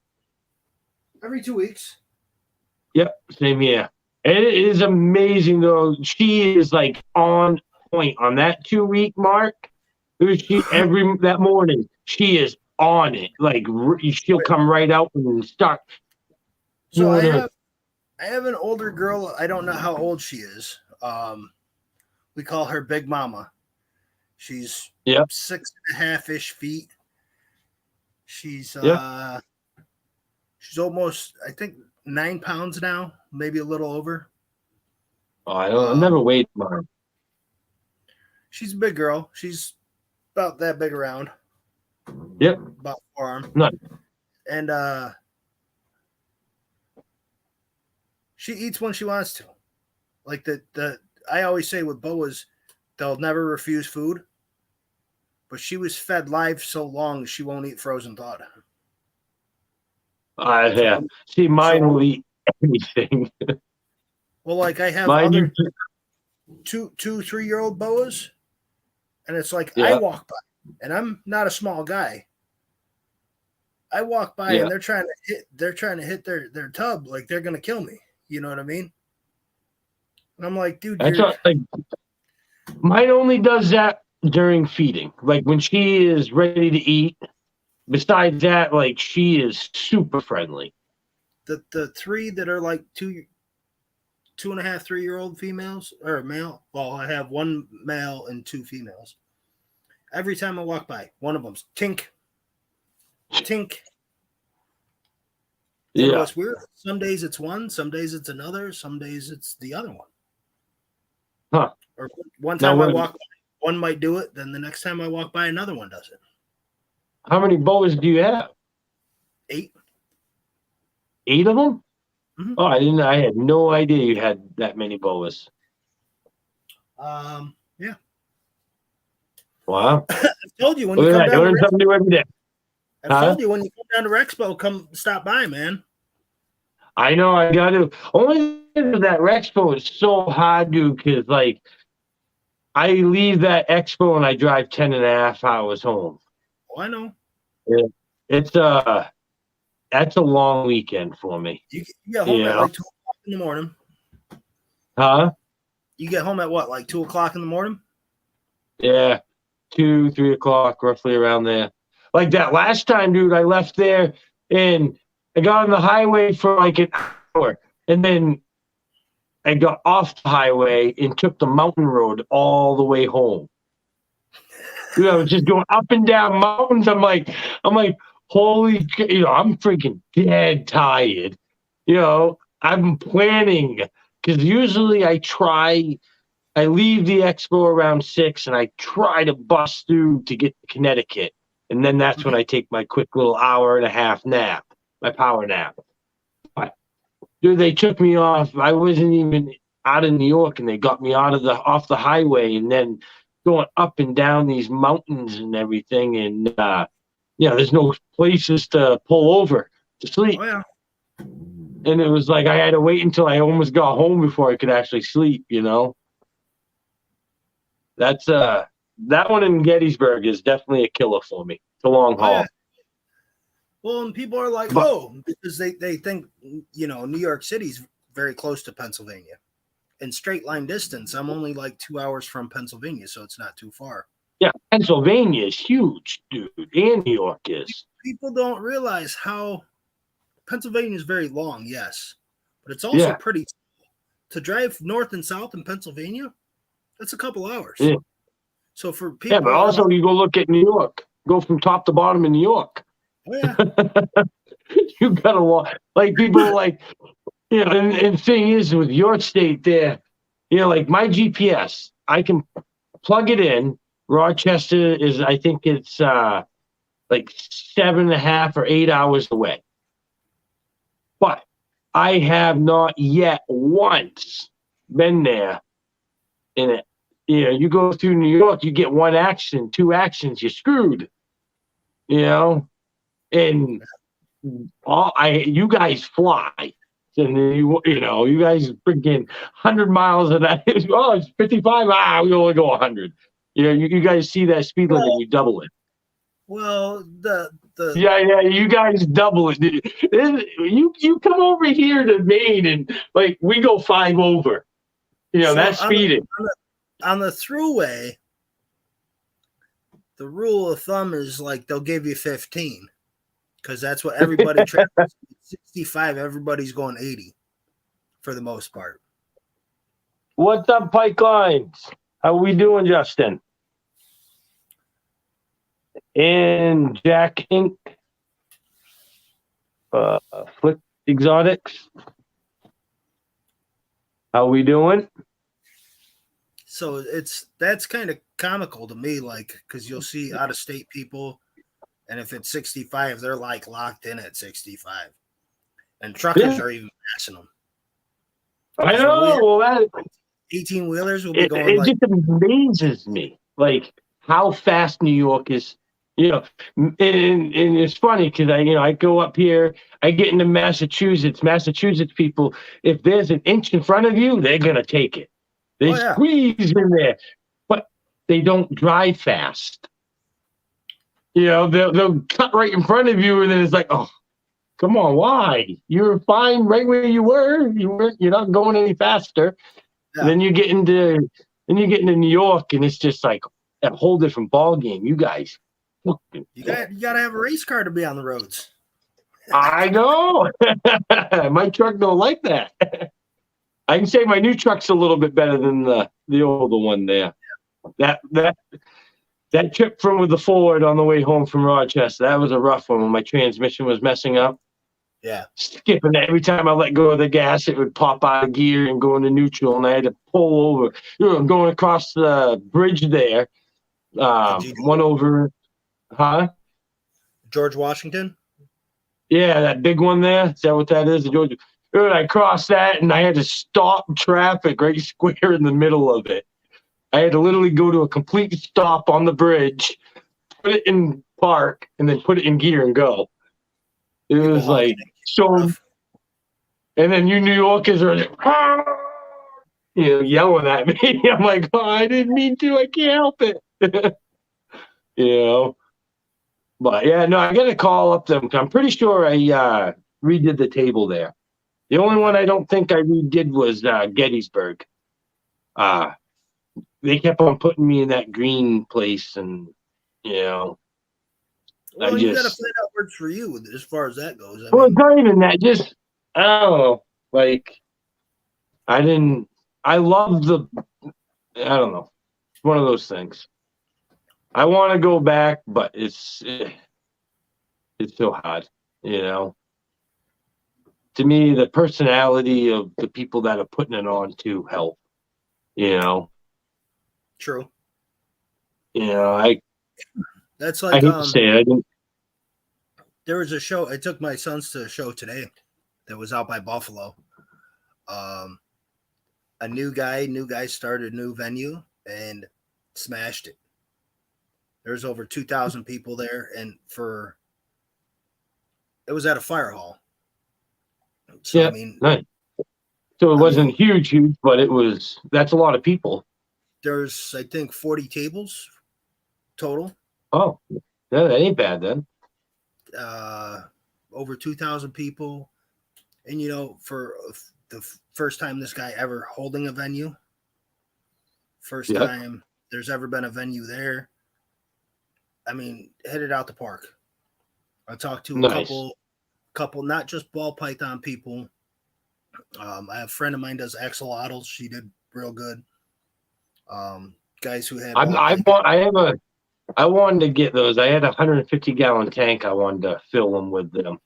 [SPEAKER 2] Every 2 weeks.
[SPEAKER 1] Yep, same here. And it is amazing though. She is on point on that 2-week mark. That morning she is on it. She'll come right out and start.
[SPEAKER 2] So I have an older girl. I don't know how old she is. We call her Big Mama. She's
[SPEAKER 1] Yep.
[SPEAKER 2] 6.5-ish feet. She's she's almost, I think, 9 pounds now, maybe a little over.
[SPEAKER 1] Oh, I've never weighed mine.
[SPEAKER 2] She's a big girl. She's about that big around.
[SPEAKER 1] Yep.
[SPEAKER 2] About forearm.
[SPEAKER 1] No.
[SPEAKER 2] And she eats when she wants to. Like I always say with boas, they'll never refuse food. But she was fed live so long she won't eat frozen thawed.
[SPEAKER 1] Yeah. See, mine will eat anything.
[SPEAKER 2] Well, like I have
[SPEAKER 1] mine
[SPEAKER 2] other 2-3-year-old boas, and it's like
[SPEAKER 1] yeah.
[SPEAKER 2] I walk by, and I'm not a small guy. I walk by and they're trying to hit their tub like they're gonna kill me. You know what I mean? And I'm like, dude,
[SPEAKER 1] mine only does that during feeding. Like when she is ready to eat. Besides that, like she is super friendly.
[SPEAKER 2] The 3 that are like 2.5, 3-year-old females or male. Well, I have 1 male and 2 females. Every time I walk by, one of them's tink. Tink. You know, it's weird. Some days it's one, some days it's another, some days it's the other one.
[SPEAKER 1] Huh.
[SPEAKER 2] Or one time I walk by, one might do it, then the next time I walk by, another one does it.
[SPEAKER 1] How many boas do you have?
[SPEAKER 2] 8.
[SPEAKER 1] 8 of them?
[SPEAKER 2] Mm-hmm.
[SPEAKER 1] Oh, I had no idea you had that many boas.
[SPEAKER 2] Yeah.
[SPEAKER 1] Wow.
[SPEAKER 2] I told you when you come down.
[SPEAKER 1] Learn something new every day.
[SPEAKER 2] I told you when you come down to Rexpo, come stop by, man.
[SPEAKER 1] I know I got to. Only that Rexpo is so hard, dude, because like I leave that expo and I drive 10.5 hours home.
[SPEAKER 2] Oh, I know.
[SPEAKER 1] Yeah. It's that's a long weekend for me.
[SPEAKER 2] You get home at like 2 o'clock in the morning.
[SPEAKER 1] Huh?
[SPEAKER 2] You get home at what, like 2 o'clock in the morning?
[SPEAKER 1] Yeah. 2, 3 o'clock, roughly around there. Like that last time, dude, I left there and I got on the highway for like an hour. And then I got off the highway and took the mountain road all the way home. Dude, I was just going up and down mountains. I'm like, holy, I'm freaking dead tired. I'm planning because usually I leave the expo around 6 and I try to bust through to get to Connecticut. And then that's when I take my quick little hour-and-a-half nap, my power nap. But, dude, they took me off. I wasn't even out of New York and they got me off the highway and then going up and down these mountains and everything. And, there's no places to pull over to sleep.
[SPEAKER 2] Oh, yeah.
[SPEAKER 1] And it was like I had to wait until I almost got home before I could actually sleep, That's that one in Gettysburg is definitely a killer for me. It's a long haul.
[SPEAKER 2] Yeah. Well, and people are like, because they think, New York City's very close to Pennsylvania. In straight line distance, I'm only like 2 hours from Pennsylvania, so it's not too far.
[SPEAKER 1] Yeah, Pennsylvania is huge, dude, and New York is.
[SPEAKER 2] People don't realize how Pennsylvania is very long, yes, but it's also pretty. To drive north and south in Pennsylvania, that's a couple hours.
[SPEAKER 1] Yeah.
[SPEAKER 2] So for people,
[SPEAKER 1] yeah, but also you go look at New York, go from top to bottom in New York.
[SPEAKER 2] Oh yeah,
[SPEAKER 1] you gotta walk. Like people are like, and thing is with your state there, like my GPS, I can plug it in. Rochester is, I think it's like 7.5 or 8 hours away. But I have not yet once been there in it. You go through New York, you get 1 accident, 2 accidents, you're screwed. And you guys fly. And you guys freaking 100 miles of that. Oh, it's 55. We only go 100. You guys see that speed limit, you double it.
[SPEAKER 2] Well,
[SPEAKER 1] yeah, you guys double it. You come over here to Maine and like we go 5 over. That's speeding.
[SPEAKER 2] On the thruway, the rule of thumb is like they'll give you 15 because that's what everybody travels. 65, everybody's going 80 for the most part.
[SPEAKER 1] What's up, Pike Lines? How we doing, Justin? And Jack Inc. Flick Exotics. How we doing?
[SPEAKER 2] So that's kind of comical to me, like, because you'll see out of state people, and if it's 65, they're like locked in at 65, and truckers are even passing them.
[SPEAKER 1] I know. Well, that
[SPEAKER 2] 18 wheelers will be going
[SPEAKER 1] it
[SPEAKER 2] like.
[SPEAKER 1] just amazes me, like how fast New York is. You know, and it's funny because I go up here, I get into Massachusetts. Massachusetts people, if there's an inch in front of you, they're gonna take it. They squeeze in there, but they don't drive fast. They'll cut right in front of you, and then it's like, oh, come on, why? You're fine right where you were. You're not going any faster. Yeah. And then you get into New York, and it's just like a whole different ball game. You guys,
[SPEAKER 2] you gotta have a race car to be on the roads.
[SPEAKER 1] I know. My truck don't like that. I can say my new truck's a little bit better than the older one there. That trip with the Ford on the way home from Rochester, that was a rough one when my transmission was messing up.
[SPEAKER 2] Yeah.
[SPEAKER 1] Skipping it. Every time I let go of the gas, it would pop out of gear and go into neutral, and I had to pull over. Going across the bridge there. One over,
[SPEAKER 2] George Washington?
[SPEAKER 1] Yeah, that big one there. Is that what that is? George. I crossed that, and I had to stop traffic right square in the middle of it. I had to literally go to a complete stop on the bridge, put it in park, and then put it in gear and go. It was like so. And then you New Yorkers are yelling at me. I'm like, oh, I didn't mean to. I can't help it. But yeah, no, I got to call up them. I'm pretty sure I redid the table there. The only one I don't think I redid was Gettysburg. They kept on putting me in that green place, and
[SPEAKER 2] well, you got to find out what's for you as far as that goes.
[SPEAKER 1] It's not even that. Just I don't know. Like I love I don't know. It's one of those things. I want to go back, but it's so hard. To me, the personality of the people that are putting it on to help.
[SPEAKER 2] True.
[SPEAKER 1] That's like I hate to say it. I didn't.
[SPEAKER 2] There was a show. I took my sons to a show today that was out by Buffalo. A new guy started a new venue and smashed it. There's over 2,000 people there, and it was at a fire hall. So,
[SPEAKER 1] yeah, nice. So it wasn't huge, but that's a lot of people.
[SPEAKER 2] There's, I think, 40 tables total.
[SPEAKER 1] Oh, yeah, that ain't bad then.
[SPEAKER 2] Over 2,000 people. And, for the first time this guy ever holding a venue, first time there's ever been a venue there. I mean, hit it out the park. I talked to a couple, not just ball python people. I have a friend of mine does axolotls. She did real good. Guys who had.
[SPEAKER 1] I wanted to get those. I had a 150-gallon tank. I wanted to fill them with them.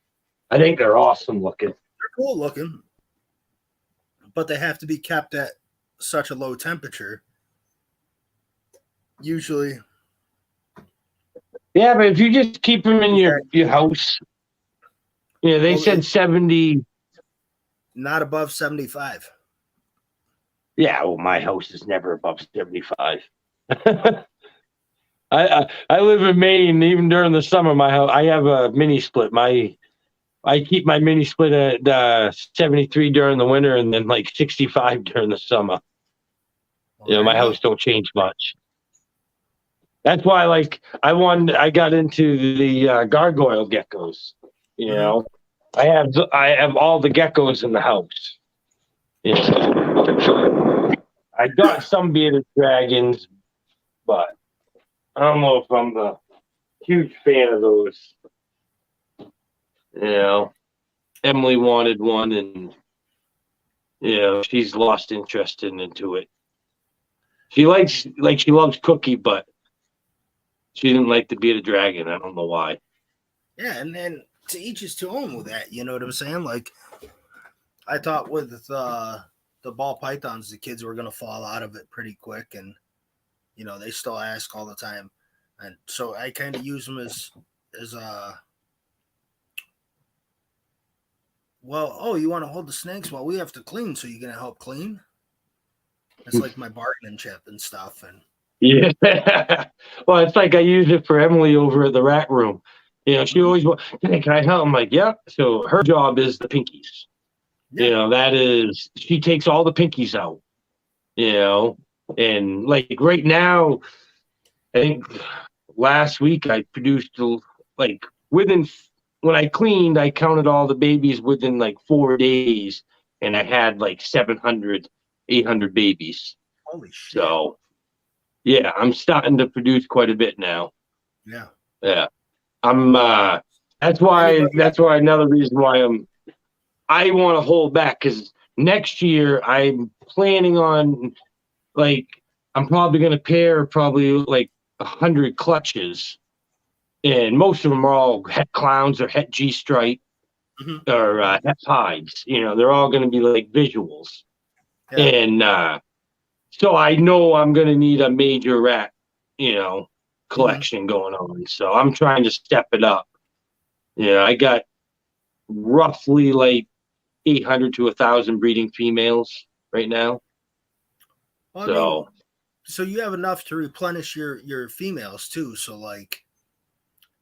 [SPEAKER 1] I think they're awesome looking.
[SPEAKER 2] They're cool looking, but they have to be kept at such a low temperature. Usually.
[SPEAKER 1] Yeah, but if you just keep them in your house, they said 70.
[SPEAKER 2] Not above 75.
[SPEAKER 1] Yeah, well, my house is never above 75. I live in Maine. Even during the summer, my house, I have a mini split. I keep my mini split at 73 during the winter, and then like 65 during the summer. My house don't change much. That's why, I got into the gargoyle geckos. I have all the geckos in the house. I got some bearded dragons, but I don't know if I'm the huge fan of those. Emily wanted one, and she's lost interest into it. She loves Cookie, but she didn't like to be the dragon. I don't know why.
[SPEAKER 2] Yeah, and then to each his own with that. You know what I'm saying? Like, I thought with the ball pythons, the kids were gonna fall out of it pretty quick, and they still ask all the time, and so I kind of use them as well. Oh, you want to hold the snakes? Well, we have to clean, so you're gonna help clean. It's like my bargaining chip and stuff, and
[SPEAKER 1] Yeah. Well, it's like I use it for Emily over at the rat room. She always, hey, can I help? I'm like, yeah. So her job is the pinkies.
[SPEAKER 2] yeah.
[SPEAKER 1] That is, she takes all the pinkies out, and like right now, I think last week I produced like within, when I cleaned, I counted all the babies within like 4 days, and I had like 700, 800 babies.
[SPEAKER 2] Holy shit.
[SPEAKER 1] So, yeah, I'm starting to produce quite a bit now.
[SPEAKER 2] Yeah.
[SPEAKER 1] Yeah. That's why another reason why I want to hold back, because next year I'm planning on, like, I'm probably going to pair probably like 100 clutches, and most of them are all het clowns or het G-stripe or het pies. They're all going to be like visuals.
[SPEAKER 2] Yeah.
[SPEAKER 1] And so I know I'm going to need a major rat, collection going on. So I'm trying to step it up. I got roughly like 800 to 1,000 breeding females right now.
[SPEAKER 2] Well, so you have enough to replenish your females too. So like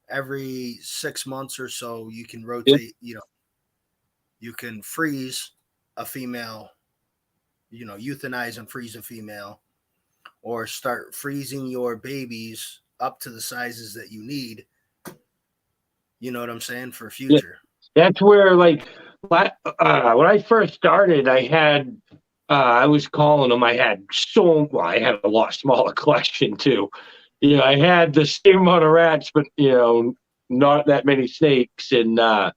[SPEAKER 2] every 6 months or so, you can rotate. You can freeze a female. Euthanize and freeze a female, or start freezing your babies up to the sizes that you need. You know what I'm saying? For future.
[SPEAKER 1] Yeah. That's where, like, when I first started, I was calling them. I had a lot smaller collection too. I had the same amount of rats, but not that many snakes. And I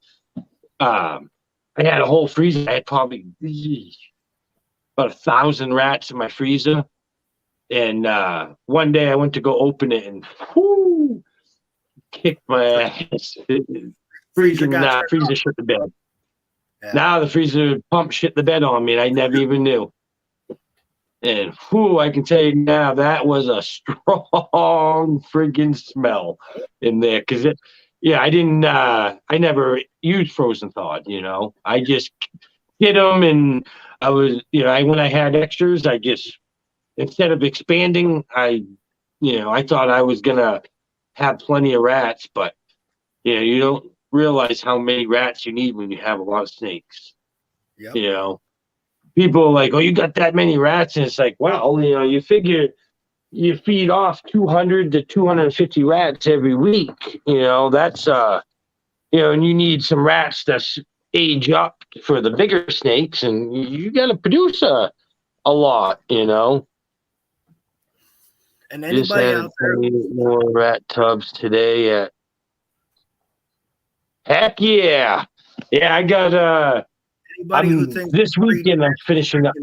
[SPEAKER 1] had a whole freezer. I had probably about 1,000 rats in my freezer. And one day I went to go open it and kicked my ass. Freezer shit the bed. Yeah. Now the freezer pump shit the bed on me, and I never even knew. And I can tell you now, that was a strong friggin' smell in there. Because I never used frozen thawed, I just hit them, and I was, when I had extras, I just, instead of expanding, I thought I was going to have plenty of rats, but, you don't realize how many rats you need when you have a lot of snakes. Yep. People are like, oh, you got that many rats? And it's like, well, you figure you feed off 200 to 250 rats every week. That's, and you need some rats to age up for the bigger snakes, and you got to produce a lot, And
[SPEAKER 2] anybody out there,
[SPEAKER 1] more rat tubs today. Heck yeah, I got
[SPEAKER 2] anybody who thinks
[SPEAKER 1] this weekend I'm finishing up.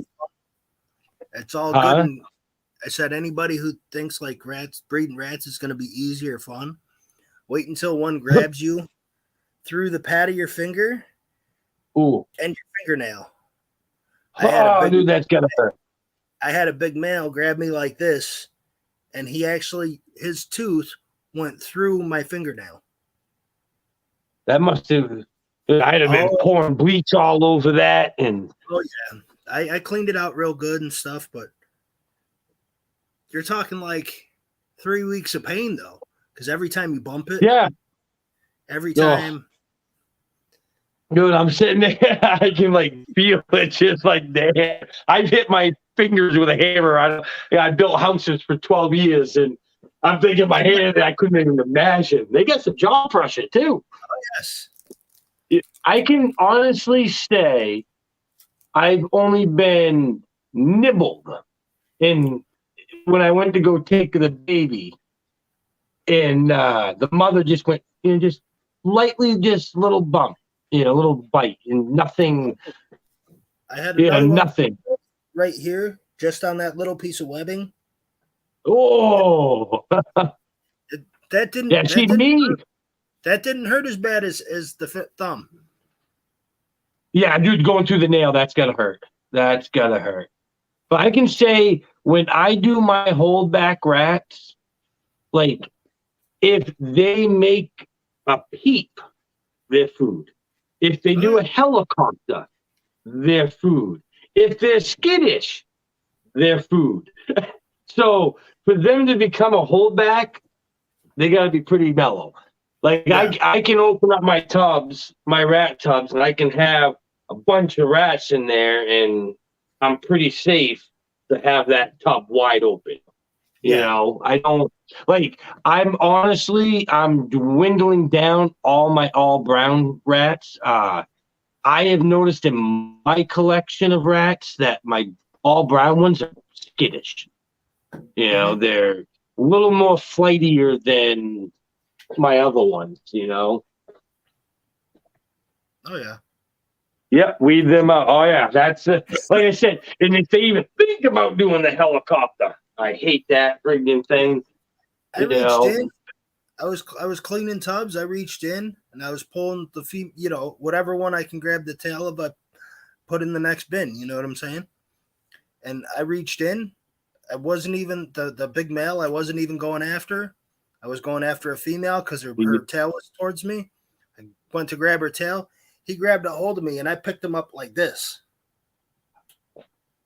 [SPEAKER 2] It's all good. And I said anybody who thinks like breeding rats is going to be easy or fun, wait until one grabs you through the pad of your finger.
[SPEAKER 1] Ooh.
[SPEAKER 2] And your fingernail.
[SPEAKER 1] Dude, that's gonna hurt.
[SPEAKER 2] I had a big male grab me like this, and his tooth went through my fingernail.
[SPEAKER 1] That must have. I'd have been pouring bleach all over that, and
[SPEAKER 2] I cleaned it out real good and stuff, but you're talking like 3 weeks of pain though, because every time you bump it, every time.
[SPEAKER 1] Dude, I'm sitting there. I can like feel it, just like damn. I've hit my fingers with a hammer. I built houses for 12 years, and I'm thinking in my hand I couldn't even imagine. They got some jaw pressure too.
[SPEAKER 2] Oh yes.
[SPEAKER 1] I can honestly say I've only been nibbled, and when I went to go take the baby, and the mother just went, just lightly, just little bump. Little bite and nothing.
[SPEAKER 2] I had
[SPEAKER 1] nothing
[SPEAKER 2] right here, just on that little piece of webbing.
[SPEAKER 1] Oh,
[SPEAKER 2] That didn't
[SPEAKER 1] yeah. See me.
[SPEAKER 2] that didn't hurt as bad as the thumb.
[SPEAKER 1] Yeah, dude, going through the nail, that's gotta hurt. That's gotta hurt. But I can say when I do my holdback rats, like if they make a peep, they're food. If they
[SPEAKER 2] Oh,
[SPEAKER 1] do
[SPEAKER 2] yeah.
[SPEAKER 1] a helicopter, they're food. If they're skittish, they're food. So for them to become a holdback, they got to be pretty mellow. Like
[SPEAKER 2] Yeah.
[SPEAKER 1] I can open up my tubs, my rat tubs, and I can have a bunch of rats in there, and I'm pretty safe to have that tub wide open. You
[SPEAKER 2] Yeah.
[SPEAKER 1] know, I don't like. I'm dwindling down all my all brown rats. I have noticed in my collection of rats that my all brown ones are skittish. You know,
[SPEAKER 2] Mhm.
[SPEAKER 1] they're a little more flightier than my other ones, you know.
[SPEAKER 2] Oh yeah.
[SPEAKER 1] Yep, weed them out. Oh yeah, that's it. Like I said, and if they even think about doing the helicopter, I hate that friggin' thing.
[SPEAKER 2] I
[SPEAKER 1] You
[SPEAKER 2] reached
[SPEAKER 1] know,
[SPEAKER 2] in. I was cleaning tubs. I reached in and I was pulling the feet. Whatever one I can grab the tail of, I put in the next bin. You know what I'm saying? And I reached in. I wasn't even the big male. I wasn't even going after. I was going after a female because her tail was towards me. I went to grab her tail. He grabbed a hold of me, and I picked him up like this.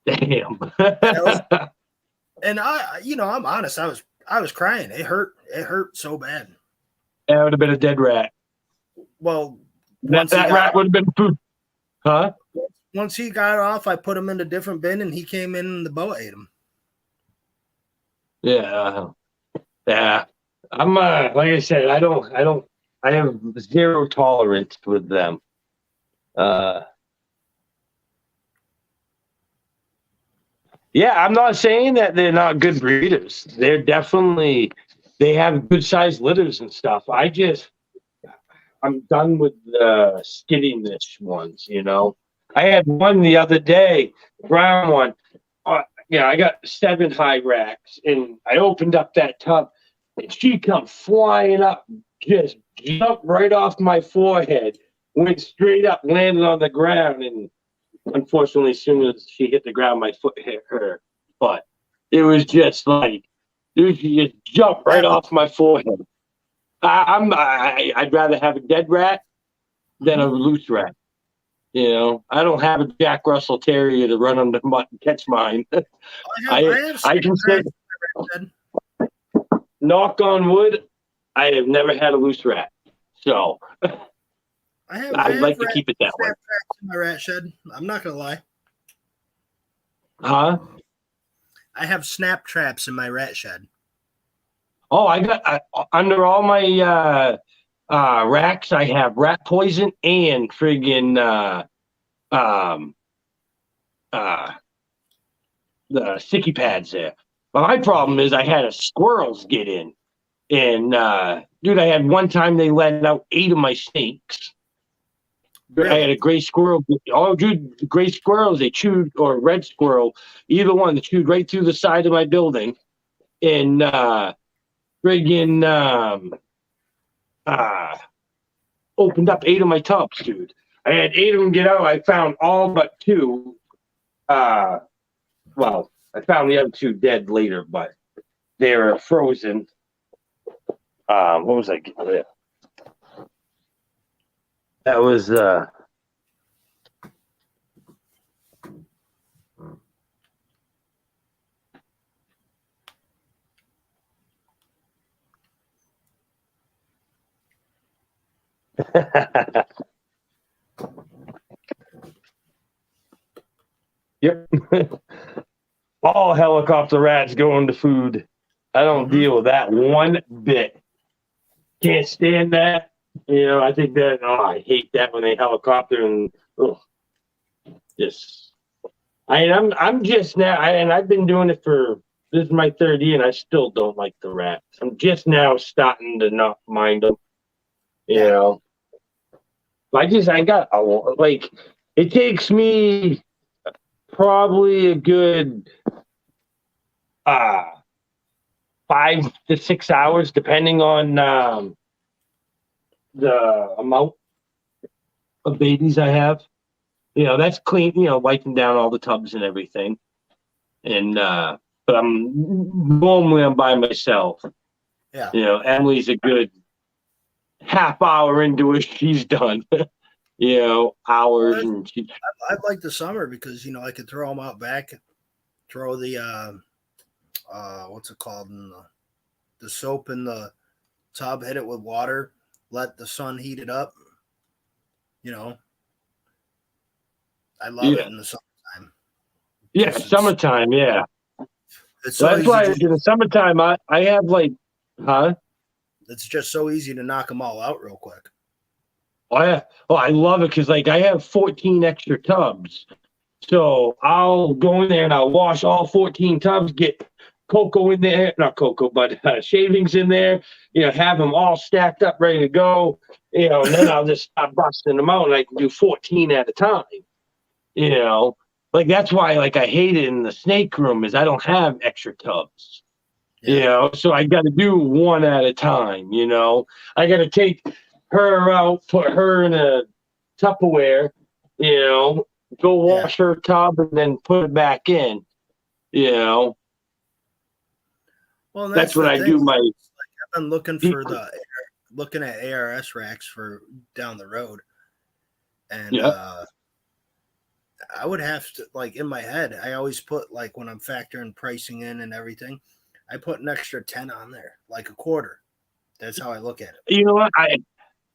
[SPEAKER 1] damn.
[SPEAKER 2] And I'm honest. I was crying. It hurt. It hurt so bad.
[SPEAKER 1] That would have been a dead rat.
[SPEAKER 2] Well,
[SPEAKER 1] That
[SPEAKER 2] once he
[SPEAKER 1] that
[SPEAKER 2] got
[SPEAKER 1] rat would have been food, huh?
[SPEAKER 2] once he got off, I put him in a different bin, and he came in, and the boa ate him.
[SPEAKER 1] Yeah, yeah. I'm like I said, I have zero tolerance with them. Uh, yeah, I'm not saying that they're not good breeders. They have good sized litters and stuff. I'm done with the skittiness ones, you know. I had one the other day, brown one. Yeah, I got 7 high racks, and I opened up that tub, and she come flying up, just jumped right off my forehead, went straight up, landed on the ground, and unfortunately, as soon as she hit the ground, my foot hit her. But it was just like, dude, she just jumped right
[SPEAKER 2] That
[SPEAKER 1] off my forehead. I'd rather have a dead rat than a loose rat. You know, I don't have a Jack Russell Terrier to run under and catch mine.
[SPEAKER 2] I
[SPEAKER 1] I
[SPEAKER 2] have
[SPEAKER 1] I
[SPEAKER 2] snake
[SPEAKER 1] can say,
[SPEAKER 2] traps in
[SPEAKER 1] knock on wood, I have never had a loose rat. So
[SPEAKER 2] I
[SPEAKER 1] I'd
[SPEAKER 2] have
[SPEAKER 1] like to keep it that way.
[SPEAKER 2] snap traps in my rat shed. I'm not gonna lie.
[SPEAKER 1] Huh?
[SPEAKER 2] I have snap traps in my rat shed.
[SPEAKER 1] Oh, I got under all my racks, I have rat poison and friggin' um, uh, the sticky pads there. But my problem is I had a squirrels get in. And dude, I had one time they let out 8 of my snakes. I had
[SPEAKER 2] Really?
[SPEAKER 1] a gray squirrel. Oh, dude, the gray squirrels, they chewed, or red squirrel, either one, they chewed right through the side of my building. And friggin' uh, opened up 8 of my tubs, dude. I had 8 of them get out. I found all but 2. Uh, well, I found the other 2 dead later, but they were frozen. What was I getting rid of? That was yep. All helicopter rats go into food. I don't
[SPEAKER 2] Mm-hmm.
[SPEAKER 1] deal with that one bit. Can't stand that. You know, I think that I hate that when they helicopter and just I'm just now and I've been doing it for this is my 3rd year and I still don't like the rats. I'm just now starting to not mind them. You
[SPEAKER 2] Yeah.
[SPEAKER 1] know. I got like it takes me probably a good 5 to 6 hours, depending on the amount of babies I have. That's clean, wiping down all the tubs and everything. And but I'm by myself.
[SPEAKER 2] Yeah.
[SPEAKER 1] Emily's a good half hour into it, she's done. Hours, and
[SPEAKER 2] I like the summer because I could throw them out back, throw the what's it called, in the soap in the tub, hit it with water, let the sun heat it up. I love it in the summertime.
[SPEAKER 1] Yeah, summertime, yeah.
[SPEAKER 2] It's so
[SPEAKER 1] that's why in the summertime I have
[SPEAKER 2] it's just so easy to knock them all out real quick.
[SPEAKER 1] Oh yeah. Oh, I love it because I have 14 extra tubs. So I'll go in there and I'll wash all 14 tubs, get cocoa in there, not cocoa, but shavings in there, have them all stacked up, ready to go, and then I'll just start busting them out and I can do 14 at a time, that's why, I hate it in the snake room is I don't have extra tubs, so I got to do one at a time, I got to take her out, put her in a Tupperware, go wash her tub and then put it back in, Well, that's what I do.
[SPEAKER 2] I've been looking looking at ARS racks for down the road, and I would have to, in my head, I always put, when I'm factoring pricing in and everything, I put an extra 10 on there, like a quarter. That's how I look at it.
[SPEAKER 1] You know what?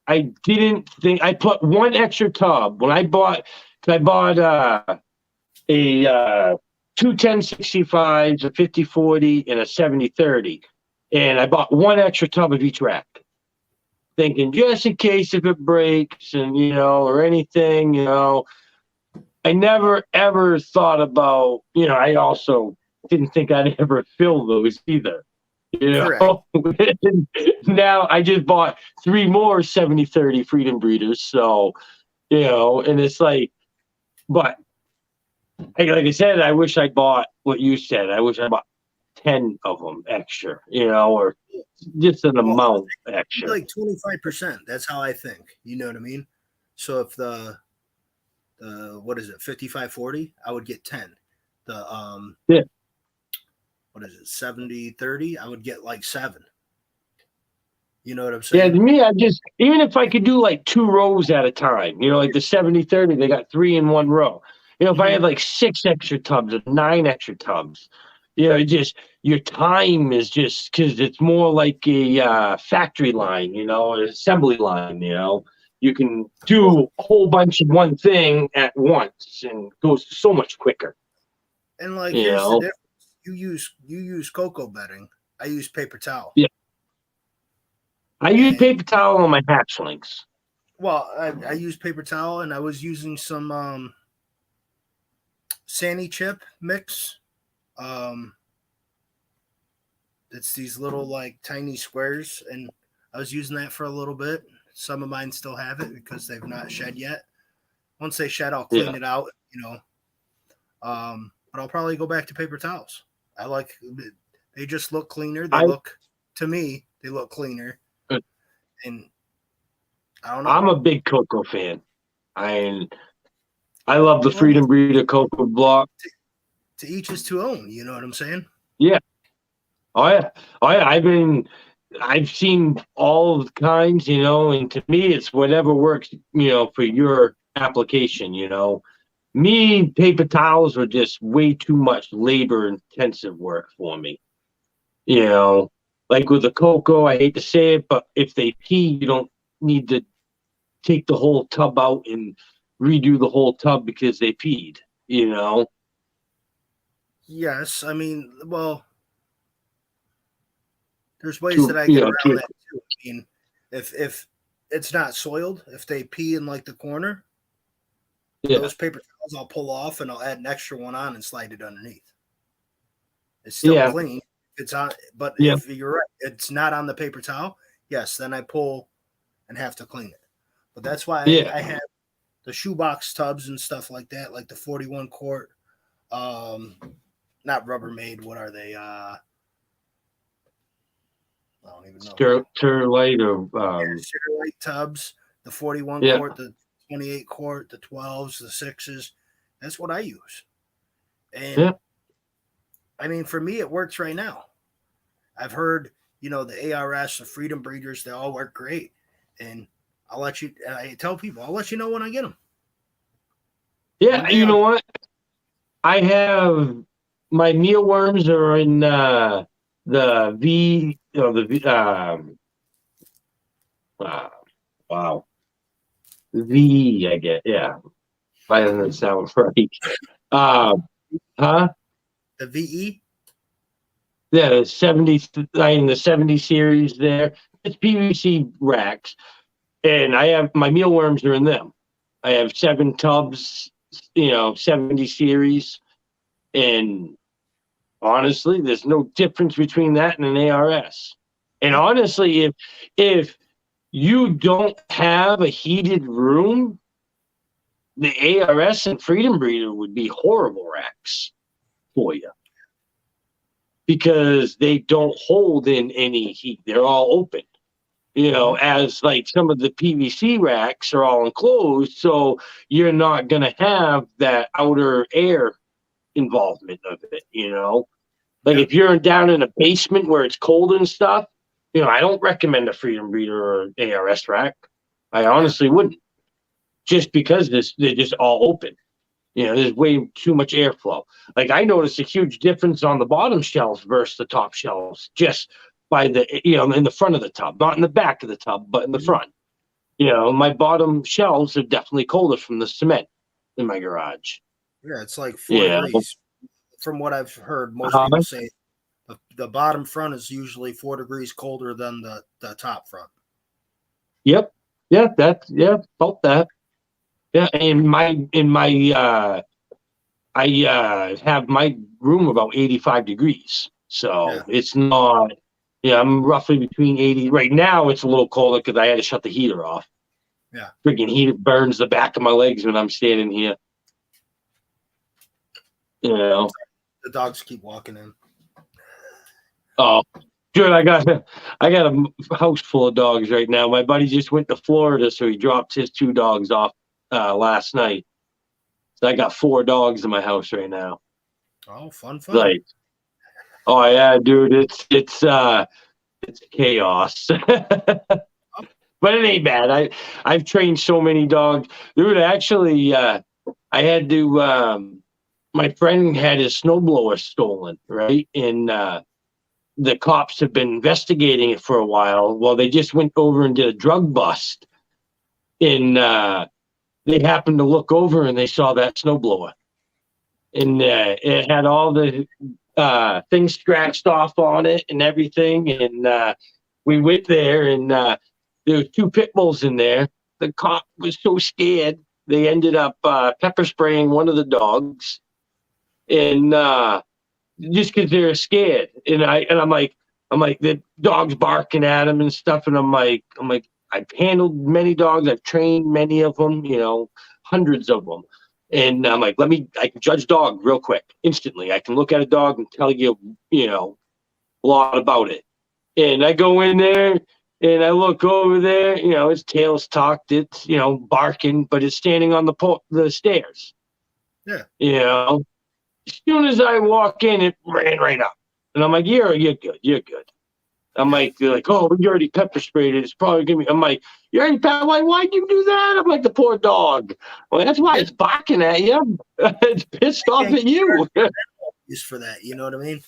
[SPEAKER 1] I didn't think I put one extra tub when I bought. I bought a 2 1065s, a 5040, and a 7030, and I bought one extra tub of each rack, thinking just in case if it breaks and or anything, I never ever thought about. I also didn't think I'd ever fill those either. Now I just bought 3 more 7030 Freedom Breeders, so and it's but like I said, I wish I bought what you said. I wish I bought 10 of them extra, or just an amount extra.
[SPEAKER 2] 25%. That's how I think. You know what I mean? So if the what is it, 5540, I would get 10. The what is it, 7030, I would get 7. You know what I'm saying?
[SPEAKER 1] Yeah, to me, even if I could do 2 rows at a time, the 7030, they got 3 in 1 row. If I had 6 extra tubs or 9 extra tubs, just your time is just because it's more like a factory line, an assembly line, you can do a whole bunch of one thing at once and it goes so much quicker.
[SPEAKER 2] And here's the difference. You use cocoa bedding. I use paper towel.
[SPEAKER 1] Yeah. I use paper towel on my hatchlings.
[SPEAKER 2] Well, I use paper towel, and I was using some Sandy chip mix. It's these little tiny squares, and I was using that for a little bit. Some of mine still have it because they've not shed yet. Once they shed, I'll clean it out, but I'll probably go back to paper towels. They just look cleaner. To me, they look cleaner. And I don't know.
[SPEAKER 1] I'm a big cocoa fan. I love the Freedom Breeder cocoa block.
[SPEAKER 2] To each his to own. You know what I'm saying?
[SPEAKER 1] Yeah. Oh yeah. I've seen all kinds, and to me, it's whatever works, for your application, Me, paper towels are just way too much labor-intensive work for me. With the cocoa, I hate to say it, but if they pee, you don't need to take the whole tub out and redo the whole tub because they peed,
[SPEAKER 2] Yes, I mean, well, there's ways that I get around that too. I mean, if it's not soiled, if they pee in the corner, those paper towels I'll pull off and I'll add an extra one on and slide it underneath. It's still clean. It's on, but if you're right, it's not on the paper towel. Yes, then I pull and have to clean it. But that's why I have the shoebox tubs and stuff like that, like the 41 quart, not Rubbermaid. What are they? even know.
[SPEAKER 1] Terlite or
[SPEAKER 2] Cedarite tubs, the 41
[SPEAKER 1] yeah.
[SPEAKER 2] quart, the 28 quart, the 12s, the 6s. That's what I use. And
[SPEAKER 1] Yeah.
[SPEAKER 2] I mean, for me, it works right now. I've heard, the ARS, the Freedom Breeders, they all work great. And I tell people, I'll let you know when I get them.
[SPEAKER 1] Yeah, you know what? I have my mealworms are in the V, wow, V, I get, yeah. If I doesn't sound right. Huh?
[SPEAKER 2] The VE?
[SPEAKER 1] Yeah, the 70 in the 70 series there. It's PVC racks. And I have my mealworms are in them. I have 7 tubs, 70 series. And honestly, there's no difference between that and an ARS. And honestly, if you don't have a heated room, the ARS and Freedom Breeder would be horrible racks for you because they don't hold in any heat. They're all open. As like some of the PVC racks are all enclosed, so you're not going to have that outer air involvement of it, Like if you're down in a basement where it's cold and stuff, I don't recommend a Freedom Breeder or ARS rack. I honestly wouldn't, just because they're just all open. There's way too much airflow. Like I noticed a huge difference on the bottom shelves versus the top shelves, just by the in the front of the tub, not in the back of the tub, but in the front. My bottom shelves are definitely colder from the cement in my garage.
[SPEAKER 2] Yeah, it's like 4 degrees. From what I've heard, most people say the bottom front is usually 4 degrees colder than the top front.
[SPEAKER 1] Yep. Yeah, felt that. Yeah, I have my room about 85 degrees. So it's not, I'm roughly between 80. Right now it's a little colder because I had to shut the heater off.
[SPEAKER 2] Yeah.
[SPEAKER 1] Freaking heat burns the back of my legs when I'm standing here. The
[SPEAKER 2] dogs keep walking in.
[SPEAKER 1] Oh, dude, I got a house full of dogs right now. My buddy just went to Florida, so he dropped his 2 dogs off last night. So I got 4 dogs in my house right now.
[SPEAKER 2] Oh, fun.
[SPEAKER 1] Like, oh yeah, dude, it's chaos. But it ain't bad. I've trained so many dogs. Dude, actually, I had to my friend had his snowblower stolen, right? And the cops have been investigating it for a while. Well, they just went over and did a drug bust. And they happened to look over and they saw that snowblower. And it had all the things scratched off on it and everything. And we went there and there were 2 pit bulls in there. The cop was so scared, they ended up pepper spraying one of the dogs. And just because they're scared. And I'm like, the dog's barking at him and stuff. And I'm like, I've handled many dogs. I've trained many of them, hundreds of them. And I'm like, I can judge dog real quick, instantly. I can look at a dog and tell you, a lot about it. And I go in there and I look over there, its tail's tucked, it's, barking, but it's standing on the stairs.
[SPEAKER 2] Yeah.
[SPEAKER 1] As soon as I walk in, it ran right up. And I'm like, you're good. I'm like, they're like, oh, you already pepper sprayed it. It's probably going to be. I'm like, you already why'd you do that? I'm like, the poor dog. Well, that's why it's barking at you. It's pissed off at you.
[SPEAKER 2] Used for that, you know what I mean?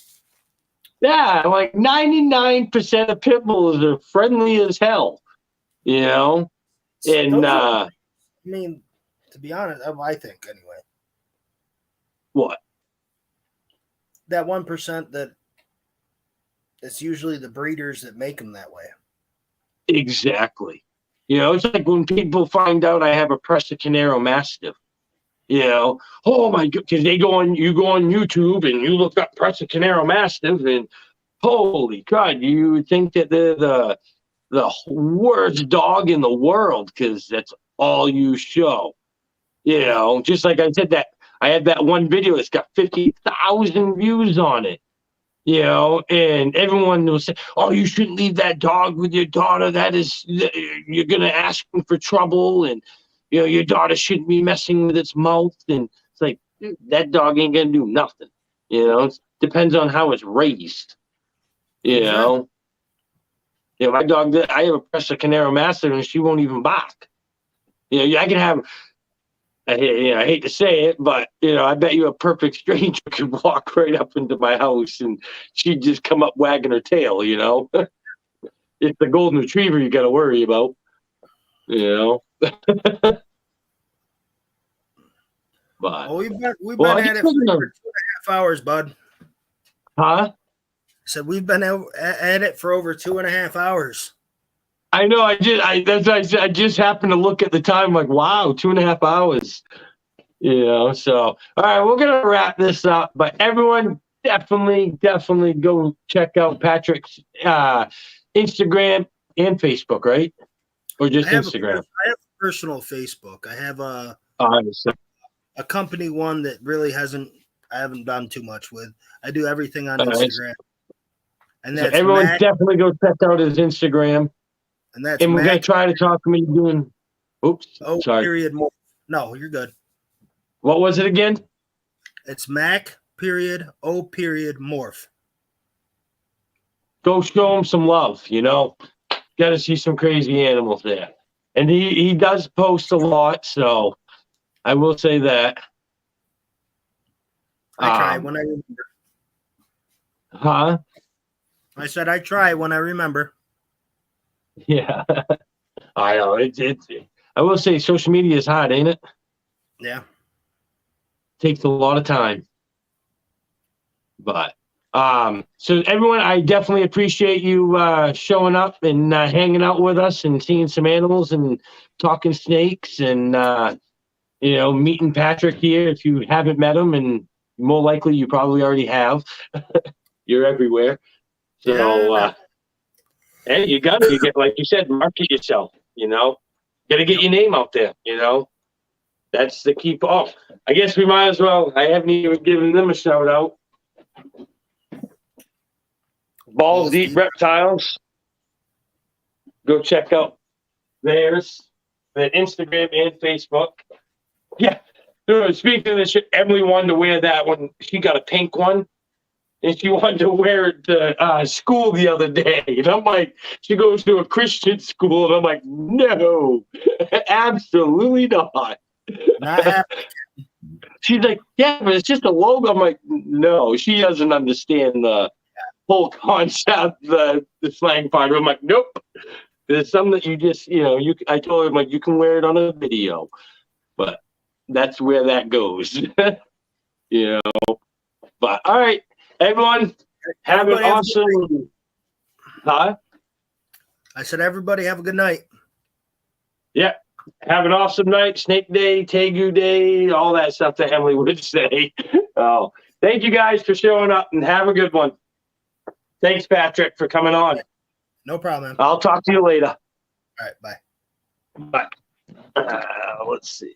[SPEAKER 1] Yeah, like 99% of pit bulls are friendly as hell, And
[SPEAKER 2] I mean, to be honest, I think anyway.
[SPEAKER 1] What?
[SPEAKER 2] That 1% that it's usually the breeders that make them that way.
[SPEAKER 1] Exactly. It's like when people find out I have a Presa Mastiff. Oh my God, because you go on YouTube and you look up Presa Mastiff, and holy God, you would think that they're the worst dog in the world because that's all you show. Just like I said that I had that one video that's got 50,000 views on it. you know, and everyone will say, "Oh, you shouldn't leave that dog with your daughter. You're gonna ask him for trouble, and you know your daughter shouldn't be messing with its mouth." And it's like, dude, that dog ain't gonna do nothing. You know, it depends on how it's raised. You know, my dog. I have a Presa Canaro Master, and she won't even bark. You know, I can have. I hate to say it, but I bet you a perfect stranger could walk right up into my house and she'd just come up wagging her tail. It's the golden retriever you got to worry about. But
[SPEAKER 2] we've been at it for 2.5 hours, bud.
[SPEAKER 1] Huh?
[SPEAKER 2] So we've been at it for over 2.5 hours.
[SPEAKER 1] I know. I just happened to look at the time, like, wow, 2.5 hours. So all right, we're gonna wrap this up. But everyone, definitely go check out Patrick's Instagram and Facebook, right? Or just Instagram?
[SPEAKER 2] I have a personal Facebook. I have a company one that really I haven't done too much with. I do everything on Instagram. And that's
[SPEAKER 1] everyone definitely go check out his Instagram.
[SPEAKER 2] And that's
[SPEAKER 1] we're gonna try to talk to me doing. Oops. Sorry.
[SPEAKER 2] Period. No, you're good.
[SPEAKER 1] What was it again?
[SPEAKER 2] It's Macc. O. Morph.
[SPEAKER 1] Go show him some love. Got to see some crazy animals there, and he does post a lot. So I will say that.
[SPEAKER 2] I try when I remember.
[SPEAKER 1] Huh?
[SPEAKER 2] I said I try when I remember.
[SPEAKER 1] Yeah, I know. I will say social media is hard, ain't it?
[SPEAKER 2] Yeah.
[SPEAKER 1] Takes a lot of time. But so everyone, I definitely appreciate you showing up and hanging out with us and seeing some animals and talking snakes and meeting Patrick here if you haven't met him, and more likely you probably already have. You're everywhere. So hey, you got to get, like you said, market yourself. Got to get your name out there. That's the key. Oh, I guess we might as well. I haven't even given them a shout out. Balls Deep Reptiles. Go check out theirs, their Instagram and Facebook. Yeah. Speaking of this shit, Emily wanted to wear that one. She got a pink one, and she wanted to wear it to school the other day. And I'm like, she goes to a Christian school, and I'm like, no, absolutely not.
[SPEAKER 2] Not happening.
[SPEAKER 1] She's like, yeah, but it's just a logo. I'm like, no, she doesn't understand the whole concept, the slang part. I'm like, nope. There's some that you just, I told her, like, you can wear it on a video, but that's where that goes. But all right, everyone, have an awesome. Huh?
[SPEAKER 2] I said, everybody have a good night.
[SPEAKER 1] Yeah. Have an awesome night, Snake Day, Tegu Day, all that stuff that Emily would say. Oh, thank you guys for showing up, and have a good one. Thanks, Patrick, for coming on.
[SPEAKER 2] No problem.
[SPEAKER 1] I'll talk to you later.
[SPEAKER 2] All right, bye.
[SPEAKER 1] Bye. Let's see.